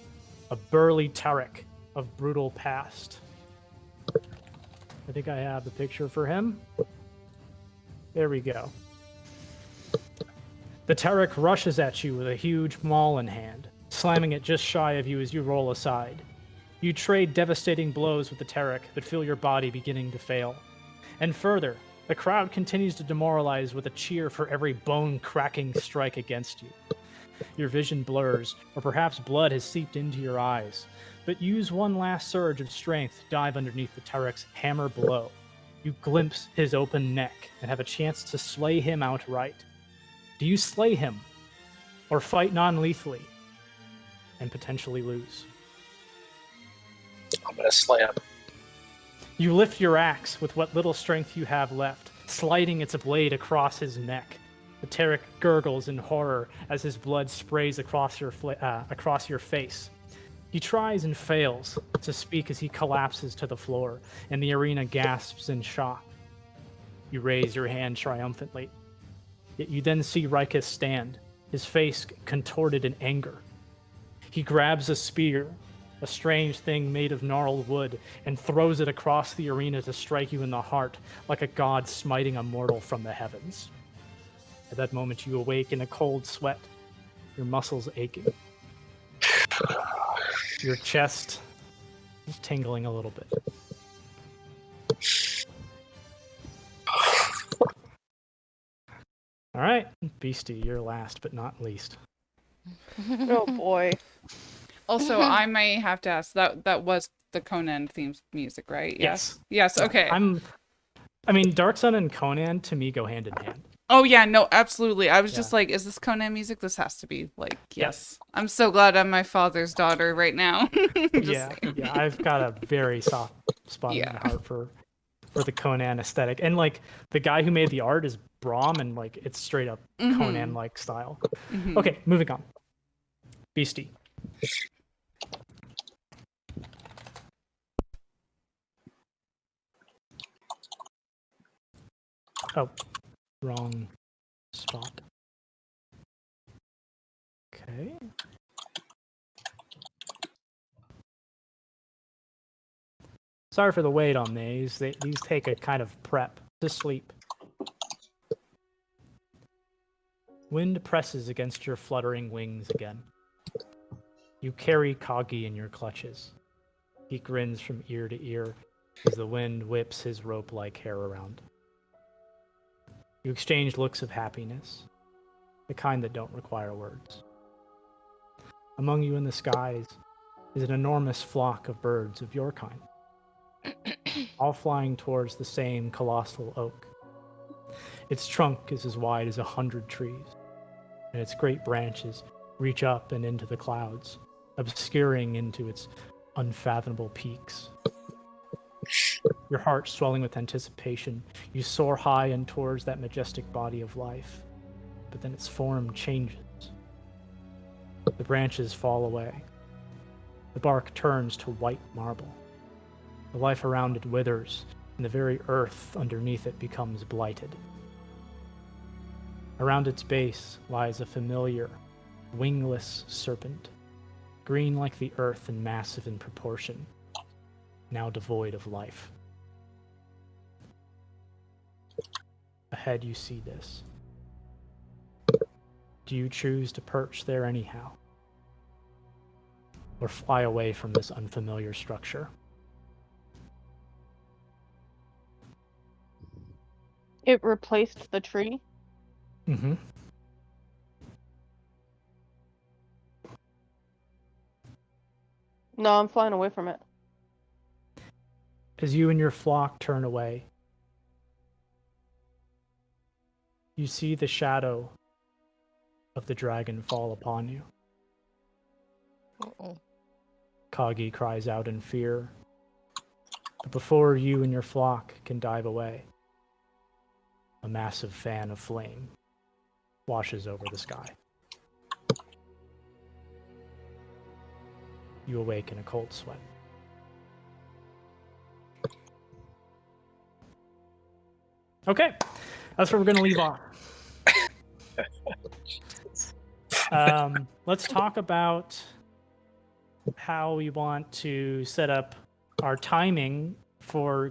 a burly Tarek of brutal past. I think I have the picture for him. There we go. The Tarek rushes at you with a huge maul in hand, slamming it just shy of you as you roll aside. You trade devastating blows with the Tarek, but feel your body beginning to fail. And further, the crowd continues to demoralize with a cheer for every bone-cracking strike against you. Your vision blurs, or perhaps blood has seeped into your eyes, but use one last surge of strength to dive underneath the Tarek's hammer blow. You glimpse his open neck and have a chance to slay him outright. Do you slay him, or fight non-lethally, and potentially lose? I'm gonna slay him. You lift your axe with what little strength you have left, sliding its blade across his neck. The Tarek gurgles in horror as his blood sprays across your face. He tries and fails to speak as he collapses to the floor, and the arena gasps in shock. You raise your hand triumphantly. Yet you then see Ricus stand, his face contorted in anger. He grabs a spear, a strange thing made of gnarled wood, and throws it across the arena to strike you in the heart, like a god smiting a mortal from the heavens. At that moment, you awake in a cold sweat, your muscles aching. Your chest is tingling a little bit. All right, Beastie, you're last but not least. Oh boy. Also, I may have to ask, that was the Conan theme music, right? Yes. Yes, okay. Dark Sun and Conan to me go hand in hand. Oh yeah, no, absolutely. I was just like, is this Conan music? This has to be like, yes. I'm so glad I'm my father's daughter right now. Yeah, I've got a very soft spot in my heart for the Conan aesthetic. And like the guy who made the art is Brahm, and like it's straight up Conan-like style. Okay, moving on. Beastie. Oh, wrong spot. Okay. Sorry for the wait on these. These take a kind of prep to sleep. Wind presses against your fluttering wings again. You carry Kagi in your clutches. He grins from ear to ear as the wind whips his rope-like hair around. You exchange looks of happiness, the kind that don't require words. Among you in the skies is an enormous flock of birds of your kind, all flying towards the same colossal oak. Its trunk is as wide as 100 trees, and its great branches reach up and into the clouds, obscuring into its unfathomable peaks. Your heart swelling with anticipation, you soar high and towards that majestic body of life, but then its form changes. The branches fall away. The bark turns to white marble. The life around it withers, and the very earth underneath it becomes blighted. Around its base lies a familiar, wingless serpent, green like the earth and massive in proportion, now devoid of life. Ahead you see this. Do you choose to perch there anyhow? Or fly away from this unfamiliar structure? It replaced the tree? Mm-hmm. No, I'm flying away from it. As you and your flock turn away, you see the shadow of the dragon fall upon you. Uh-oh. Kagi cries out in fear. But before you and your flock can dive away, a massive fan of flame washes over the sky. You awake in a cold sweat. Okay, that's where we're going to leave off. Let's talk about how we want to set up our timing for